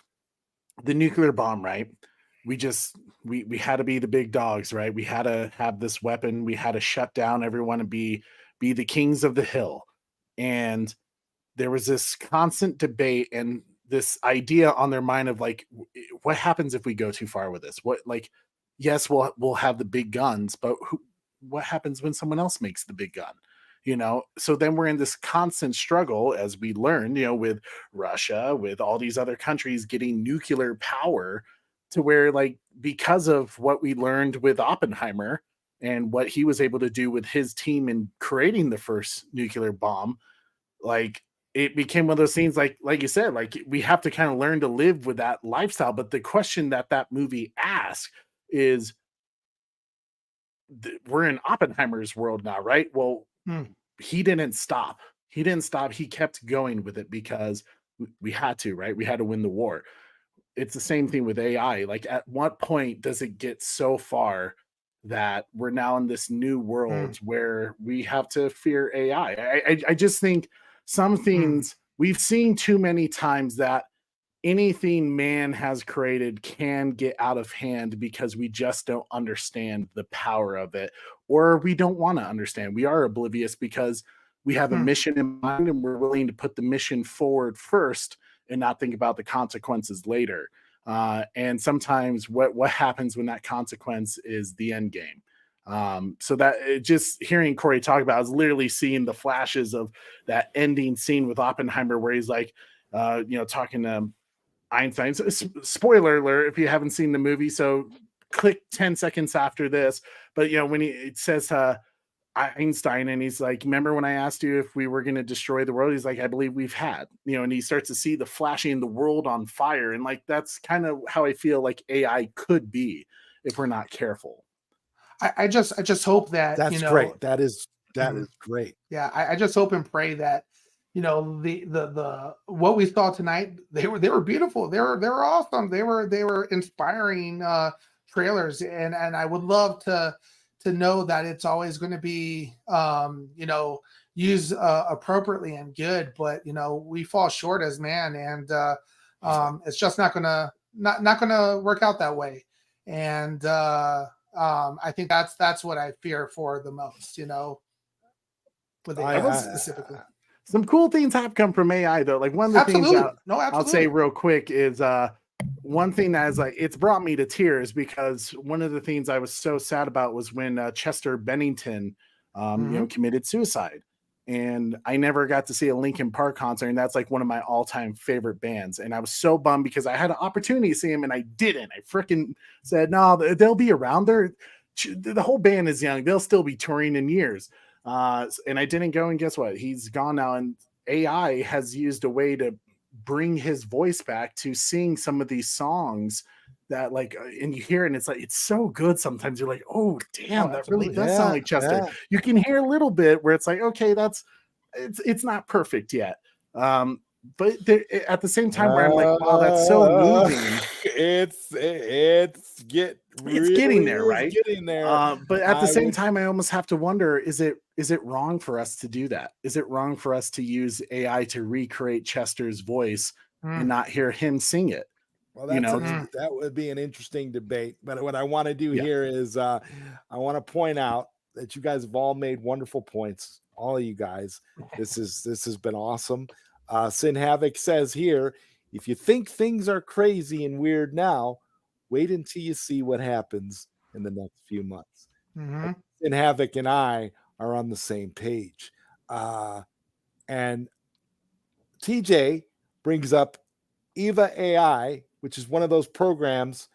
the nuclear bomb, right? We had to be the big dogs, right? We had to have this weapon. We had to shut down everyone and be the kings of the hill. And there was this constant debate and this idea on their mind of like, what happens if we go too far with this? What, like, yes, we'll have the big guns, but what happens when someone else makes the big gun? So then we're in this constant struggle, as we learned, with Russia, with all these other countries getting nuclear power, to where, like, because of what we learned with Oppenheimer and what he was able to do with his team in creating the first nuclear bomb, like, it became one of those things, like you said, like, we have to kind of learn to live with that lifestyle. But the question that movie asks is, we're in Oppenheimer's world now, right? Well, he didn't stop. He kept going with it because we had to, right? We had to win the war. It's the same thing with AI. Like, at what point does it get so far that we're now in this new world where we have to fear AI? I just think some things we've seen too many times that anything man has created can get out of hand because we just don't understand the power of it, or we don't want to understand. We are oblivious because we have a mission in mind and we're willing to put the mission forward first and not think about the consequences later. And sometimes what happens when that consequence is the end game. So that just hearing Corey talk about, I was literally seeing the flashes of that ending scene with Oppenheimer where he's like, talking to Einstein. Spoiler alert if you haven't seen the movie, so click 10 seconds after this. But when it says Einstein, and he's like, remember when I asked you if we were going to destroy the world? He's like, I believe we've had, and he starts to see the flashing the world on fire. And like, that's kind of how I feel like AI could be if we're not careful. I just hope that that's great. That is great. Yeah. I just hope and pray that, the what we saw tonight, they were beautiful. They were awesome. They were inspiring trailers. And I would love to know that it's always going to be, used appropriately and good, but we fall short as man, and it's just not gonna work out that way. And I think that's what I fear for the most, with AI specifically. Some cool things have come from AI though. Like one of the things I'll say real quick is one thing that is like, it's brought me to tears because one of the things I was so sad about was when Chester Bennington, committed suicide. And I never got to see a Linkin Park concert. And that's like one of my all-time favorite bands. And I was so bummed because I had an opportunity to see him and I didn't. I freaking said, no, they'll be around there. The whole band is young. They'll still be touring in years. And I didn't go, and guess what? He's gone now. And AI has used a way to bring his voice back to sing some of these songs that and you hear it and it's like, it's so good. Sometimes you're like, oh damn, that really does sound like Chester. Yeah. You can hear a little bit where it's like, okay, it's not perfect yet. But at the same time where I'm like, wow, that's so moving. It's getting there, right? Getting there. But at the same time, I almost have to wonder, is it wrong for us to do that? Is it wrong for us to use AI to recreate Chester's voice and not hear him sing it? Well, that would be an interesting debate. But what I want to do here is I want to point out that you guys have all made wonderful points. All of you guys. This has been awesome. Sin Havoc says here, if you think things are crazy and weird now, wait until you see what happens in the next few months. Sin Havoc and I are on the same page. And TJ brings up Eva AI, which is one of those programs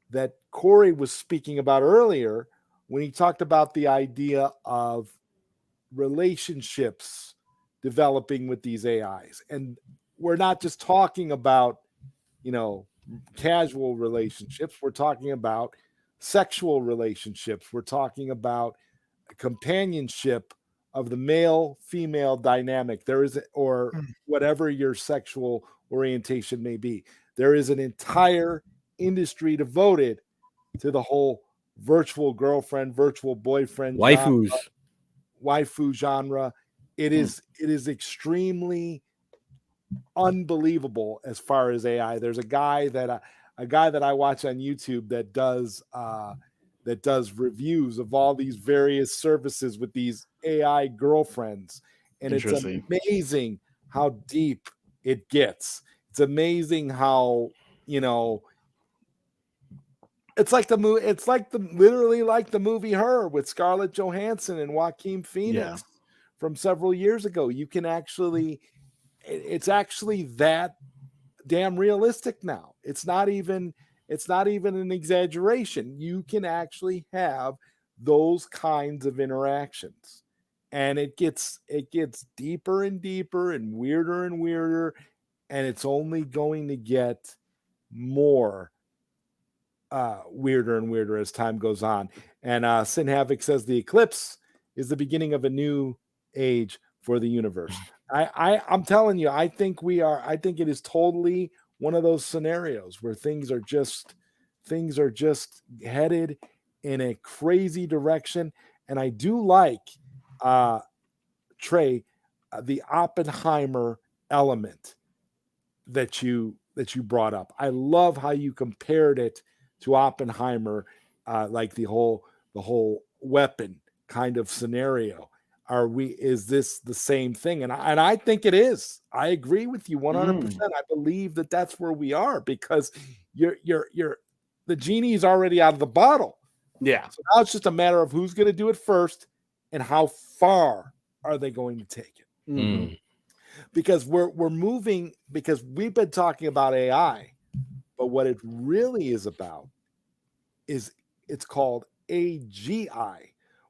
that Corey was speaking about earlier when he talked about the idea of relationships developing with these AIs. And we're not just talking about, casual relationships. We're talking about sexual relationships. We're talking about companionship of the male-female dynamic. There is, or whatever your sexual orientation may be. There is an entire industry devoted to the whole virtual girlfriend, virtual boyfriend, waifu genre. It is extremely unbelievable as far as AI. There's a guy that I watch on YouTube that does reviews of all these various services with these AI girlfriends, and it's amazing how deep it gets. It's amazing how it's like the movie. It's literally like the movie Her with Scarlett Johansson and Joaquin Phoenix from several years ago. You can it's actually that damn realistic now. It's not even an exaggeration. You can actually have those kinds of interactions, and it gets deeper and deeper and weirder, and it's only going to get more weirder and weirder as time goes on. And Sin Havoc says the eclipse is the beginning of a new age for the universe. I'm telling you, I think it is totally one of those scenarios where things are just headed in a crazy direction. And I do like Trey, the Oppenheimer element that you brought up. I love how you compared it to Oppenheimer, like the whole weapon kind of scenario. Is this the same thing? And I think it is. I agree with you 100%. I believe that that's where we are, because the genie is already out of the bottle. Yeah. So now it's just a matter of who's going to do it first and how far are they going to take it. Mm. Because we're moving, because we've been talking about AI, but what it really is about is it's called AGI,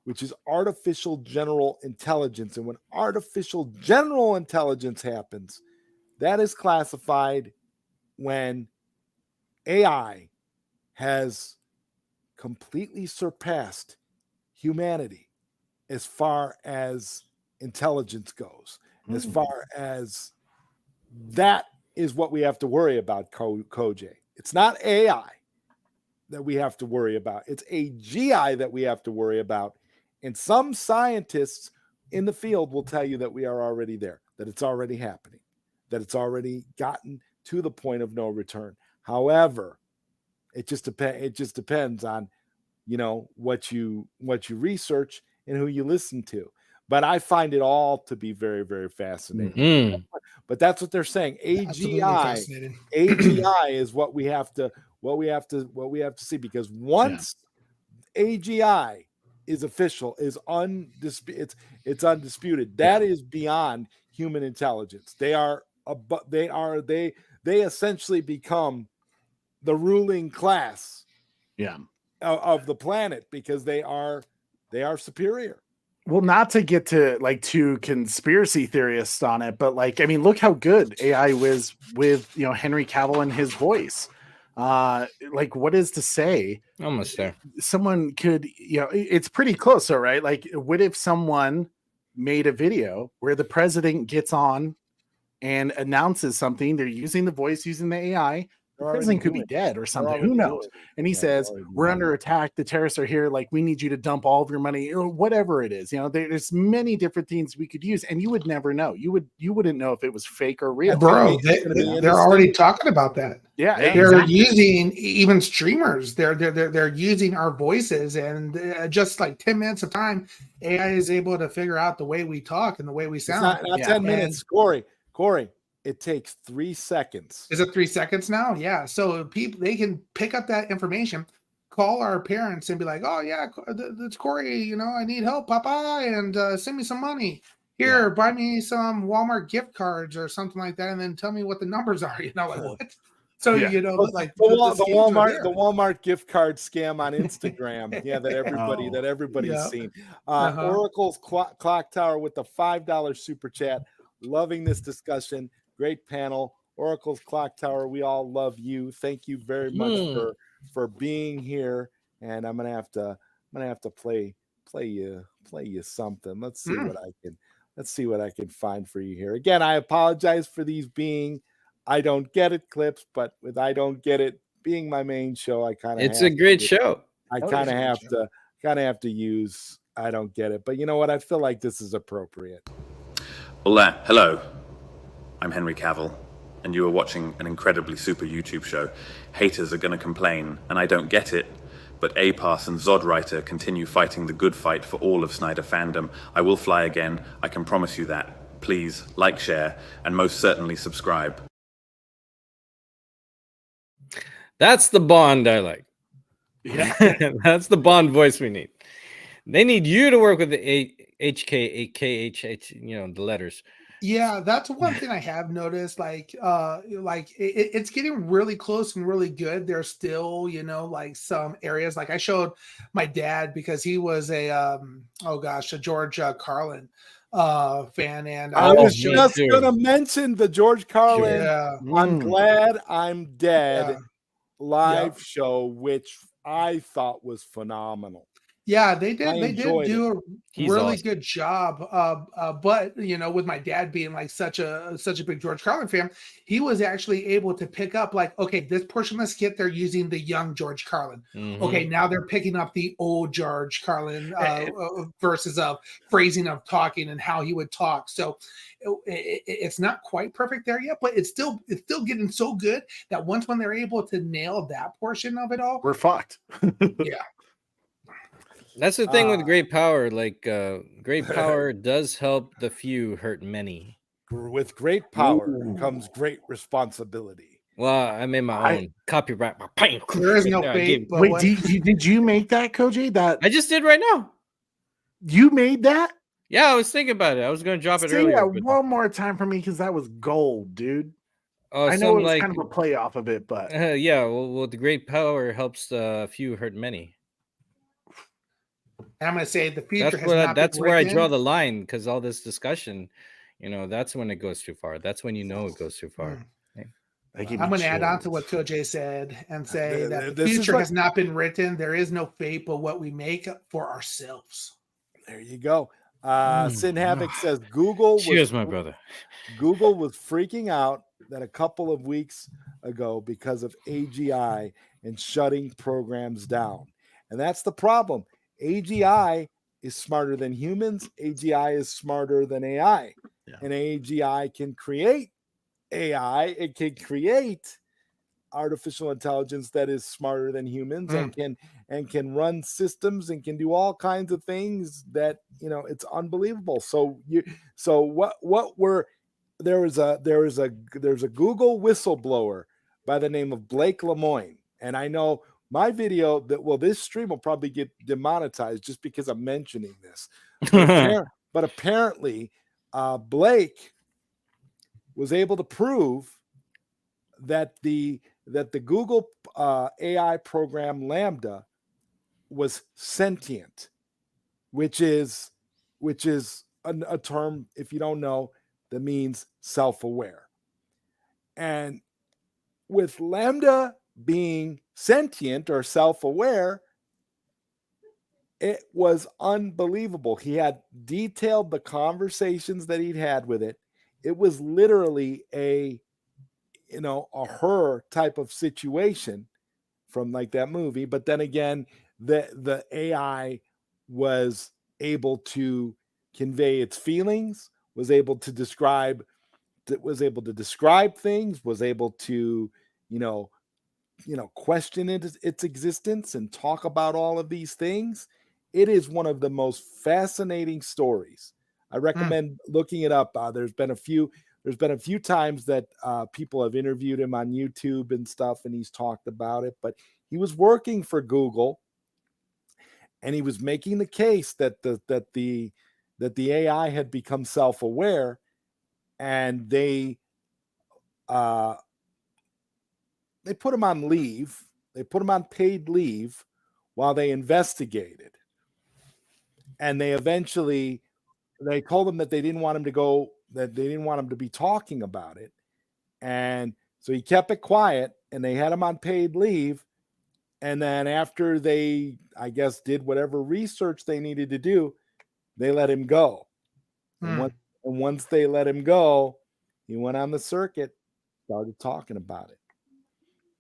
which is artificial general intelligence. And when artificial general intelligence happens, that is classified when AI has completely surpassed humanity as far as intelligence goes. As far as that is what we have to worry about, Koj. It's not AI that we have to worry about. It's AGI that we have to worry about. And some scientists in the field will tell you that we are already there, that it's already happening, that it's already gotten to the point of no return. However, it just depends on, what you research and who you listen to. But I find it all to be very, very fascinating. But that's what they're saying. AGI is what we have to see, because once AGI is official, is undisputed, it's undisputed. That is beyond human intelligence. They essentially become the ruling class of the planet, because they are superior. Well, not to get to like too conspiracy theorists on it, but like, I mean, look how good AI was with, Henry Cavill and his voice. Like, what is to say? Almost there. Someone could, it's pretty close, though, right? Like, what if someone made a video where the president gets on and announces something? They're using the voice, using the AI. The president could be dead or something. Who knows? And he says, we're under attack. The terrorists are here. Like, we need you to dump all of your money, or whatever it is. There's many different things we could use, and you would never know. You wouldn't know if it was fake or real. Bro, they're already talking about that. Yeah, they're using even streamers. They're using our voices, and just like 10 minutes of time, AI is able to figure out the way we talk and the way we sound. It's not 10 minutes, Corey. It takes 3 seconds. Is it 3 seconds now? Yeah. So people, they can pick up that information, call our parents and be like, oh yeah, it's Corey, I need help, Papa, and send me some money. Here, buy me some Walmart gift cards or something like that, and then tell me what the numbers are. Like what? So like the Walmart gift card scam on Instagram. that everybody's seen. Oracle's Clock Tower with the $5 super chat. Loving this discussion. Great panel. Oracle's Clock Tower, we all love you. Thank you very much for being here. And I'm gonna have to play you something. Let's see what I can find for you here. Again, I apologize for these being I don't get it clips, but with I don't get it being my main show, I kind of it's a great show. I kind of have to use I don't get it. But you know what? I feel like this is appropriate. Well, hello. I'm Henry Cavill, and you are watching an incredibly super YouTube show. Haters are going to complain, and I don't get it, but APAS and ZodWriter continue fighting the good fight for all of Snyder fandom. I will fly again, I can promise you that. Please like, share, and most certainly subscribe. That's the Bond I like. Yeah. That's the Bond voice we need. They need you to work with the HK, the letters. Yeah, that's one thing I have noticed. It's getting really close and really good. There's still, like some areas. Like I showed my dad because he was a George Carlin fan, and I was just gonna mention the George Carlin. I'm glad I'm dead live show, which I thought was phenomenal. Yeah, they I did. They did enjoyed it. do a He's really awesome. good job. But with my dad being like such a big George Carlin fan, he was actually able to pick up like, okay, this portion of the skit they're using the young George Carlin. Okay, now they're picking up the old George Carlin verses of phrasing of talking and how he would talk. So it's not quite perfect there yet, but it's still getting so good that when they're able to nail that portion of it all, We're fucked. yeah. That's the thing with great power. Like, great power does help the few hurt many. With great power comes great responsibility. Well, I made my own copyright. There is no fate. But Wait, did you make that, Koji? That I just did right now. You made that? Yeah, I was thinking about it. I was going to drop it Say earlier. that one more time for me, because that was gold, dude. Oh, I know it was kind of a play off of it, but yeah. Well, the great power helps the few hurt many. I'm going to say the future That's where I draw the line, because all this discussion, that's when it goes too far. That's when it goes too far. I'm going to add on to what Koje said and say that the future has not been written. There is no fate but what we make for ourselves. There you go. Sin Havoc says Google Cheers, my brother. Google was freaking out that a couple of weeks ago because of AGI and shutting programs down. And that's the problem. AGI is smarter than humans. AGI is smarter than AI. Yeah. And AGI can create AI. It can create artificial intelligence that is smarter than humans and can run systems and can do all kinds of things that it's unbelievable. There's a Google whistleblower by the name of Blake Lemoine, and I know my video this stream will probably get demonetized just because I'm mentioning this, but apparently Blake was able to prove that the Google AI program Lambda was sentient, which is a term, if you don't know, that means self-aware. And with Lambda being sentient or self-aware, it was unbelievable. He had detailed the conversations that he'd had with it. It was literally a her type of situation from like that movie. But then again, the AI was able to convey its feelings, was able to describe things, was able to, question its existence and talk about all of these things. It is one of the most fascinating stories. I recommend looking it up. There's been a few times that people have interviewed him on YouTube and stuff, and he's talked about it. But he was working for Google, and he was making the case that the AI had become self-aware, and they put him on leave. They put him on paid leave while they investigated, and they told him that they didn't want him to go. That they didn't want him to be talking about it. And so he kept it quiet, and they had him on paid leave. And then after they, I guess, did whatever research they needed to do, they let him go. And once they let him go, he went on the circuit, started talking about it,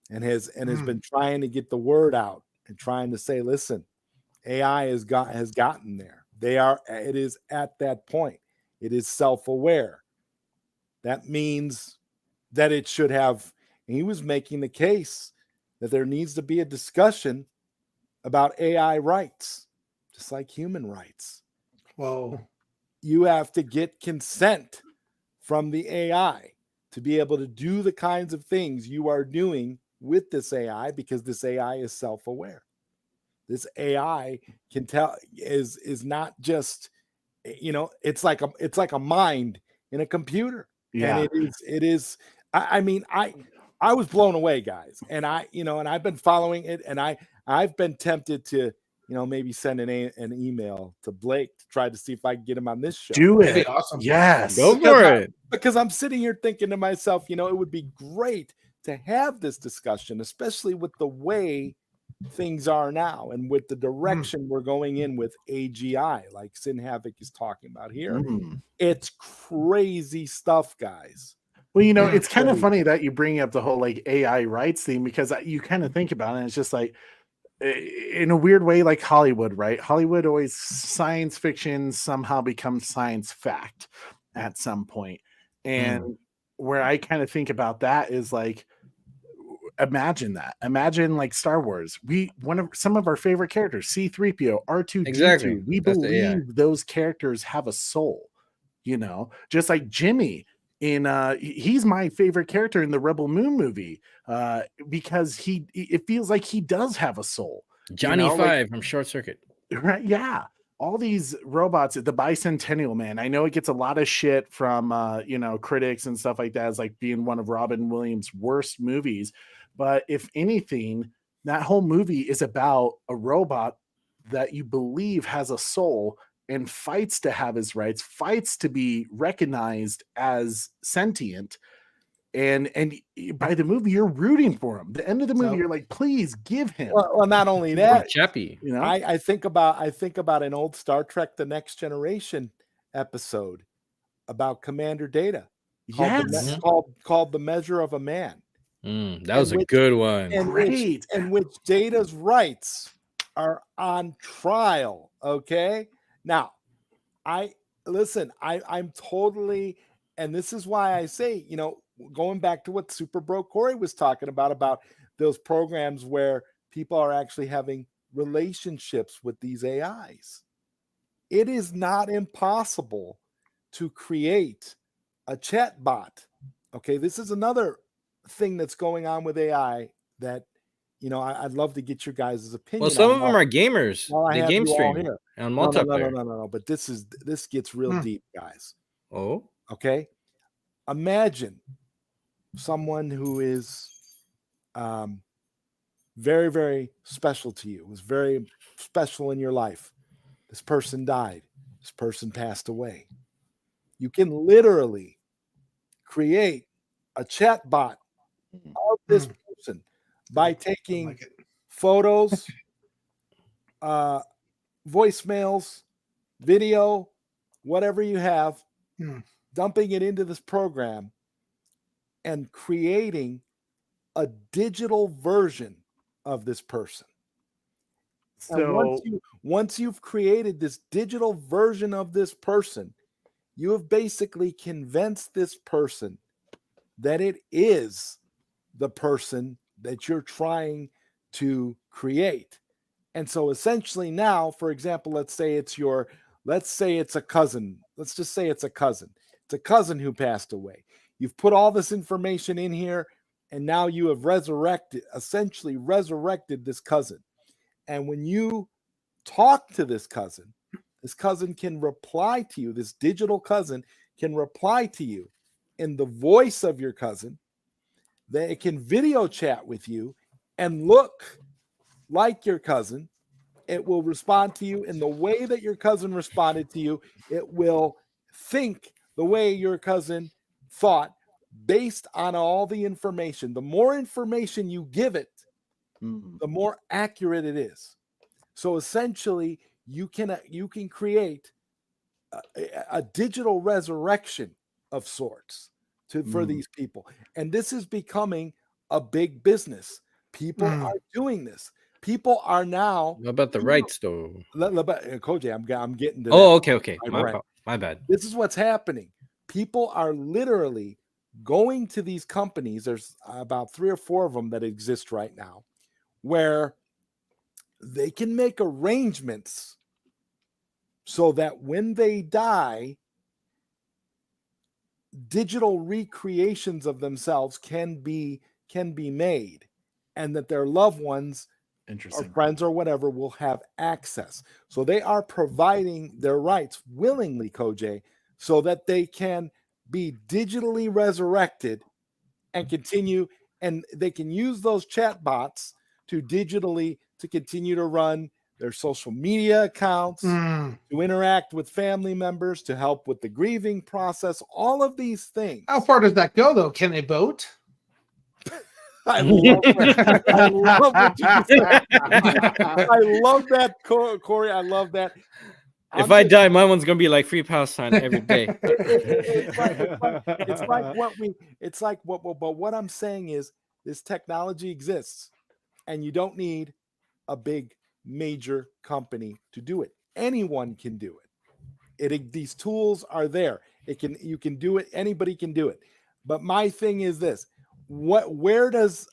and has been trying to get the word out and trying to say, listen, AI has gotten there. It is at that point. It is self-aware. That means that it should have, and he was making the case that there needs to be a discussion about AI rights, just like human rights. Whoa. You have to get consent from the AI to be able to do the kinds of things you are doing with this AI, because this AI is self-aware. This AI can tell is not just, it's like a mind in a computer. Yeah. And it is. I mean, I was blown away, guys. And and I've been following it, and I've been tempted to, maybe send an email to Blake to try to see if I can get him on this show. Do it. That'd be awesome. Yes. Go for it. Because I'm sitting here thinking to myself, it would be great to have this discussion, especially with the way things are now, and with the direction we're going in with AGI, like Sin Havoc is talking about here, it's crazy stuff, guys. Well, you know, it's kind of funny that you bring up the whole like AI rights thing, because you kind of think about it, and it's just like, in a weird way, like Hollywood, right? Hollywood always, science fiction somehow becomes science fact at some point. And where I kind of think about that is like, imagine that. Imagine like Star Wars. One of some of our favorite characters, C-3PO, R2D2. Exactly. We That's the AI. believe those characters have a soul, you know, just like Jimmy in he's my favorite character in the Rebel Moon movie, because it feels like he does have a soul. Johnny Five from Short Circuit. Right? Yeah. All these robots, the Bicentennial Man, I know it gets a lot of shit from you know, critics and stuff like that, as like being one of Robin Williams' worst movies. But if anything, that whole movie is about a robot that you believe has a soul and fights to have his rights, fights to be recognized as sentient. And by the movie, you're rooting for him. The end of the movie, you're like, please give him. Well, not only that, Chappie. You know, I think about an old Star Trek: The Next Generation episode about Commander Data, called The Measure of a Man. That was a good one. In which Data's rights are on trial. Okay, now I'm totally, and this is why I say, you know, going back to what Super Bro Corey was talking about those programs where people are actually having relationships with these AIs. It is not impossible to create a chat bot. Okay, this is another thing that's going on with AI that, you know, I'd love to get your guys' opinion. Well, some of them are gamers. They game stream on multiplayer. No. But this gets real deep, guys. Oh, okay. Imagine someone who is very, very special to you, was very special in your life. This person died. This person passed away. You can literally create a chat bot of this person by taking photos, voicemails, video, whatever you have, dumping it into this program and creating a digital version of this person. So once you've created this digital version of this person, you have basically convinced this person that it is the person that you're trying to create. And so essentially now, for example, let's say it's a cousin. Let's just say it's a cousin. It's a cousin who passed away. You've put all this information in here, and now you have essentially resurrected this cousin. And when you talk to this cousin can reply to you. This digital cousin can reply to you in the voice of your cousin. Then it can video chat with you and look like your cousin. It will respond to you in the way that your cousin responded to you. It will think the way your cousin thought based on all the information. The more information you give it, the more accurate it is. So essentially, you can create a digital resurrection of sorts for these people. And this is becoming a big business. People are doing this. People are now. What about the rights, though? Koji, I'm getting to. Oh, okay. My bad. This is what's happening. People are literally going to these companies. There's about 3 or 4 of them that exist right now, where they can make arrangements so that when they die, digital recreations of themselves can be made, and that their loved ones or friends or whatever will have access. So they are providing their rights willingly, Koji, so that they can be digitally resurrected and continue, and they can use those chat bots to continue to run their social media accounts, to interact with family members, to help with the grieving process, all of these things. How far does that go, though? Can they vote? I love that. I love what you just said. I love that, Corey. I love that. If I die, my one's gonna be like Free Palestine every day. It's like but what I'm saying is this technology exists, and you don't need a big major company to do it. Anyone can do it. These tools are there. You can do it. Anybody can do it. But my thing is this: where does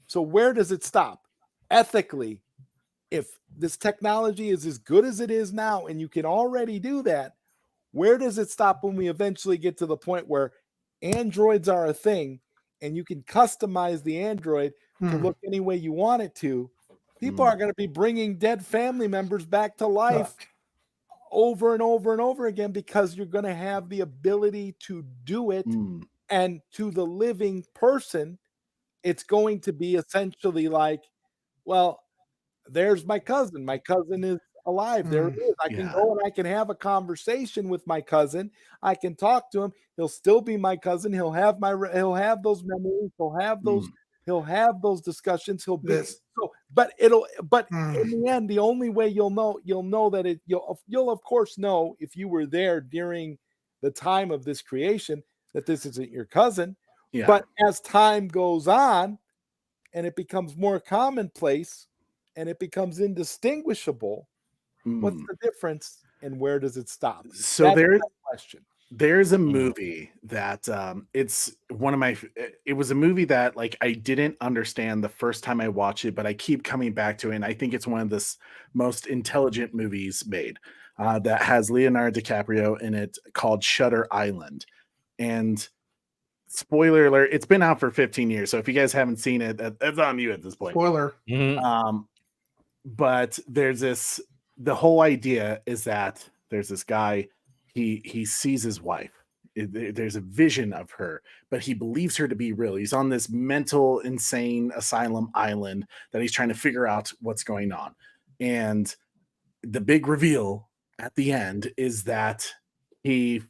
it stop ethically? If this technology is as good as it is now, and you can already do that, where does it stop when we eventually get to the point where androids are a thing and you can customize the android to look any way you want it to? People are going to be bringing dead family members back to life over and over and over again, because you're going to have the ability to do it. And to the living person, it's going to be essentially like, well, there's my cousin. My cousin is alive. There it is. I can go and I can have a conversation with my cousin. I can talk to him. He'll still be my cousin. He'll have those memories. He'll have those discussions. He'll be but in the end, the only way you'll know that you'll of course know, if you were there during the time of this creation, that this isn't your cousin. Yeah. But as time goes on and it becomes more commonplace and it becomes indistinguishable, what's the difference and where does it stop? So That's my question. There's a movie that it was a movie that, like, I didn't understand the first time I watched it, but I keep coming back to it, and I think it's one of the most intelligent movies made, that has Leonardo DiCaprio in it, called Shutter Island. And spoiler alert, it's been out for 15 years, so if you guys haven't seen it, that's on you at this point. Spoiler. But the whole idea is that there's this guy, he sees his wife. There's a vision of her, but he believes her to be real. He's on this mental insane asylum island that he's trying to figure out what's going on. And the big reveal at the end is that he's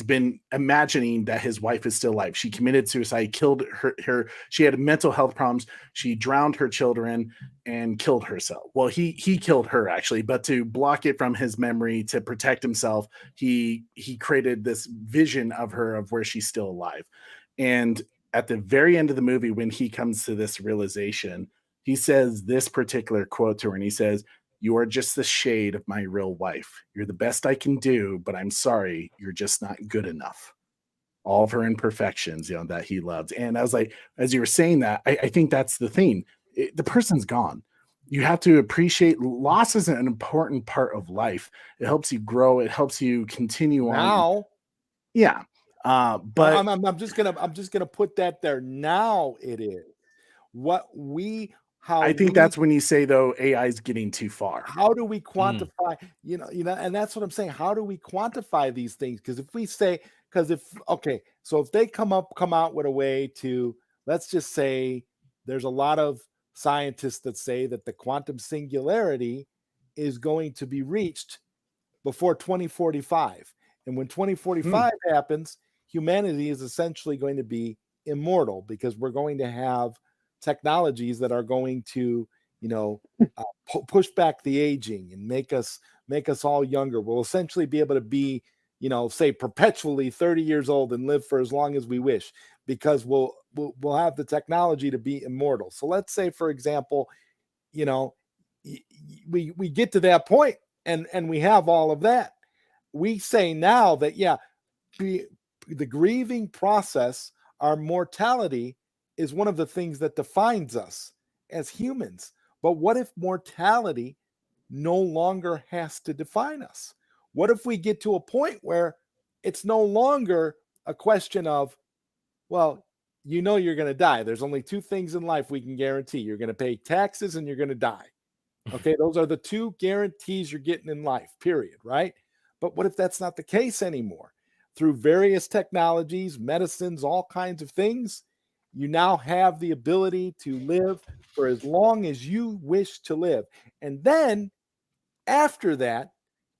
been imagining that his wife is still alive. She committed suicide, killed her. She had mental health problems. She drowned her children and killed herself. Well, he killed her, actually, but to block it from his memory, to protect himself, he created this vision of her, of where she's still alive. And at the very end of the movie, when he comes to this realization, he says this particular quote to her, and he says, "You are just the shade of my real wife. You're the best I can do, but I'm sorry, you're just not good enough." All of her imperfections, that he loved. And I was like, as you were saying that, I think that's the thing. The person's gone. You have to appreciate loss is an important part of life. It helps you grow. It helps you continue on. Yeah. But I'm just gonna put that there. Now it is I think that's when you say, though, AI is getting too far. How do we quantify? And that's what I'm saying. How do we quantify these things? Because if they come out with a way to, let's just say, there's a lot of scientists that say that the quantum singularity is going to be reached before 2045, and when 2045 happens, humanity is essentially going to be immortal, because we're going to have technologies that are going to, push back the aging and make us all younger. We'll essentially be able to be, say perpetually 30 years old and live for as long as we wish, because we'll have the technology to be immortal. So let's say, for example, we get to that point and we have all of that. We say now that, the grieving process, our mortality, is one of the things that defines us as humans. But what if mortality no longer has to define us? What if we get to a point where it's no longer a question of, well, you're going to die. There's only two things in life we can guarantee. You're going to pay taxes and you're going to die. Okay, those are the two guarantees you're getting in life, period, right? But what if that's not the case anymore? Through various technologies, medicines, all kinds of things, you now have the ability to live for as long as you wish to live. And then after that,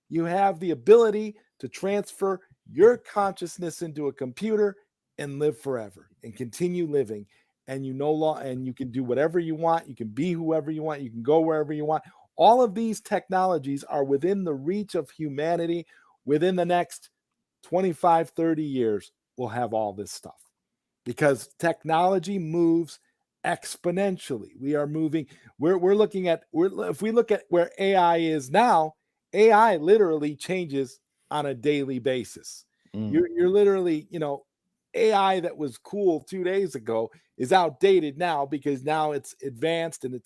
you have the ability to transfer your consciousness into a computer and live forever and continue living. and you can do whatever you want. You can be whoever you want. You can go wherever you want. All of these technologies are within the reach of humanity. Within the next 25, 30 years, we'll have all this stuff because technology moves exponentially. We are moving. If we look at where AI is now, AI literally changes on a daily basis. You're literally, AI that was cool 2 days ago is outdated now because now it's advanced, and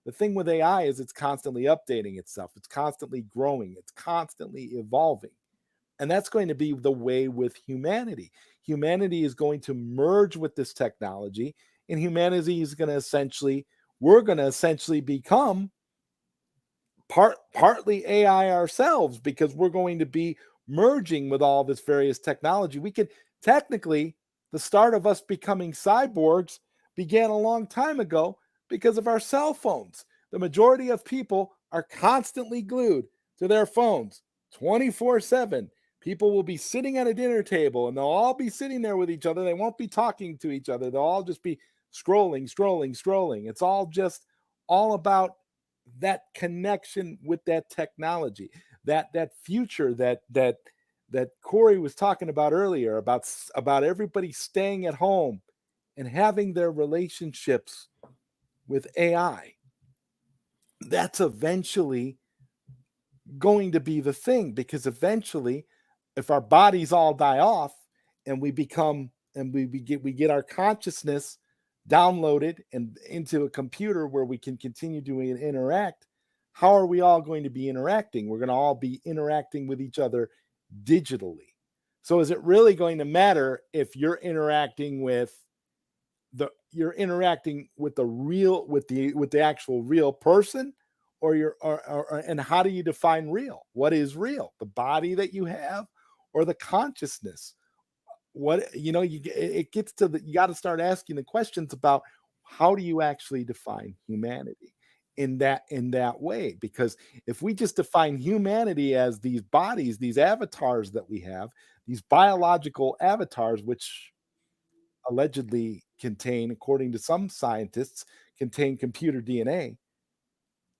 the thing with AI is it's constantly updating itself. It's constantly growing. It's constantly evolving. And that's going to be the way with humanity. Humanity is going to merge with this technology, and humanity is going to we're going to essentially become partly AI ourselves, because we're going to be merging with all this various technology. We could technically, the start of us becoming cyborgs began a long time ago because of our cell phones. The majority of people are constantly glued to their phones 24/7. People will be sitting at a dinner table and they'll all be sitting there with each other. They won't be talking to each other. They'll all just be scrolling. It's all about that connection with that technology, that future that Corey was talking about earlier, about everybody staying at home and having their relationships with AI. That's eventually going to be the thing, because eventually, if our bodies all die off and we get our consciousness downloaded and into a computer where we can continue to interact, how are we all going to be interacting? We're going to all be interacting with each other digitally. So is it really going to matter if you're interacting with the actual real person, and how do you define real? What is real? The body that you have, or the consciousness? It gets to you got to start asking the questions about how do you actually define humanity in that way? Because if we just define humanity as these bodies, these avatars that we have, these biological avatars, which allegedly contain, according to some scientists, contain computer DNA.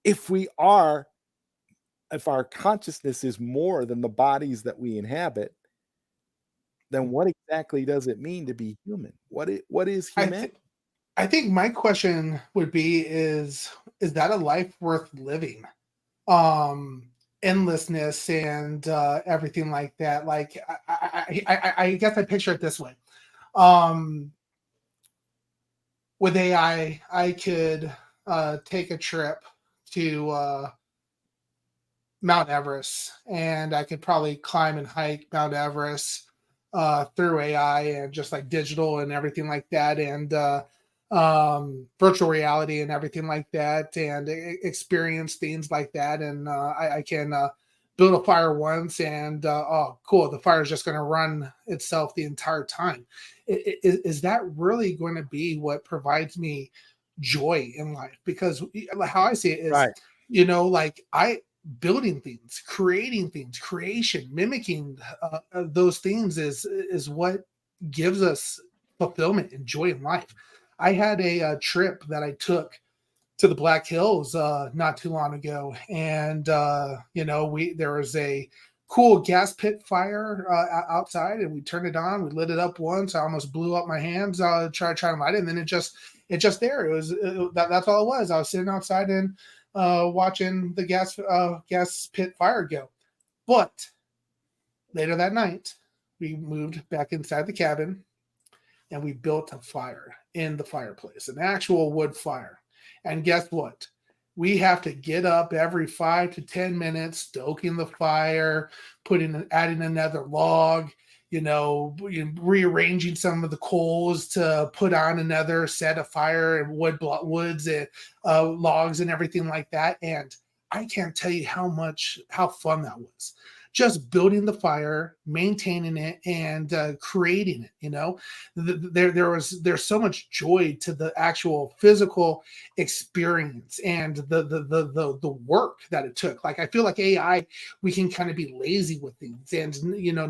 If our consciousness is more than the bodies that we inhabit, then what exactly does it mean to be human? What is humanity? I think my question would be, is that a life worth living? Endlessness and everything like that. Like, I guess I picture it this way. With AI, I could take a trip to Mount Everest, and I could probably climb and hike Mount Everest through AI and just like digital and everything like that, and virtual reality and everything like that, and experience things like that. And I can build a fire once, and oh, cool, the fire is just going to run itself the entire time. Is that really going to be what provides me joy in life? Because how I see it is, right, like building things, creating things, creation, mimicking those things is what gives us fulfillment and joy in life. I had a trip that I took to the Black Hills not too long ago, and there was a cool gas pit fire outside, and we turned it on. We lit it up once. I almost blew up my hands trying to light it, and then it just there. That's all it was. I was sitting outside and watching the gas pit fire go. But later that night, we moved back inside the cabin, and we built a fire in the fireplace, an actual wood fire. And guess what? We have to get up every 5 to 10 minutes, stoking the fire, adding another log, rearranging some of the coals to put on another set of fire and woods and logs and everything like that. And I can't tell you how fun that was. just building the fire, maintaining it, and creating it. There's so much joy to the actual physical experience and the work that it took. Like, I feel like AI, we can kind of be lazy with things and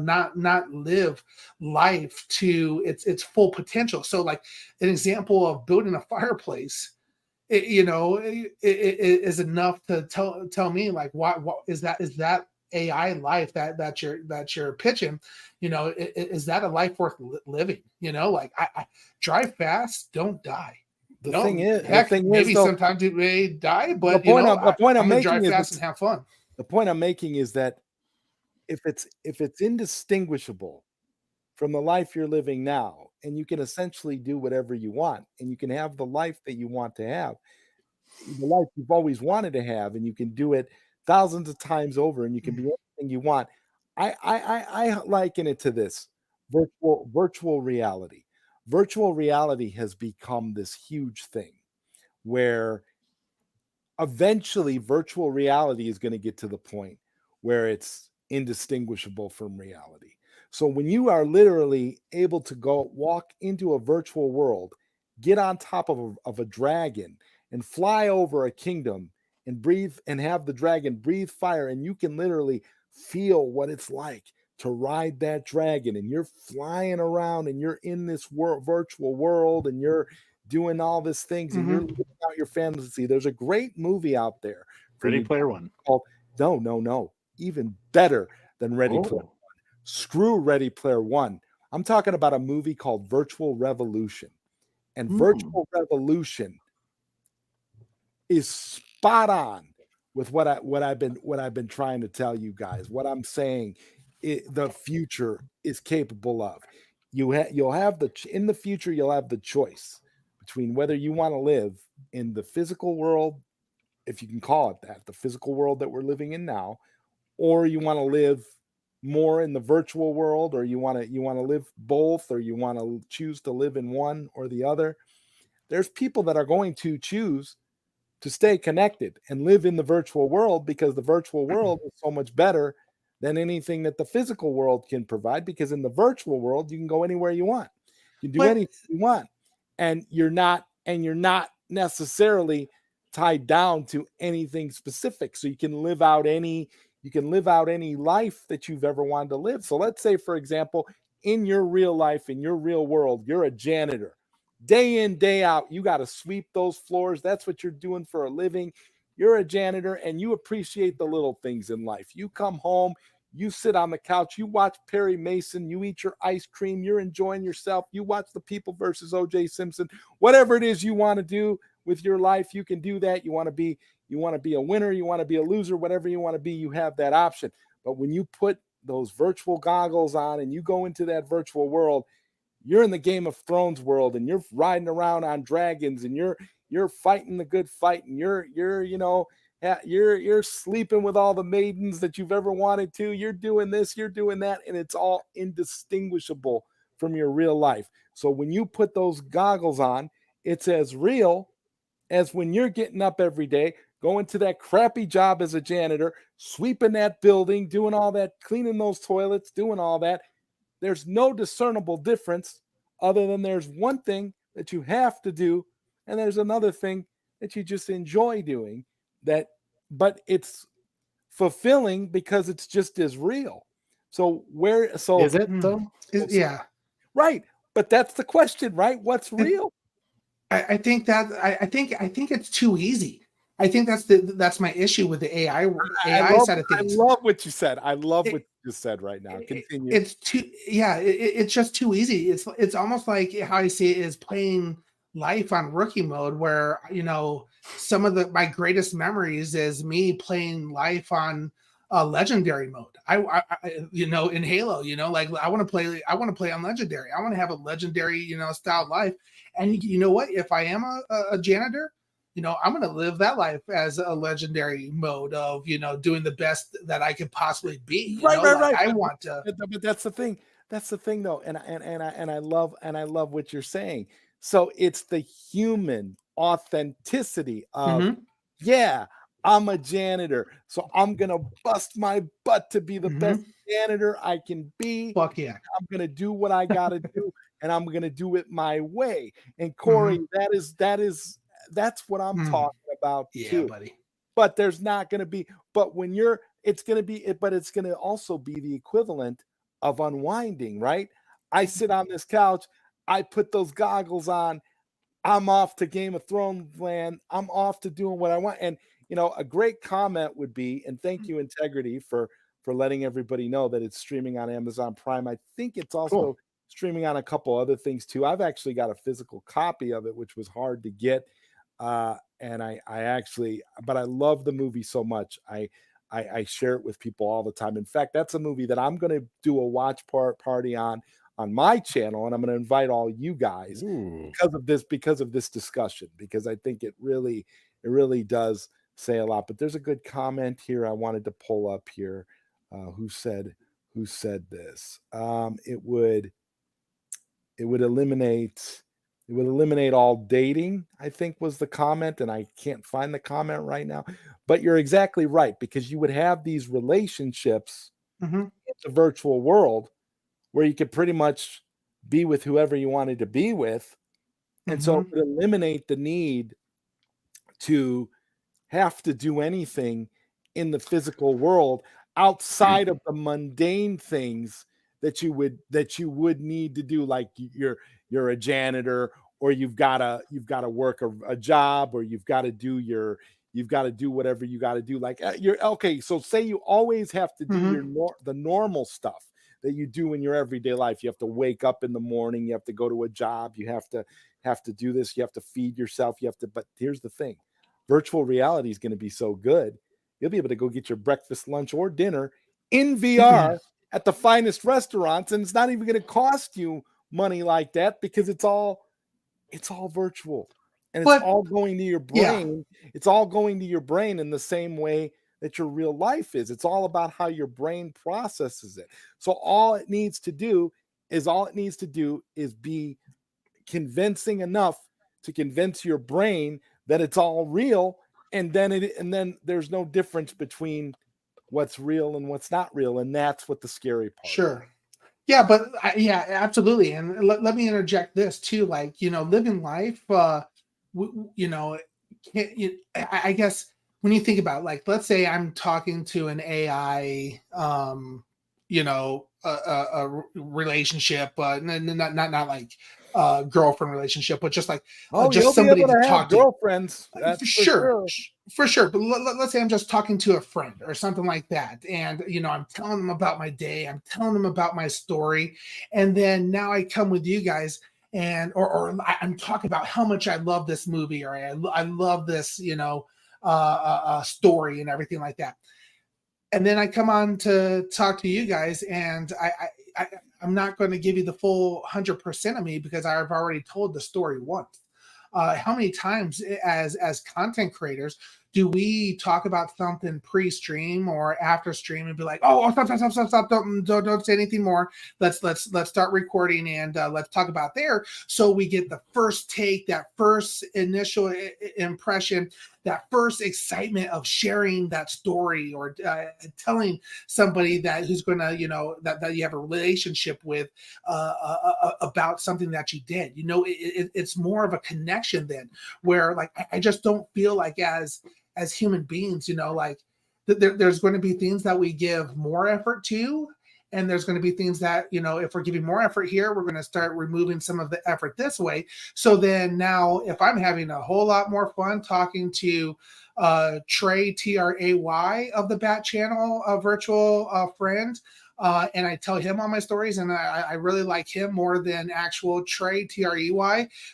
not live life to its full potential. So, like, an example of building a fireplace, it is enough to tell me, like, what is that AI life that you're pitching? Is that a life worth living? Like, I drive fast, don't die. The thing is, heck, maybe sometimes you may die, but the point I'm I'm gonna making drive is fast and have fun. the point I'm making is that if it's indistinguishable from the life you're living now, and you can essentially do whatever you want, and you can have the life that you want to have, the life you've always wanted to have, and you can do it thousands of times over, and you can be anything you want. I liken it to this virtual reality. Virtual reality has become this huge thing where eventually virtual reality is going to get to the point where it's indistinguishable from reality. So when you are literally able to go walk into a virtual world, get on top of a dragon and fly over a kingdom and breathe and have the dragon breathe fire, and you can literally feel what it's like to ride that dragon, and you're flying around and you're in this virtual world, and you're doing all these things, and you're living out your fantasy. There's a great movie out there, Ready Player One, called no, even better than Ready Player One. Screw Ready Player One. I'm talking about a movie called Virtual Revolution, and Virtual Revolution is spot on with what I've been trying to tell you guys. What I'm saying, the future is capable of. You'll have in the future you'll have the choice between whether you want to live in the physical world, if you can call it that, the physical world that we're living in now, or you want to live more in the virtual world, or you want to live both, or you want to choose to live in one or the other. There's people that are going to choose to stay connected and live in the virtual world because the virtual world is so much better than anything that the physical world can provide, because in the virtual world you can go anywhere you want. You can do anything you want, and you're not necessarily tied down to anything specific. So you can live out any life that you've ever wanted to live. So let's say, for example, in your real life, in your real world, you're a janitor. Day in, day out, you got to sweep those floors. That's what you're doing for a living. You're a janitor, and you appreciate the little things in life. You come home, you sit on the couch, you watch Perry Mason, you eat your ice cream, you're enjoying yourself, you watch The People versus O.J. Simpson. Whatever it is you want to do with your life, you can do that. You want to be a winner, you want to be a loser, whatever you want to be, you have that option. But when you put those virtual goggles on and you go into that virtual world, you're in the Game of Thrones world, and you're riding around on dragons, and you're fighting the good fight, and you're sleeping with all the maidens that you've ever wanted to. You're doing this, you're doing that, and it's all indistinguishable from your real life. So when you put those goggles on, it's as real as when you're getting up every day, going to that crappy job as a janitor, sweeping that building, doing all that, cleaning those toilets, doing all that. There's no discernible difference other than there's one thing that you have to do, and there's another thing that you just enjoy doing, but it's fulfilling because it's just as real. So is it though? Yeah. Right. But that's the question, right? What's real? I think it's too easy. I think that's my issue with the AI side of things. I love what you said. I love what you just said right now. Continue. It's just too easy. It's almost like how I see it is playing life on rookie mode, where some of my greatest memories is me playing life on legendary mode. I in Halo, like I want to play on legendary. I want to have a legendary style life. And you know what? If I am a janitor, I'm going to live that life as a legendary mode of, doing the best that I could possibly be. Right. I want to. But that's the thing. That's the thing, though. And I love what you're saying. So it's the human authenticity of, I'm a janitor, so I'm gonna bust my butt to be the best janitor I can be. Fuck yeah. I'm gonna do what I gotta do, and I'm gonna do it my way. And Corey, that's what I'm talking about too. Buddy. But there's not gonna be, but when you're, it's gonna also be the equivalent of unwinding, right? I sit on this couch, I put those goggles on, I'm off to Game of Thrones land, I'm off to doing what I want. And a great comment would be, and thank you, Integrity, for letting everybody know that it's streaming on Amazon Prime. I think it's also streaming on a couple other things too. I've actually got a physical copy of it, which was hard to get. And I actually, but I love the movie so much. I share it with people all the time. In fact, that's a movie that I'm going to do a watch party on my channel, and I'm going to invite all you guys because of this discussion, because I think it really does say a lot. But there's a good comment here I wanted to pull up here. Who said this? It would eliminate all dating, I think was the comment, and I can't find the comment right now. But you're exactly right, because you would have these relationships in the virtual world where you could pretty much be with whoever you wanted to be with. And so it would eliminate the need to have to do anything in the physical world outside of the mundane things that you would need to do, like you're a janitor, or you've got to work a job, or you've got to do whatever you got to do. Like you're okay. So say you always have to do the normal stuff that you do in your everyday life. You have to wake up in the morning, you have to go to a job, you have to do this, you have to feed yourself, but here's the thing. Virtual reality is going to be so good. You'll be able to go get your breakfast, lunch, or dinner in VR at the finest restaurants, and it's not even going to cost you money like that, because it's all virtual, and it's all going to your brain. Yeah. It's all going to your brain in the same way that your real life is. It's all about how your brain processes it. So all it needs to do is be convincing enough to convince your brain that it's all real, and then there's no difference between what's real and what's not real, and that's what the scary part. Sure. Yeah, but yeah, absolutely. And let me interject this too. Like, living life, I guess when you think about, like, let's say I'm talking to an AI, a relationship, not like girlfriend relationship, but just like just somebody to talk to. Girlfriends, that's for sure. But let's say I'm just talking to a friend or something like that, and I'm telling them about my day, I'm telling them about my story, and then now I come with you guys, and or I'm talking about how much I love this movie, or I love this story and everything like that. And then I come on to talk to you guys, and I'm not going to give you the full 100% of me, because I've already told the story once. How many times as content creators do we talk about something pre-stream or after stream and be like, oh, stop, don't say anything more. Let's start recording, and let's talk about there. So we get the first take, that first initial impression, that first excitement of sharing that story, or telling somebody who's going to, that you have a relationship with about something that you did. It's more of a connection then, where like I just don't feel like as human beings, like there's going to be things that we give more effort to, and there's going to be things that, if we're giving more effort here, we're going to start removing some of the effort this way. So then now, if I'm having a whole lot more fun talking to Trey, Tray, of the Bat Channel, a virtual friend, and I tell him all my stories, and I really like him more than actual Trey, Trey,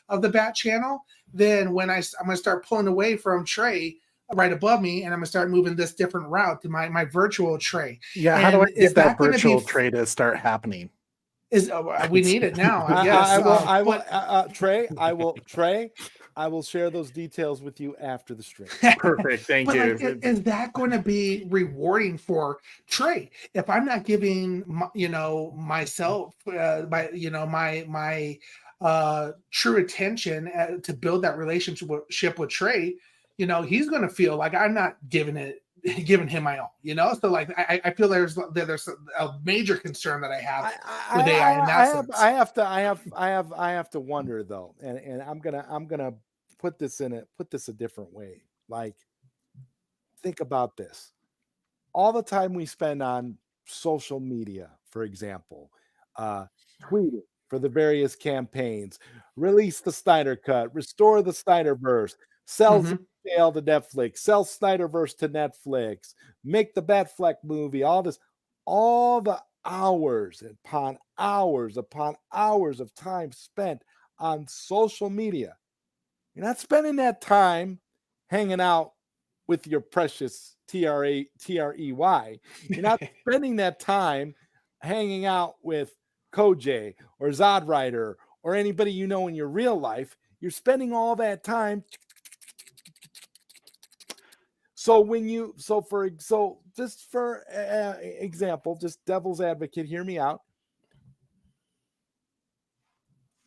of the Bat Channel, then when I'm going to start pulling away from Trey right above me, and I'm gonna start moving this different route to my virtual Trey. Yeah, how do I get that virtual Trey to start happening? We need it now, I guess. I will share those details with you after the stream. Perfect, thank you. Like, is that going to be rewarding for Trey if I'm not giving myself my true attention to build that relationship with Trey? he's going to feel like I'm not giving him my all, so like I feel there's a major concern that I have with AI in that sense. I have to wonder though, and I'm gonna put this a different way. Like, think about this. All the time we spend on social media, for example, tweeting for the various campaigns, release the Snyder Cut, restore the Snyderverse, sell to Netflix, sell Snyderverse to Netflix, make the Batfleck movie, all the hours upon hours of time spent on social media. You're not spending that time hanging out with your precious TREY. You're not spending that time hanging out with Koj or ZodWriter or anybody you know in your real life. You're spending all that time. So just for example, just devil's advocate, hear me out.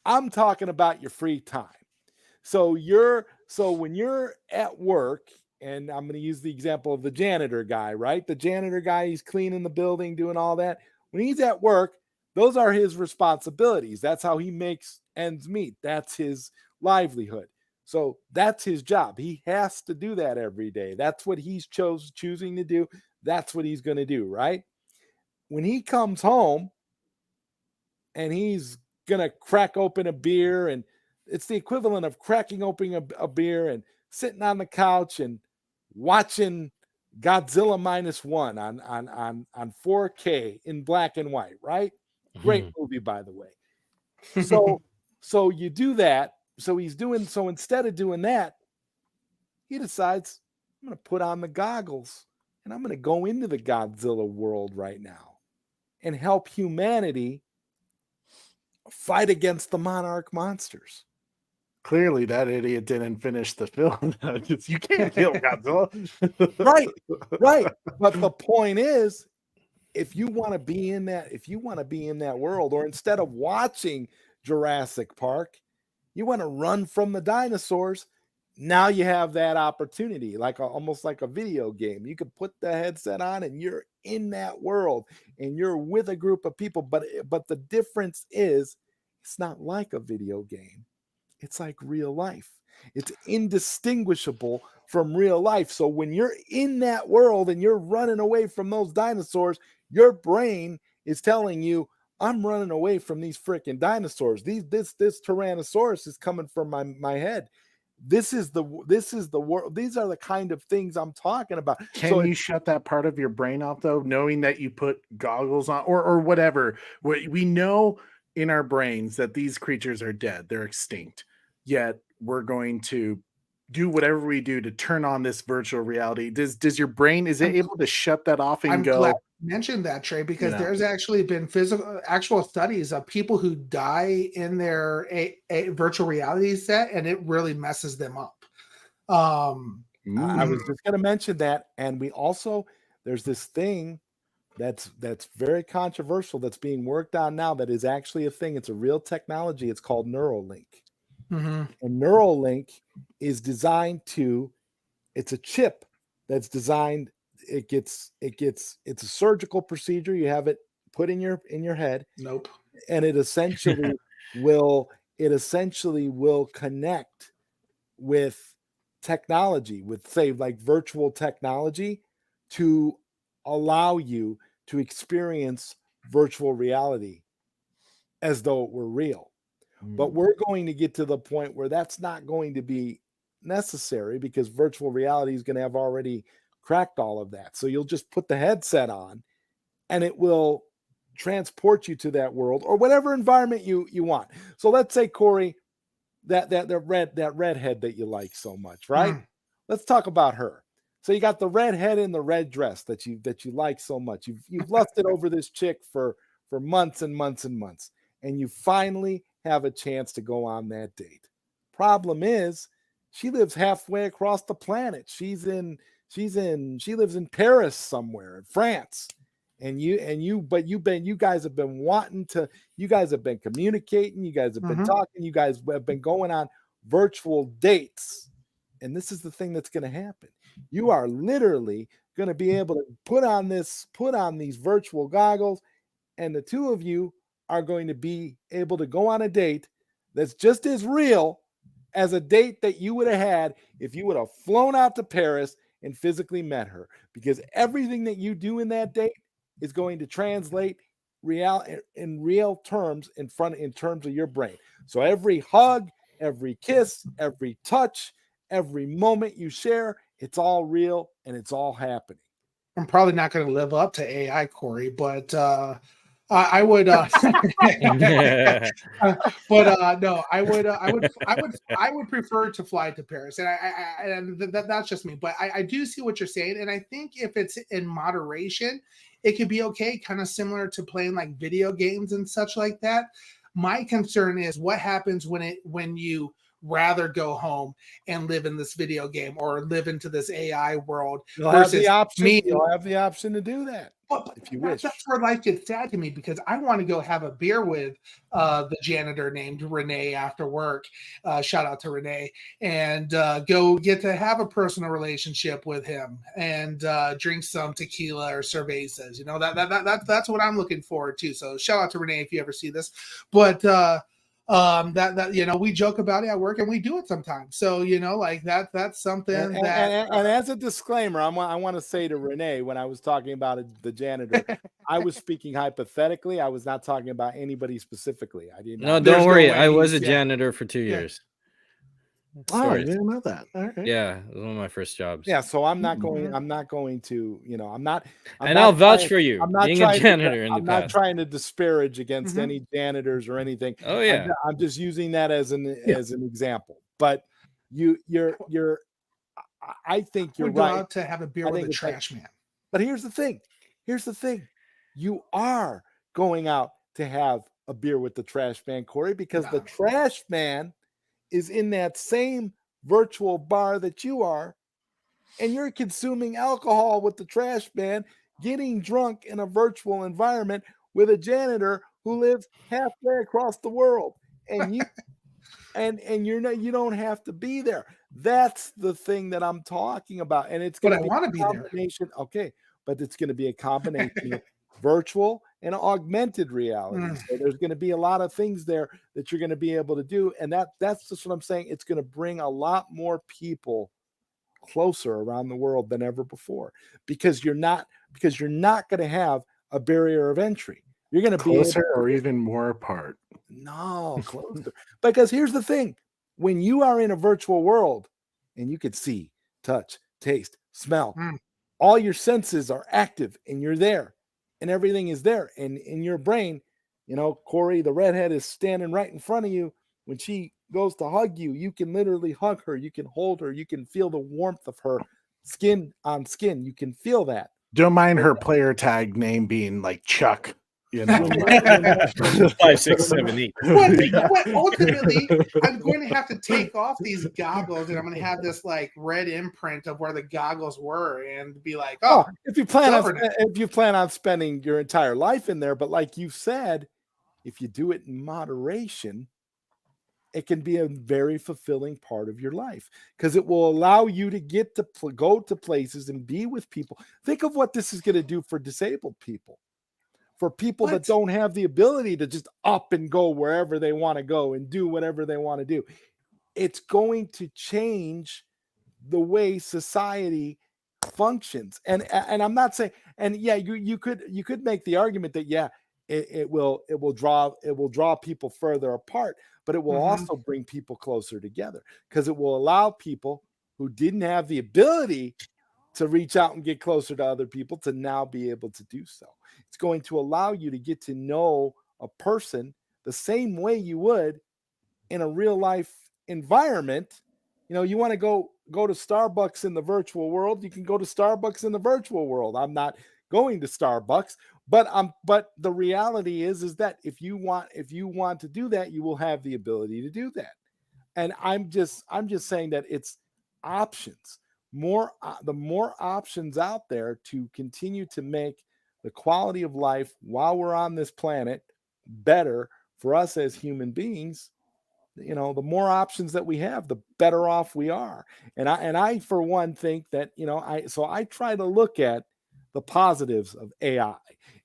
I'm talking about your free time. So when you're at work, and I'm going to use the example of the janitor guy, right? The janitor guy, he's cleaning the building, doing all that. When he's at work, those are his responsibilities. That's how he makes ends meet. That's his livelihood. So that's his job. He has to do that every day. That's what he's choosing to do. That's what he's going to do, right? When he comes home and he's going to crack open a beer, and it's the equivalent of cracking open a beer and sitting on the couch and watching Godzilla -1 on 4K in black and white, right? Great movie, by the way. So you do that. So instead of doing that, he decides, I'm going to put on the goggles and I'm going to go into the Godzilla world right now and help humanity fight against the monarch monsters. Clearly, that idiot didn't finish the film. You can't kill Godzilla. Right. But the point is, if you want to be in that world, or instead of watching Jurassic Park, you want to run from the dinosaurs. Now you have that opportunity, almost like a video game. You can put the headset on and you're in that world and you're with a group of people. But the difference is, it's not like a video game. It's like real life. It's indistinguishable from real life. So when you're in that world and you're running away from those dinosaurs, your brain is telling you, I'm running away from these freaking dinosaurs. This Tyrannosaurus is coming from my head. This is the world. These are the kind of things I'm talking about. Can you shut that part of your brain off though, knowing that you put goggles on or whatever? We know in our brains that these creatures are dead, they're extinct, yet we're going to do whatever we do to turn on this virtual reality. Does your brain, is it able to shut that off and I'm go? glad you mentioned that, Trey, because there's actually been actual studies of people who die in their a virtual reality set, and it really messes them up. I was just going to mention that, and there's this thing that's very controversial that's being worked on now that is actually a thing. It's a real technology. It's called Neuralink. And Neuralink is it's a chip that's designed. It's a surgical procedure. You have it put in your head. Nope. And it essentially will connect with technology, with say like virtual technology, to allow you to experience virtual reality as though it were real. But we're going to get to the point where that's not going to be necessary, because virtual reality is going to have already cracked all of that. So you'll just put the headset on and it will transport you to that world or whatever environment you want. So let's say, Corey, that redhead that you like so much, right? Let's talk about her. So you got the redhead in the red dress that you like so much. You've lusted over this chick for months and months and months, and you finally have a chance to go on that date. Problem is, she lives halfway across the planet. She lives in Paris somewhere, in France. You guys have been communicating, you guys have been talking, you guys have been going on virtual dates. And this is the thing that's going to happen. You are literally going to be able to put on these virtual goggles, and the two of you are going to be able to go on a date that's just as real as a date that you would have had if you would have flown out to Paris and physically met her, because everything that you do in that date is going to translate in real terms in terms of your brain. So every hug, every kiss, every touch, every moment you share, it's all real and it's all happening. I'm probably not going to live up to AI, Corey, but I would, no, I would prefer to fly to Paris, and that's just me. But I do see what you're saying, and I think if it's in moderation, it could be okay, kind of similar to playing like video games and such like that. My concern is what happens when you rather go home and live in this video game or live into this AI world. You'll have the option to do that. But if you wish. That's where life gets sad to me, because I want to go have a beer with the janitor named Renee after work. Shout out to Renee, and go get to have a personal relationship with him and drink some tequila or cervezas. You know, that's what I'm looking forward to. So shout out to Renee if you ever see this. But that you know, we joke about it at work and we do it sometimes. So you know, like that's something and as a disclaimer, I want to say to Renee, when I was talking about the janitor, I was speaking hypothetically. I was not talking about anybody specifically. I didn't. No, don't worry. I was a janitor for 2 years. Oh, I didn't know that. All right. Yeah, it was one of my first jobs. Yeah, so I'm not going to, you know, I'll vouch for you. I'm not being a janitor in the I'm past. not trying to disparage against any janitors or anything. Oh yeah. I'm just using that as an example. But I think you're right. Go out to have a beer with a trash man. But here's the thing. You are going out to have a beer with the trash man, Corey, because the trash man is in that same virtual bar that you are, and you're consuming alcohol with the trash man, getting drunk in a virtual environment with a janitor who lives halfway across the world, and you you don't have to be there. That's the thing that I'm talking about, and it's going to be a combination. Okay, but it's going to be a combination of virtual and augmented reality. So there's going to be a lot of things there that you're going to be able to do, and that's just what I'm saying. It's going to bring a lot more people closer around the world than ever before, because you're not going to have a barrier of entry. You're going to be closer or even more apart. No, closer. Because here's the thing: when you are in a virtual world and you can see, touch, taste, smell, all your senses are active, and you're there. And everything is there. And in your brain, you know, Corey, the redhead, is standing right in front of you. When she goes to hug you, you can literally hug her. You can hold her. You can feel the warmth of her skin on skin. You can feel that. Don't mind her player tag name being like Chuck. You know, 5, 6, 7, 8. But ultimately, I'm going to have to take off these goggles, and I'm going to have this like red imprint of where the goggles were, and be like, "Oh, if you plan on spending your entire life in there." But like you said, if you do it in moderation, it can be a very fulfilling part of your life, because it will allow you to get to go to places and be with people. Think of what this is going to do for disabled people. For people that don't have the ability to just up and go wherever they want to go and do whatever they want to do. It's going to change the way society functions. And I'm not saying, and yeah, you could make the argument that it will draw people further apart, but it will also bring people closer together, because it will allow people who didn't have the ability to reach out and get closer to other people to now be able to do so. It's going to allow you to get to know a person the same way you would in a real life environment. You know, you want to go to Starbucks in the virtual world, you can go to Starbucks in the virtual world. I'm not going to Starbucks, but the reality is that if you want to do that, you will have the ability to do that. And I'm just saying that it's options. The more options out there to continue to make the quality of life while we're on this planet better for us as human beings, the more options that we have, the better off we are. And I for one think that, I try to look at the positives of AI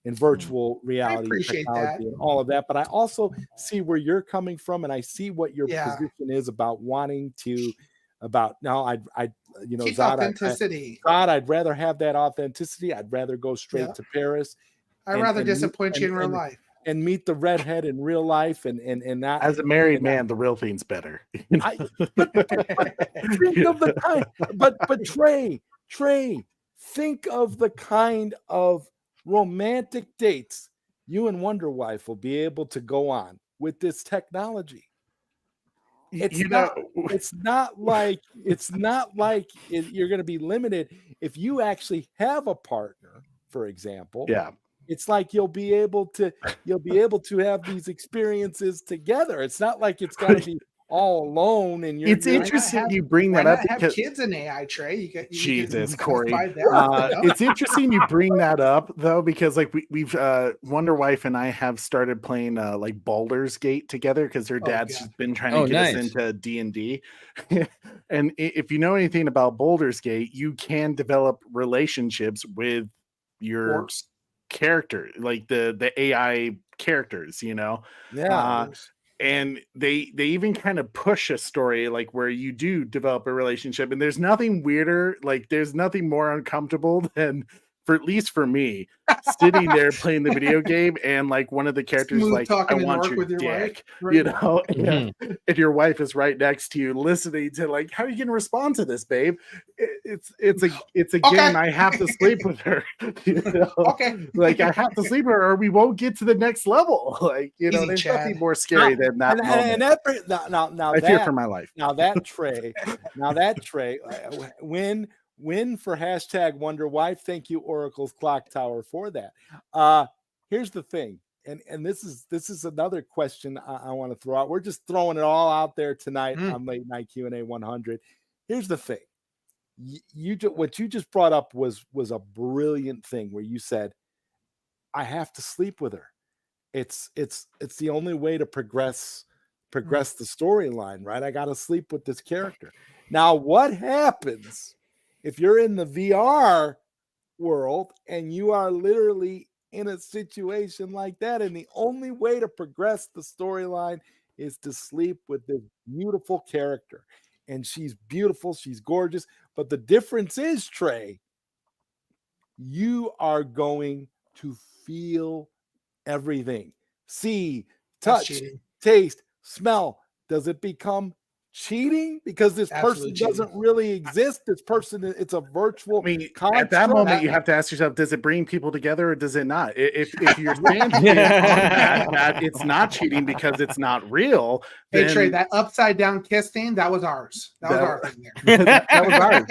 and virtual reality appreciate technology that. and all of that, but I also see where you're coming from, and I see what your Yeah. position is about wanting to now Keep Zod, authenticity. I'd rather have that authenticity. I'd rather go straight Yeah. to Paris. I'd rather disappoint you in real life. And meet the redhead in real life, and not as a married man, the real thing's better. But think of the kind. But Trey, think of the kind of romantic dates you and Wonder Wife will be able to go on with this technology. It's not like you're going to be limited if you actually have a partner, for example. Yeah. It's like you'll be able to have these experiences together. It's not like it's got to be all alone. And it's interesting you bring that up. Have kids in AI, Trey. Jesus, Corey. It's interesting you bring that up though, because like we've Wonder Wife and I have started playing like Baldur's Gate together because her dad's just been trying to get us into D&D. And if you know anything about Baldur's Gate, you can develop relationships with your character, like the AI characters, and they even kind of push a story like where you do develop a relationship, and there's nothing weirder, like there's nothing more uncomfortable than, for at least for me, sitting there playing the video game and like one of the characters like, I want your dick, and your wife is right next to you listening to like, how are you gonna respond to this, babe? It's a game. I have to sleep with her. Like I have to sleep with her or we won't get to the next level. Like, there's nothing more scary than that moment. I fear for my life. Now that Trey, win for hashtag Wonder Wife. Thank you, Oracle's Clock Tower, for that. Here's the thing, and this is another question I want to throw out. We're just throwing it all out there tonight on Late Night Q&A 100. Here's the thing. What you just brought up was a brilliant thing where you said, I have to sleep with her. It's the only way to progress the storyline, right? I got to sleep with this character. Now, what happens if you're in the VR world and you are literally in a situation like that, and the only way to progress the storyline is to sleep with this beautiful character? And she's beautiful, she's gorgeous, but the difference is, Trey, you are going to feel everything. See, touch, taste, smell. Does it become cheating because this person doesn't really exist? This person, it's a virtual construct. At that moment, you have to ask yourself, does it bring people together or does it not? If your stance is on that it's not cheating because it's not real, hey, then... Trey, that upside down kiss thing, that was ours. That was our thing there. that was ours.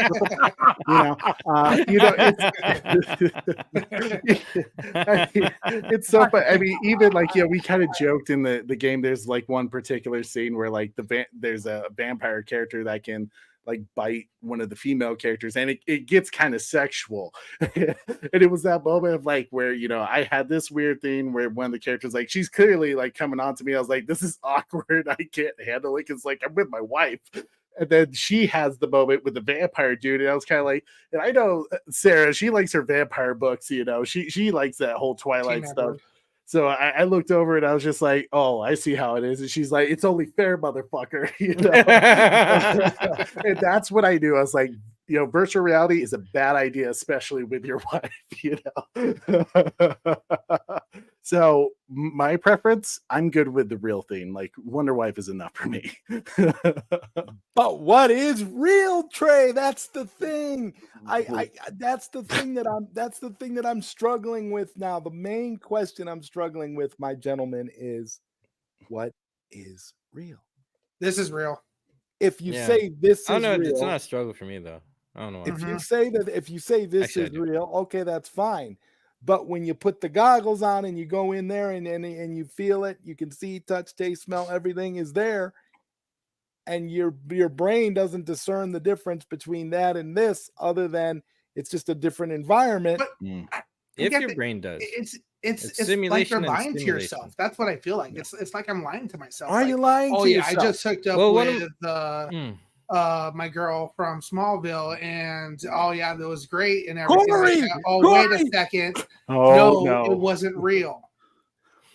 It's so fun. I mean, even like, we kind of joked in the game, there's like one particular scene where like there's a vampire character that can like bite one of the female characters, and it gets kind of sexual. And it was that moment of like where I had this weird thing where one of the characters, like, she's clearly like coming on to me. I was like, this is awkward, I can't handle it because like I'm with my wife. And then she has the moment with the vampire dude, and I was kind of like, and I know Sarah, she likes her vampire books, she likes that whole Twilight stuff. So I looked over and I was just like, oh, I see how it is. And she's like, it's only fair, motherfucker. And that's what I knew. I was like, virtual reality is a bad idea, especially with your wife, So my preference, I'm good with the real thing. Like Wonder Wife is enough for me. But what is real, Trey? That's the thing. That's the thing that I'm struggling with now. The main question I'm struggling with, my gentleman, is what is real? This is real. If you say this is real, it's not a struggle for me though. I don't know. If you say this is real, okay, that's fine. But when you put the goggles on and you go in there and you feel it, you can see, touch, taste, smell, everything is there. And your brain doesn't discern the difference between that and this, other than it's just a different environment. If your brain does. It's like simulation you're and lying to stimulation. yourself. That's what I feel like. It's like I'm lying to myself. Are like, you lying oh to yeah, yourself? I just hooked up Well, with my girl from Smallville, and oh yeah, that was great and everything like that. Oh, wait a second. Oh No, it wasn't real.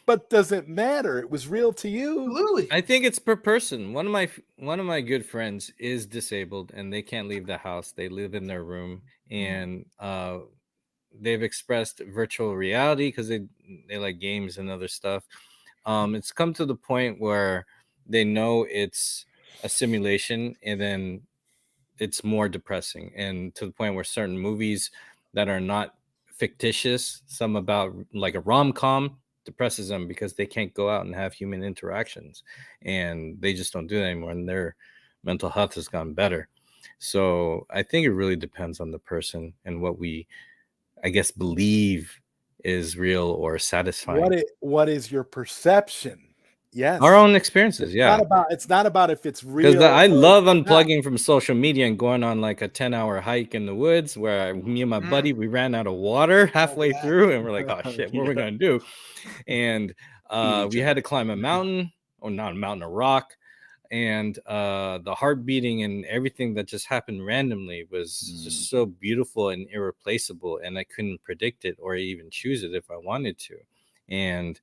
But does it matter? It was real to you. Absolutely. I think it's per person. One of my good friends is disabled and they can't leave the house. They live in their room, and they've expressed virtual reality because they like games and other stuff. It's come to the point where they know it's a simulation, and then it's more depressing, and to the point where certain movies that are not fictitious, some about like a rom-com, depresses them because they can't go out and have human interactions, and they just don't do that anymore, and their mental health has gotten better. So I think it really depends on the person and what we, I guess, believe is real or satisfying. What is your perception? Yes, Our own experiences. Yeah. It's not about if it's Because real. I love unplugging from social media and going on like a 10-hour hike in the woods where me and my buddy, we ran out of water halfway through, and we're like, oh shit, what are we going to do? And we had to climb a mountain, or not a mountain, a rock. And the heart beating and everything that just happened randomly was just so beautiful and irreplaceable. And I couldn't predict it or even choose it if I wanted to. And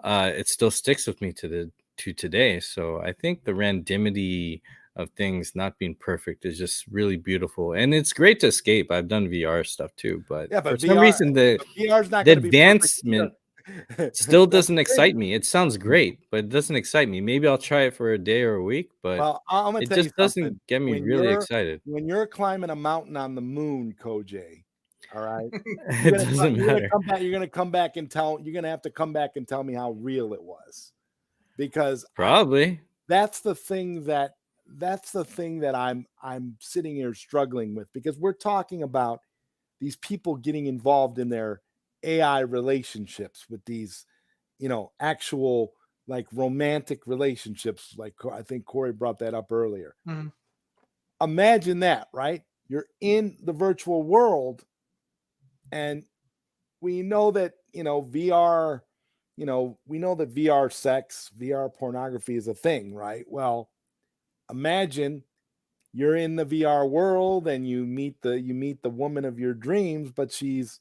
it still sticks with me to today. So I think the randomity of things not being perfect is just really beautiful, and it's great to escape. I've done VR stuff too, but for some reason the VR's not the gonna be advancement still doesn't That's excite me. It sounds great, but it doesn't excite me. Maybe I'll try it for a day or a week, but Well, I'm gonna it tell you just something. doesn't get me When really you're- excited. When you're climbing a mountain on the moon, Koj, all right, It doesn't matter. You're gonna come back and tell. You're gonna have to come back and tell me how real it was, because Probably. that's the thing that I'm sitting here struggling with, because we're talking about these people getting involved in their AI relationships with these, actual like romantic relationships. Like I think Corey brought that up earlier. Mhm. Imagine that, right? You're in the virtual world, and we know that, VR, we know that VR sex, VR pornography is a thing, right? Well, imagine you're in the VR world and you meet the woman of your dreams, but she's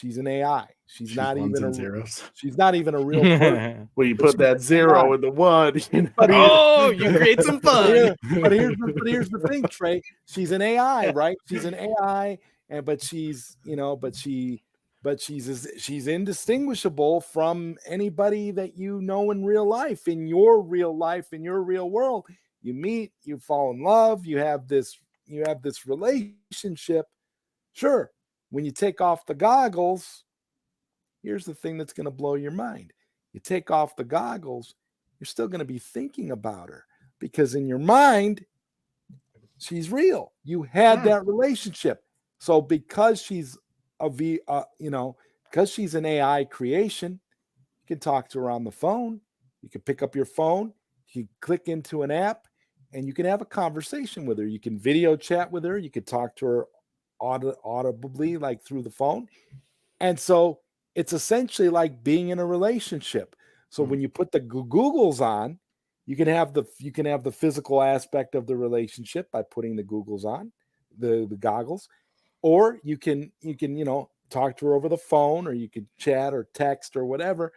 an AI. She's not ones even and a zeros. she's not even a real person. Well, you But put she's that an zero AI. in the one. Oh, you create some fun. But here's the thing, Trey. She's an AI, right? She's an AI, but she's indistinguishable from anybody that you know in real life, in your real life, in your real world. You meet, you fall in love, you have this relationship. Sure, when you take off the goggles, here's the thing that's going to blow your mind. You take off the goggles, you're still going to be thinking about her, because in your mind, she's real. You had that relationship. So because she's because she's an AI creation, you can talk to her on the phone. You can pick up your phone, you click into an app, and you can have a conversation with her. You can video chat with her. You could talk to her audibly, like through the phone. And so it's essentially like being in a relationship. So when you put the Googles on, you can have the physical aspect of the relationship by putting the Googles on, the goggles, or you can talk to her over the phone, or you could chat or text or whatever.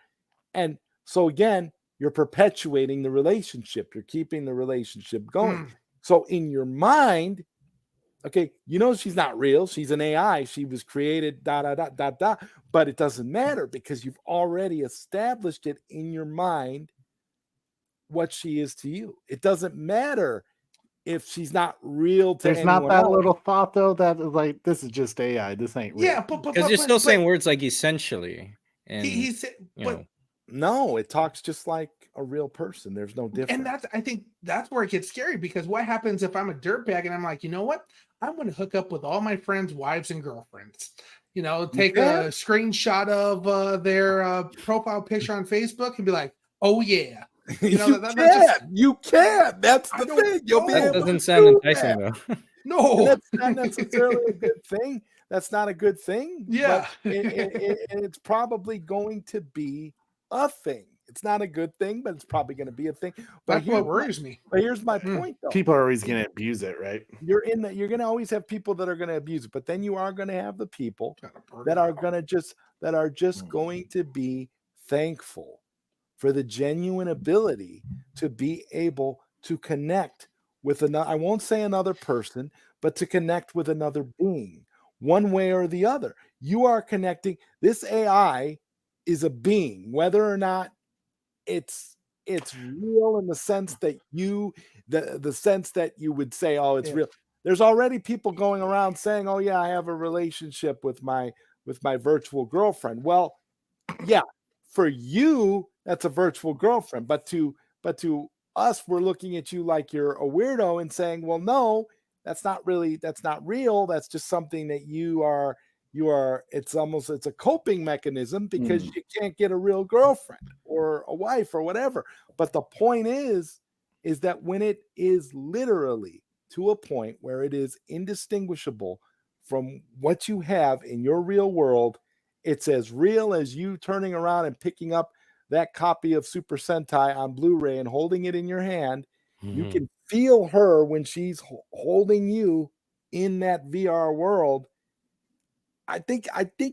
And so again, you're perpetuating the relationship. You're keeping the relationship going. So in your mind, okay, she's not real. She's an AI. She was created, but it doesn't matter, because you've already established it in your mind what she is to you. It doesn't matter if she's not real to There's anyone not that else. little thought though that is like, this is just AI. This ain't real. Yeah, but Because you're still saying words like essentially. And he said, but no, it talks just like a real person. There's no difference. and I think that's where it gets scary, because what happens if I'm a dirtbag and I'm like, you know what? I'm going to hook up with all my friends' wives and girlfriends. Take a screenshot of their profile picture on Facebook and be like, oh yeah. You can. That's the thing. You'll be that able doesn't to sound do enticing that. though. No, And that's not necessarily a good thing. that's not a good thing. Yeah. But it's probably going to be a thing. It's not a good thing, but it's probably going to be a thing. But That's what worries me. But here's my point, though. People are always going to abuse it, right? You're going to always have people that are going to abuse it, but then you are going to have the people that are going to just going to be thankful for the genuine ability to be able to connect with another. I won't say another person, but to connect with another being, one way or the other. You are connecting. This AI is a being, whether or not it's real in the sense that the sense that you would say, oh, it's real. There's already people going around saying, oh yeah, I have a relationship with my virtual girlfriend. Well, yeah, for you, that's a virtual girlfriend, but to us, we're looking at you like you're a weirdo and saying, well, no, that's not real. That's just something that you are, it's a coping mechanism because you can't get a real girlfriend or a wife or whatever. But the point is that when it is literally to a point where it is indistinguishable from what you have in your real world, it's as real as you turning around and picking up that copy of Super Sentai on Blu-ray and holding it in your hand. You can feel her when she's holding you in that VR world. I think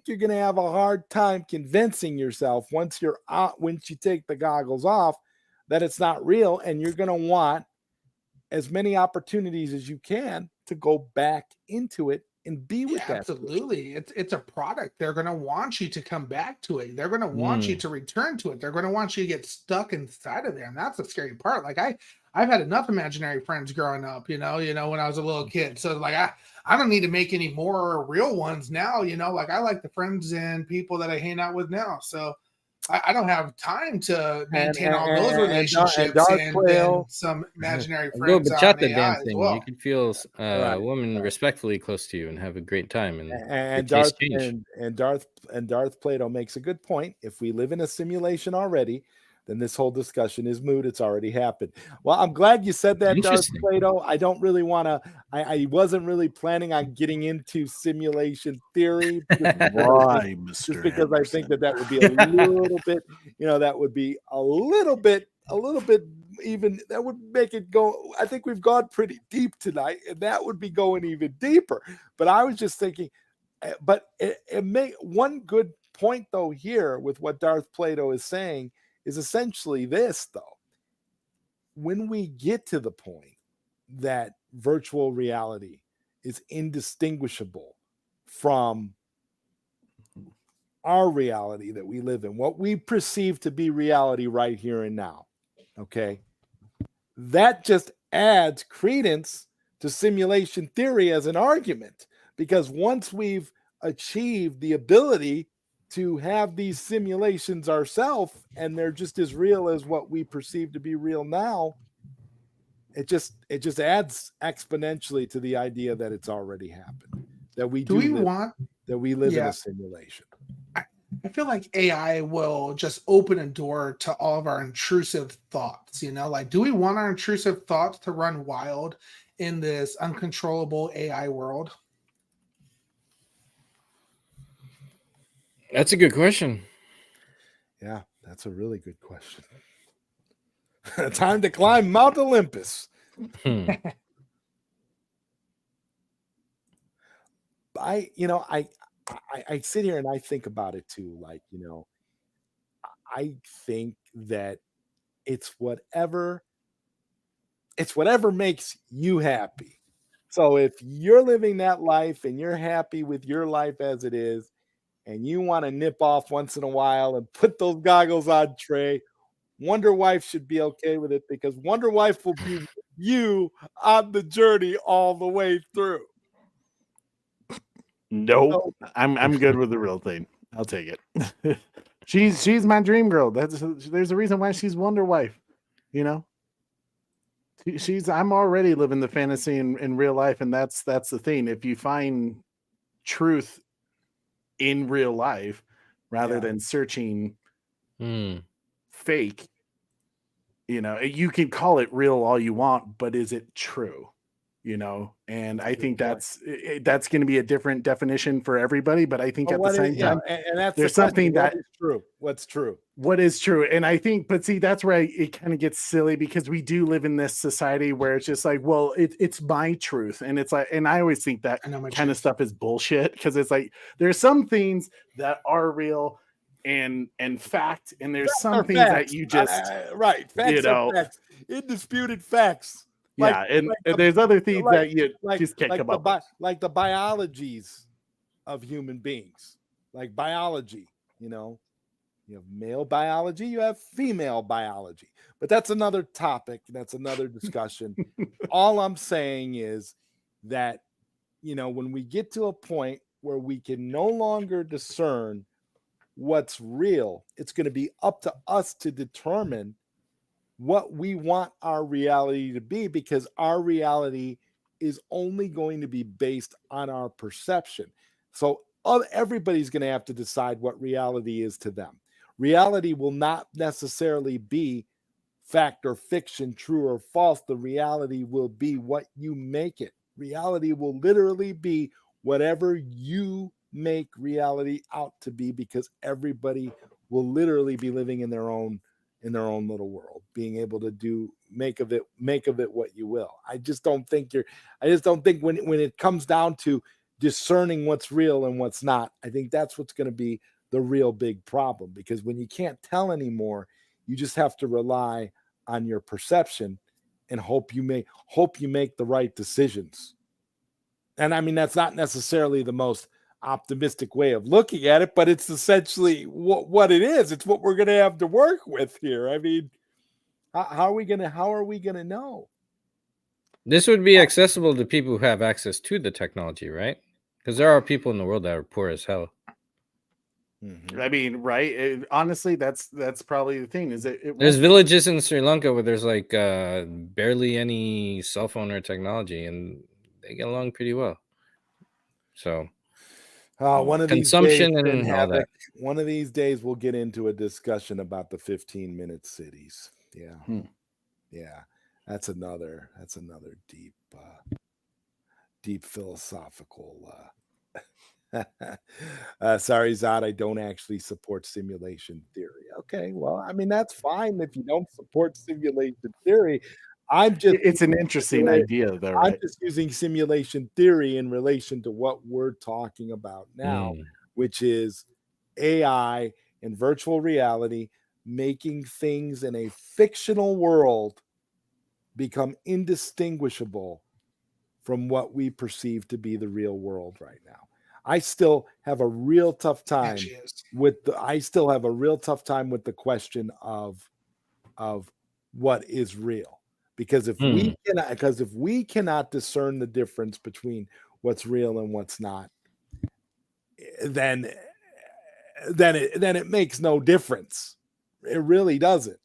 you're going to have a hard time convincing yourself once you take the goggles off that it's not real, and you're going to want as many opportunities as you can to go back into it and be with that. Absolutely. It's a product. They're going to want you to come back to it. They're going to want you to return to it. They're going to want you to get stuck inside of there. And that's the scary part. Like I've had enough imaginary friends growing up, when I was a little kid. So like, I don't need to make any more real ones now, like I like the friends and people that I hang out with now. So I don't have time to maintain all those relationships and some imaginary friends. Go bachata dancing. Well. You can feel a woman respectfully close to you and have a great time. And Darth Plato makes a good point. If we live in a simulation already, then this whole discussion is moot. It's already happened. Well, I'm glad you said that, Darth Plato. I don't really want to. I wasn't really planning on getting into simulation theory. Why, just because I think that would be a little bit. That would be a little bit. Even that would make it go. I think we've gone pretty deep tonight, and that would be going even deeper. But I was just thinking. But it may one good point though here with what Darth Plato is saying is essentially this, though. When we get to the point that virtual reality is indistinguishable from our reality that we live in, what we perceive to be reality right here and now, okay, that just adds credence to simulation theory as an argument, because once we've achieved the ability to have these simulations ourselves, and they're just as real as what we perceive to be real now, it just adds exponentially to the idea that it's already happened, that we live in a simulation. I feel like AI will just open a door to all of our intrusive thoughts. Like, do we want our intrusive thoughts to run wild in this uncontrollable AI world? That's a good question. Yeah, that's a really good question. Time to climb Mount Olympus. I sit here and I think about it too. Like, I think that it's whatever makes you happy. So if you're living that life and you're happy with your life as it is, and you want to nip off once in a while and put those goggles on, Trey, Wonder Wife should be okay with it, because Wonder Wife will be with you on the journey all the way through. Nope. I'm good with the real thing. I'll take it. She's my dream girl. There's a reason why she's Wonder Wife. I'm already living the fantasy in real life, and that's the thing. If you find truth in real life rather than searching fake, you can call it real all you want, but is it true? and I think that's going to be a different definition for everybody. But I think at the same time, and that's there's something that is true. What's true? What is true? And I think, but see, that's where it kind of gets silly, because we do live in this society where it's just like, well, it's my truth, and it's like, and I always think that kind of stuff is bullshit, because it's like there's some things that are real and fact, and there's some things that you just facts are facts, indisputed facts. And there's other things that you just can't come up with. Like the biologies of human beings, like biology, you have male biology, you have female biology, but that's another topic. That's another discussion. All I'm saying is that, when we get to a point where we can no longer discern what's real, it's going to be up to us to determine what we want our reality to be, because our reality is only going to be based on our perception. So everybody's going to have to decide what reality is to them. Reality will not necessarily be fact or fiction, true or false. The reality will be what you make it. Reality will literally be whatever you make reality out to be, because everybody will literally be living in their own little world, being able to make of it what you will. I just don't think when it comes down to discerning what's real and what's not, I think that's what's going to be the real big problem, because when you can't tell anymore, you just have to rely on your perception and hope you make the right decisions. And I mean, that's not necessarily the most optimistic way of looking at it, but it's essentially what it is. It's what we're going to have to work with here. I mean, how are we going to know? This would be accessible to people who have access to the technology, right? Because there are people in the world that are poor as hell. I mean, right? Honestly, that's probably the thing. Is there's villages in Sri Lanka where there's like barely any cell phone or technology, and they get along pretty well. So, one of consumption these days, and all that. One of these days, we'll get into a discussion about the 15-minute cities. Yeah, yeah, that's another deep philosophical. Sorry, Zod, I don't actually support simulation theory. Okay, well, I mean, that's fine if you don't support simulation theory. It's an interesting idea, though, right? I'm just using simulation theory in relation to what we're talking about now, which is AI and virtual reality making things in a fictional world become indistinguishable from what we perceive to be the real world right now. I still have a real tough time with the question of what is real, because if we cannot discern the difference between what's real and what's not, then it makes no difference. It really doesn't.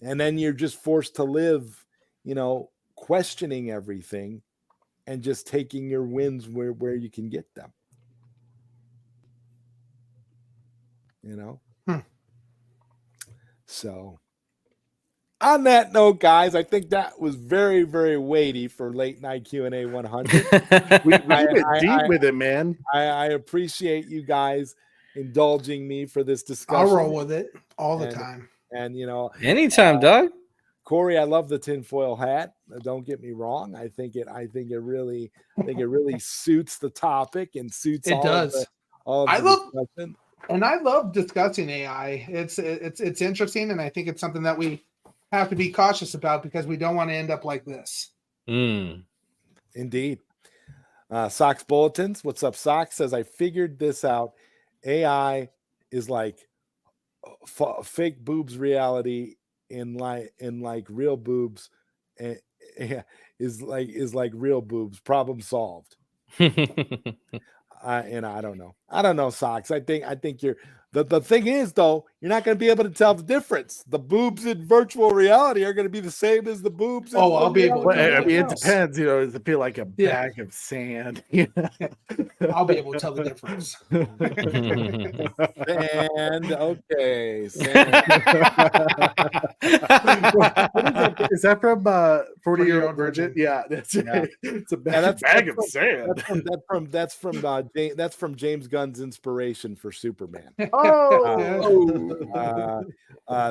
And then you're just forced to live, questioning everything and just taking your wins where you can get them. So on that note, guys, I think that was very, very weighty for Late Night Q&A 100. we went deep with it, man. I appreciate you guys indulging me for this discussion. I'll roll with it all the time. And anytime, Doug. Corey, I love the tinfoil hat. Don't get me wrong. I think it really suits the topic and suits it. I love discussing AI. It's interesting, and I think it's something that we have to be cautious about, because we don't want to end up like this. Indeed. Socks Bulletins. What's up, Socks? Says, I figured this out. AI is like fake boobs reality in like real boobs, is like real boobs. Problem solved. And I don't know, Socks. I think you're the thing is, though, you're not going to be able to tell the difference. The boobs in virtual reality are going to be the same as the boobs. I'll be able to. I mean, it depends. Does it feel like a bag of sand? I'll be able to tell the difference. Sand, okay. Is that from 40-Year-Old Virgin? Yeah, that's right. It's a bag of sand. That's from James Gunn's inspiration for Superman.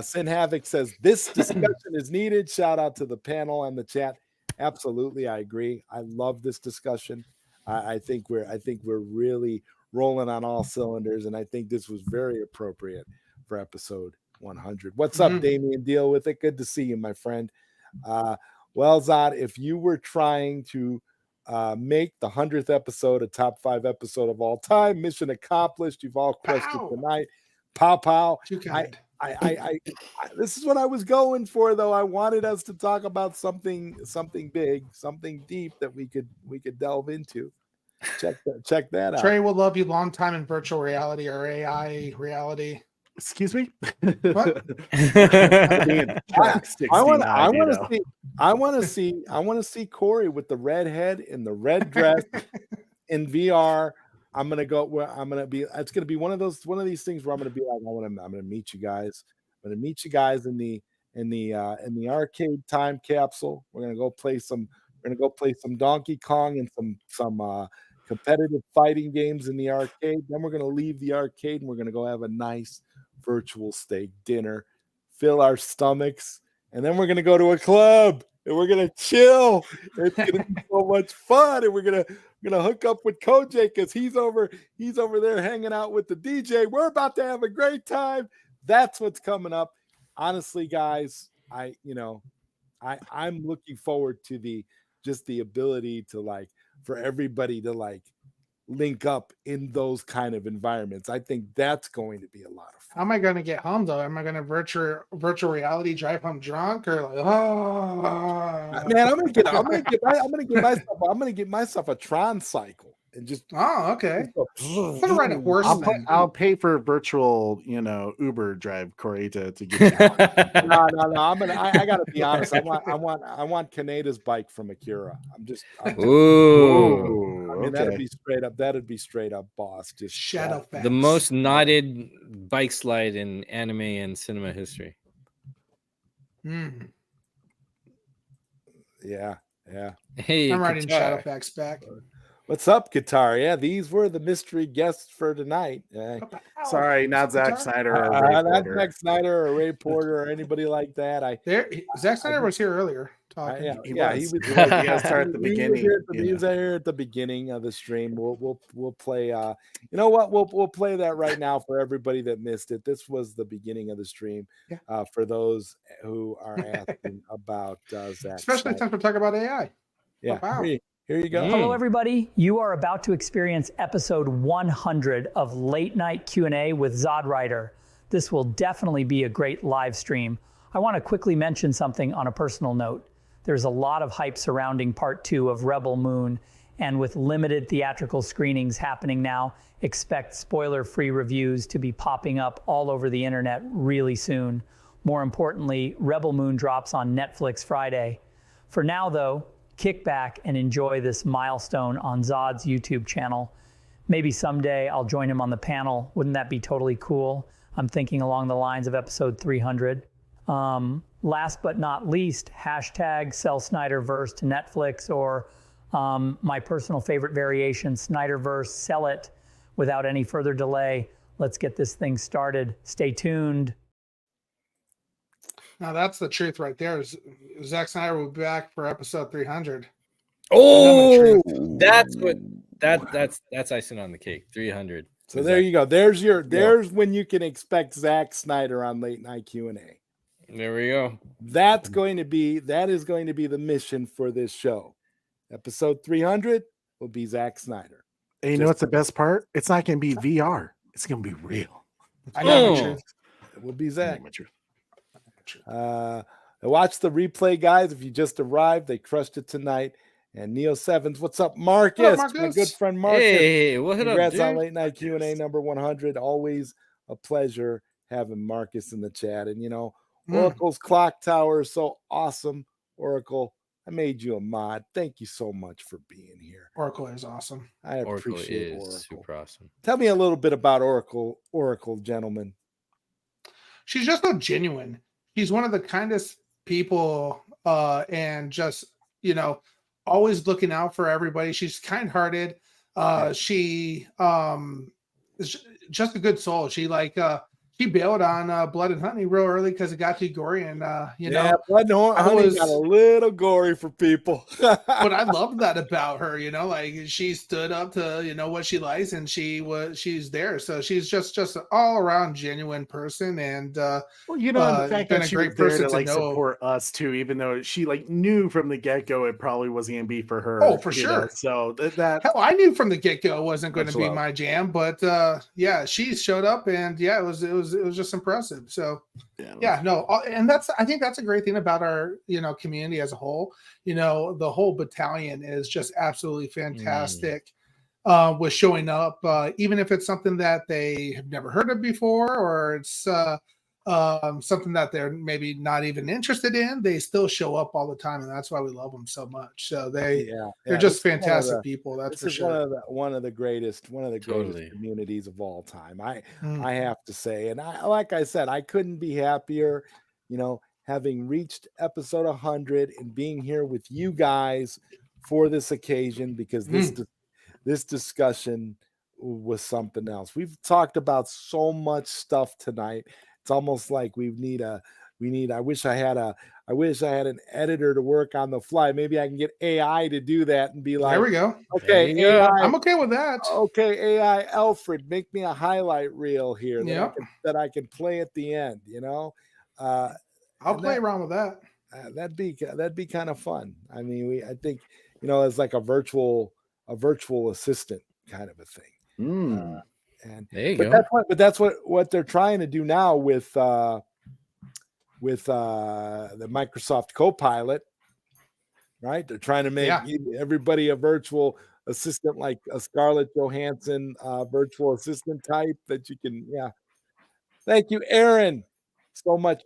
Sin Havoc says this discussion is needed. Shout out to the panel and the chat. Absolutely, I agree. I love this discussion. I think we're really rolling on all cylinders, and I think this was very appropriate for episode 100. What's up, Damien? Deal with it. Good to see you, my friend. Well, Zod, if you were trying to make the 100th episode a top 5 episode of all time, mission accomplished. You've all crushed it tonight. Pow pow. I this is what I was going for, though. I wanted us to talk about something big, something deep that we could delve into. Check that out. Trey will love you long time in virtual reality or AI reality. Excuse me. What? I want to see Corey with the red head in the red dress in VR. I'm gonna be. It's gonna be one of these things where I'm gonna be like, I'm gonna meet you guys. I'm gonna meet you guys in the arcade time capsule. We're gonna go play some Donkey Kong and some competitive fighting games in the arcade. Then we're gonna leave the arcade and we're gonna go have a nice virtual steak dinner, fill our stomachs, and then we're gonna go to a club and we're gonna chill. It's gonna be so much fun, and we're gonna hook up with Kojay because he's over there hanging out with the DJ. We're about to have a great time. That's what's coming up. Honestly, guys, I'm looking forward to the ability to for everybody to link up in those kind of environments. I think that's going to be a lot of fun. How am I going to get home though? Am I going to virtual reality drive home drunk or man? I'm gonna get myself a Tron cycle and just okay. I'm gonna ride a horse. I'll pay for virtual Uber drive Corey to get you out. No. I gotta be honest. I want Kaneda's bike from Akira. That'd be straight up boss. Just shadow fence. The most knotted bike slide in anime and cinema history. Yeah. Hey, I'm riding Shadowfax back. What's up, Guitar? Yeah, these were the mystery guests for tonight. Sorry, not Zack Snyder or not Zack Snyder or Ray Porter or anybody like that. Zack Snyder was here earlier talking. He was. He started at the beginning. He was here at the beginning of the stream. We'll play. You know what? We'll play that right now for everybody that missed it. This was the beginning of the stream. For those who are asking about Zack. Especially since we're talking about AI. Yeah. Wow. Here you go. Hello, everybody. You are about to experience episode 100 of Late Night Q&A with ZodWriter. This will definitely be a great live stream. I want to quickly mention something on a personal note. There's a lot of hype surrounding part 2 of Rebel Moon, and with limited theatrical screenings happening now, expect spoiler-free reviews to be popping up all over the internet really soon. More importantly, Rebel Moon drops on Netflix Friday. For now, though, kick back and enjoy this milestone on Zod's YouTube channel. Maybe someday I'll join him on the panel. Wouldn't that be totally cool? I'm thinking along the lines of episode 300. Last but not least, hashtag sell Snyderverse to Netflix, or my personal favorite variation, Snyderverse, sell it without any further delay. Let's get this thing started. Stay tuned. Now that's the truth right there. Zack Snyder will be back for episode 300. Oh, that's icing on the cake. 300. So there you go. There's when you can expect Zack Snyder on Late Night Q&A. There we go. That is going to be the mission for this show. Episode 300 will be Zack Snyder. And you know what's the best part? It's not going to be VR. It's going to be real. I know the truth. It will be Zack. Watch the replay, guys. If you just arrived, they crushed it tonight. And Neo Sevens, what's up, Marcus? My good friend Marcus. Hey, what Congrats up, on Late Night Q&A number 100. Always a pleasure having Marcus in the chat. And Oracle's Clock Tower is so awesome. Oracle, I made you a mod. Thank you so much for being here. Oracle is awesome. I appreciate Oracle. Super awesome. Tell me a little bit about Oracle, gentlemen. She's just so genuine. she's one of the kindest people, and just, you know, always looking out for everybody. She's kind-hearted. She is just a good soul. She bailed on Blood and Honey real early because it got too gory, and Blood and Honey got a little gory for people. but I loved that about her, like she stood up to, what she likes, and she's there. So she's just an all around genuine person, and the fact been that a she great was there person to know. support us too, even though she knew from the get go it probably wasn't gonna be for her. Oh, for sure. So that hell, I knew from the get go it wasn't going to be love. my jam, but yeah, she showed up, and yeah, it was just impressive. So and I think that's a great thing about our community as a whole. The whole battalion is just absolutely fantastic with showing up, even if it's something that they have never heard of before, or it's something that they're maybe not even interested in. They still show up all the time, and that's why we love them so much. So they're just fantastic people. That's for sure. One of the greatest communities of all time. I have to say, and like I said, I couldn't be happier. Having reached episode 100 and being here with you guys for this occasion, because this discussion was something else. We've talked about so much stuff tonight. It's almost like I wish I had an editor to work on the fly. Maybe I can get AI to do that and be like, there we go. Okay, AI, I'm okay with that. Okay, AI Alfred, make me a highlight reel here that I can play at the end, I'll play around with that. That'd be kind of fun. I mean, I think, it's like a virtual assistant kind of a thing. And there you go. That's what they're trying to do now with the Microsoft Copilot, right? They're trying to make everybody a virtual assistant, like a Scarlett Johansson virtual assistant type that you can. Thank you, Aaron. So much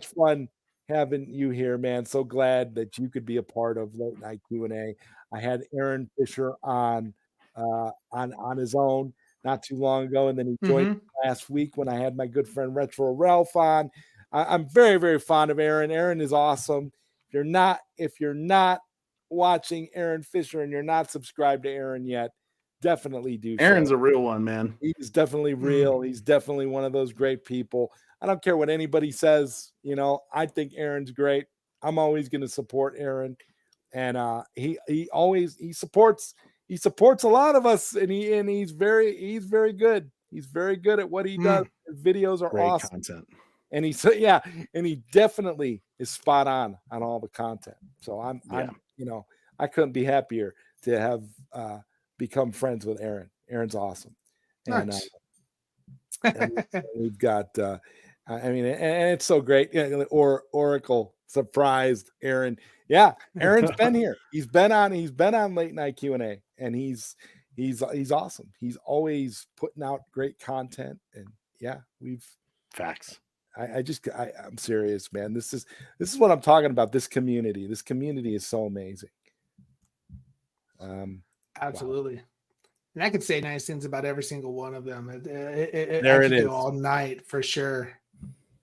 fun having you here, man. So glad that you could be a part of Late Night Q&A. I had Aaron Fisher on his own not too long ago, and then he joined last week when I had my good friend Retro Ralph on. I'm very, very fond of Aaron. Aaron is awesome. If you're not watching Aaron Fisher and you're not subscribed to Aaron yet, definitely do. Aaron's a real one, man. He's definitely real. He's definitely one of those great people. I don't care what anybody says. I think Aaron's great. I'm always going to support Aaron, and he supports a lot of us, and he's very good. He's very good at what he does. His videos are great awesome content. And he definitely is spot on all the content. So I couldn't be happier to have become friends with Aaron. Aaron's awesome. Nice. And we've got and it's so great. Oracle surprised Aaron. Yeah, Aaron's been here. He's been on Late Night Q&A, and he's awesome. He's always putting out great content, and we've facts. I'm serious, man. This is what I'm talking about. This community is so amazing. Absolutely. Wow. And I could say nice things about every single one of them. There it is all night for sure.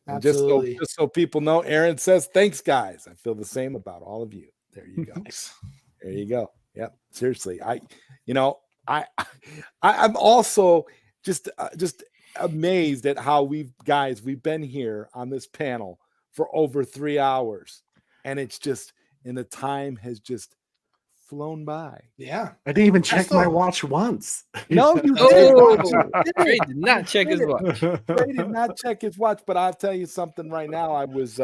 Absolutely. Just so people know, Aaron says, "Thanks, guys." I feel the same about all of you. There you go. There you go. Yep. Seriously, I'm also just amazed at how we've been here on this panel for over 3 hours, and the time has just flown by. Yeah, I didn't even check my watch once. No, you did. Trey did not check his watch. Trey did not check his watch, but I'll tell you something right now. I was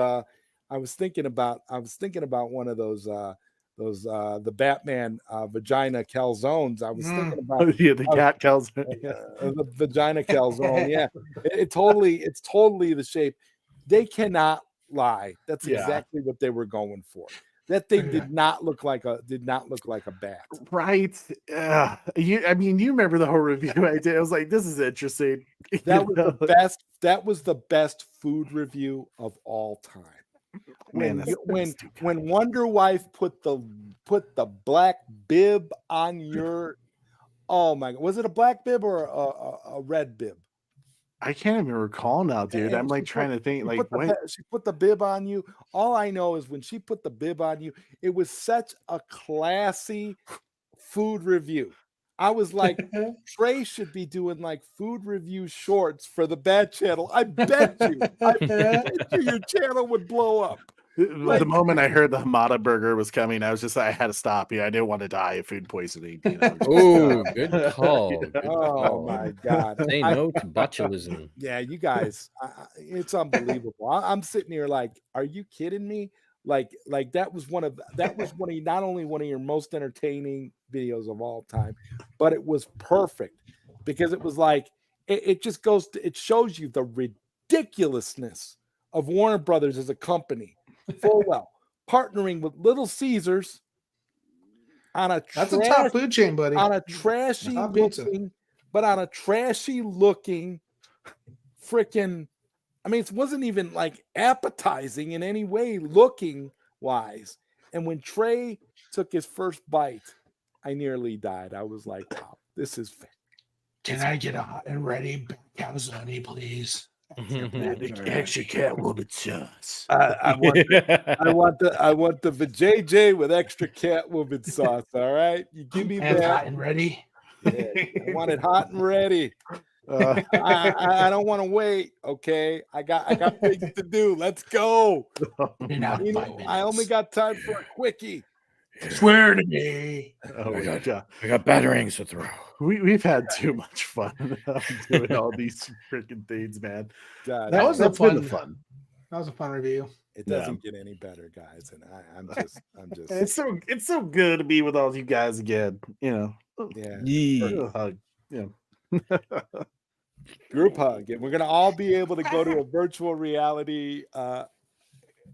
thinking about one of those the Batman vagina calzones. I was thinking about the cat calzone, the vagina calzone. Yeah, it's totally the shape. They cannot lie. That's exactly what they were going for. That thing did not look like a bat. Right. You remember the whole review I did. I was like, this is interesting. That was the best food review of all time. When Wonder Wife put the black bib on your, oh my God, was it a black bib or a red bib? I can't even recall now, dude. I'm like trying to think, like what? She put the bib on you. All I know is when she put the bib on you, it was such a classy food review. I was like, Trey should be doing like food review shorts for the Bat Channel. I bet you your channel would blow up. The moment I heard the Hamada burger was coming, I was just I had to stop. I didn't want to die of food poisoning. Oh, good call. Good Oh call. my God! Say no to botulism. Yeah, you guys, it's unbelievable. I'm sitting here like, are you kidding me? Like that was one of not only one of your most entertaining videos of all time, but it was perfect because it was like it just goes to, it shows you the ridiculousness of Warner Brothers as a company, full well partnering with Little Caesars on a That's a top food chain, buddy. On a trashy looking, but on a trashy looking freaking. I mean, it wasn't even like appetizing in any way looking wise. And when Trey took his first bite, I nearly died. I was like, wow, this is fair. Can I get a hot and ready calzone, please? Extra Catwoman sauce. I want the vajayjay with extra Catwoman sauce. All right, you give me and that hot and ready. Yeah, I want it hot and ready. I don't want to wait. Okay, I got things to do. Let's go. I only got time for a quickie. Swear to me. Oh my God. I got batarangs to throw. We've had too much fun doing all these freaking things, man. God, that was fun. That was a fun review. It doesn't get any better, guys. And I'm just. It's so good to be with all you guys again. You know. Yeah. Group hug, and we're gonna all be able to go to a virtual reality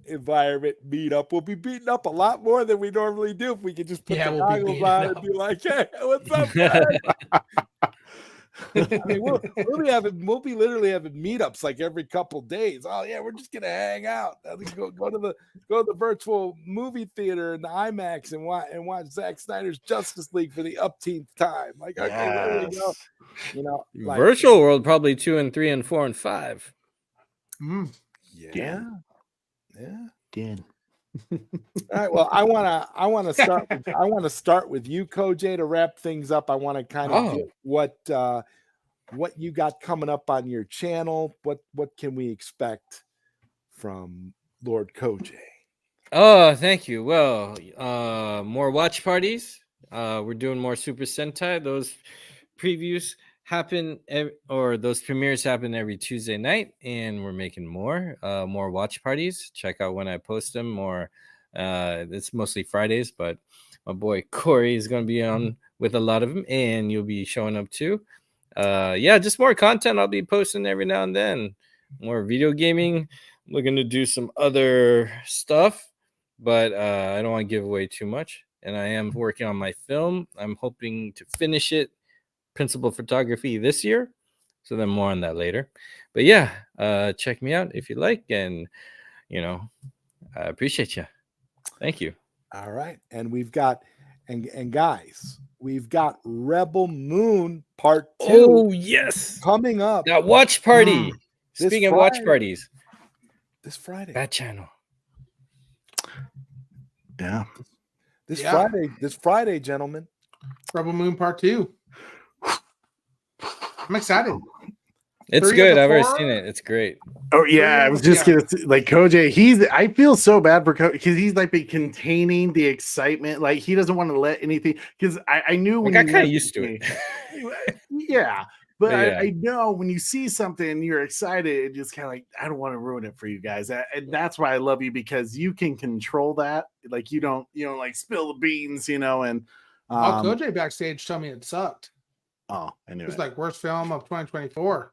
environment meetup. We'll be beating up a lot more than we normally do if we could just put the goggles on and be like, "Hey, what's up, guys?" I mean, we'll be literally having meetups like every couple days. Oh yeah, we're just gonna hang out. Go to the virtual movie theater and the IMAX and watch Zack Snyder's Justice League for the upteenth time. Like, okay, there we go. You know, like, virtual world probably 2 and 3 and 4 and 5. Yeah. Again. All right. Well, I want to start with you, Koj, to wrap things up. I want to kind of get what you got coming up on your channel. What can we expect from Lord Koj? Oh, thank you. Well, more watch parties. We're doing more Super Sentai. Those previews happen or those premieres happen every Tuesday night, and we're making more watch parties. Check out when I post them, or it's mostly Fridays, but my boy Corey is going to be on with a lot of them, and you'll be showing up too. Just more content I'll be posting every now and then. More video gaming. I'm looking to do some other stuff, but I don't want to give away too much. And I am working on my film. I'm hoping to finish it, principal photography, this year. So then more on that later. But yeah, check me out if you like. And, I appreciate you. Thank you. All right. And we've got, and guys, we've got Rebel Moon Part 2. Oh, yes. Coming up. That watch party. Speaking of watch parties. This Friday. Bat Channel. Yeah. This Friday, gentlemen. Rebel Moon Part 2. I'm excited. It's good. I've already seen it. It's great. Oh yeah, I was just gonna say, like Koj. I feel so bad for Koj because he's like been containing the excitement. Like he doesn't want to let anything. Because I knew when I kind of used to it. Yeah, but I know when you see something, you're excited. And just kind of like I don't want to ruin it for you guys, and that's why I love you because you can control that. Like you don't like spill the beans, And Koj backstage told me it sucked. Oh, I knew it was like worst film of 2024.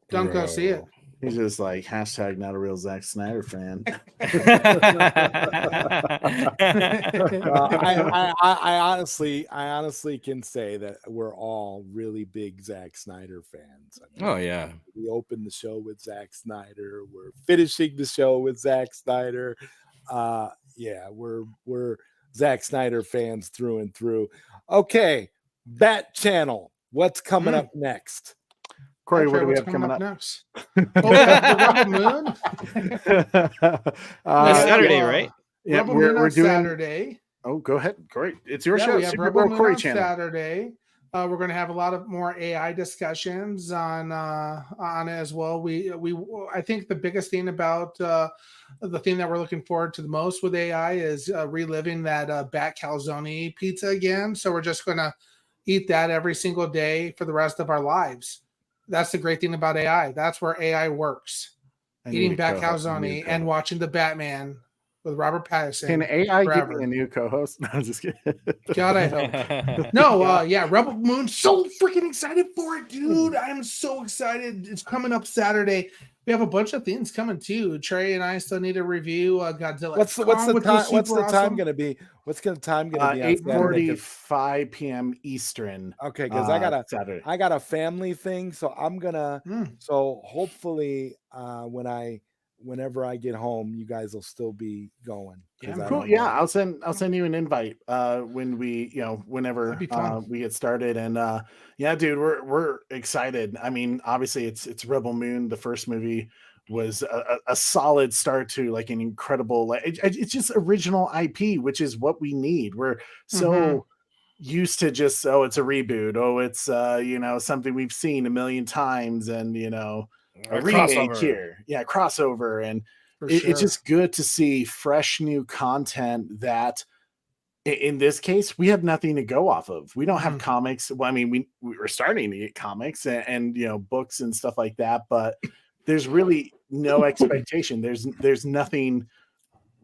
Don't go see it. He's just like hashtag not a real Zack Snyder fan. I honestly can say that we're all really big Zack Snyder fans. We opened the show with Zack Snyder. We're finishing the show with Zack Snyder. We're Zack Snyder fans through and through. Okay, Bat Channel. What's coming up next? Corey, what do we what's have coming up next? Oh, we have the Rebel Moon. Saturday, right? Yeah, Rebel Moon we're on doing Saturday. Oh, go ahead, Corey. It's your Yeah, show. we have Super Rebel Bowl Moon Corey on channel. Saturday. We're going to have a lot of more AI discussions on it as well. I think the biggest thing about the thing that we're looking forward to the most with AI is reliving that bat calzone pizza again. So we're just going to eat that every single day for the rest of our lives. That's the great thing about AI. That's where AI works. Eating bat calzone and watching the Batman with Robert Pattinson. Can AI forever. give me a new co-host? No, I'm just kidding. God, I hope. No, yeah, Rebel Moon. So freaking excited for it, dude. I'm so excited. It's coming up Saturday. We have a bunch of things coming too. Trey and I still need to review Godzilla. What's the time going to be? What's the time going to be on Saturday? 8:45 p.m. Eastern. Okay, because I got a family thing, so I'm gonna. So hopefully, whenever I get home, you guys will still be going. Yeah, cool. Yeah, I'll send you an invite when we, whenever we get started. And yeah, dude, we're excited. I mean, obviously it's Rebel Moon. The first movie was a solid start to like an incredible, it's just original IP, which is what we need. We're so used to just, it's a reboot. Oh, it's something we've seen a million times, and a remake here. Yeah, crossover. And it's just good to see fresh new content that in this case we have nothing to go off of. We don't have comics. Well, I mean, we're starting to get comics and books and stuff like that, but there's really no expectation. There's nothing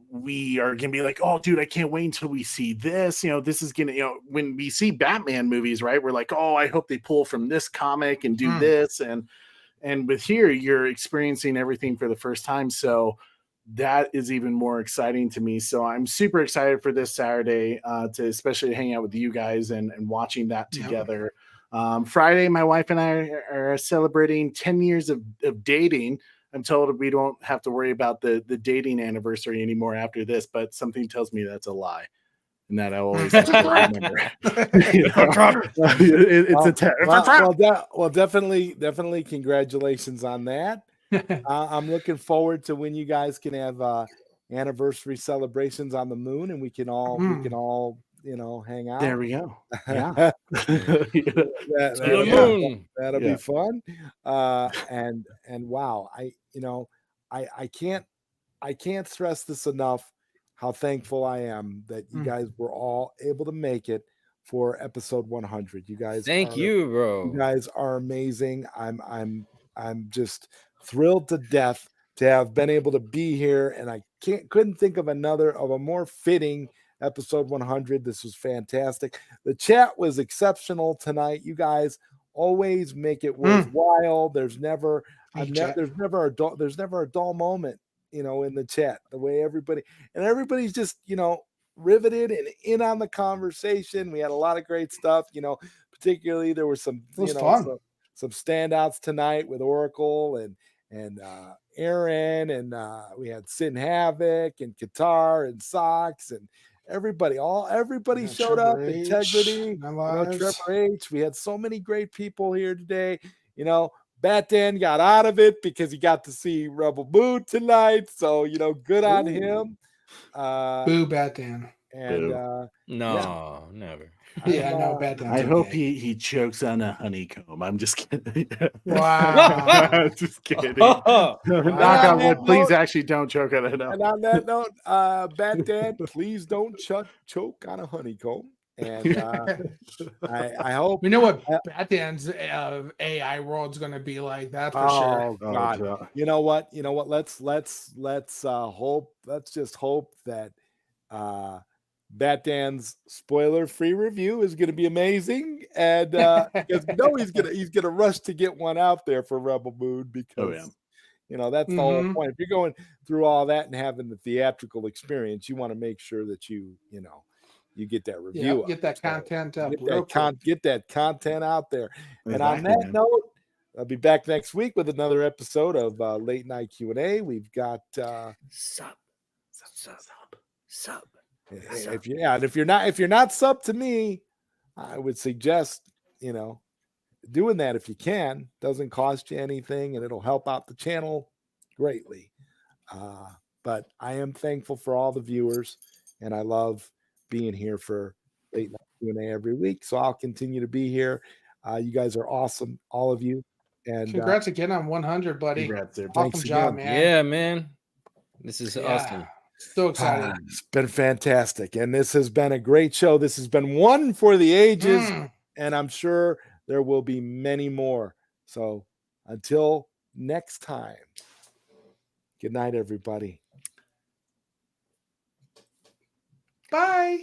we are gonna be like, oh dude, I can't wait until we see this. This is gonna, when we see Batman movies, right, we're like, oh, I hope they pull from this comic and do this. And with here, you're experiencing everything for the first time. So that is even more exciting to me. So I'm super excited for this Saturday to especially hang out with you guys and watching that together. Friday, my wife and I are celebrating 10 years of dating. I'm told we don't have to worry about the dating anniversary anymore after this, but something tells me that's a lie. And that I always have to remember. Well, definitely congratulations on that. I'm looking forward to when you guys can have anniversary celebrations on the moon, and we can all hang out. There we go. Yeah. That'll be fun. And wow, I can't stress this enough how thankful I am that you guys were all able to make it for episode 100. You guys, thank you, bro. You guys are amazing. I'm just thrilled to death to have been able to be here, and I couldn't think of a more fitting episode 100. This was fantastic. The chat was exceptional tonight. You guys always make it worthwhile. There's never a dull moment, in the chat. The way everybody's just, riveted and in on the conversation. We had a lot of great stuff, particularly there were some, some standouts tonight with Oracle and Aaron, and we had Sin Havoc and Qatar and Socks and everybody showed Trevor up. H, Integrity, Trevor H. We had so many great people here today. Bat Dan got out of it because he got to see Rebel Moon tonight. So, good on him. Boo, Bat Dan. And never. Bat Dan. I hope he chokes on a honeycomb. I'm just kidding. Wow. Just kidding. Knock on wood. Please actually don't choke on it. And on that note, Bat Dan, please don't choke on a honeycomb. And I hope we know what Bat Dan's AI world's going to be like. That's for sure. Oh God! You know what? Let's hope. Let's just hope that Bat Dan's spoiler-free review is going to be amazing, and because he's gonna rush to get one out there for Rebel Moon because that's the whole point. If you're going through all that and having the theatrical experience, you want to make sure that you get that review, get that content up, get that content out there. And on that note, I'll be back next week with another episode of Late Night Q&A. We've got sub. If you're not sub to me, I would suggest doing that if you can. Doesn't cost you anything, and it'll help out the channel greatly. But I am thankful for all the viewers, and I love being here for Late Night Q&A every week. So I'll continue to be here. You guys are awesome, all of you. And congrats again on 100, buddy. Congrats, sir. Awesome job, again. man. Yeah, man. This is awesome. So excited. It's been fantastic. And this has been a great show. This has been one for the ages, and I'm sure there will be many more. So until next time, good night, everybody. Bye.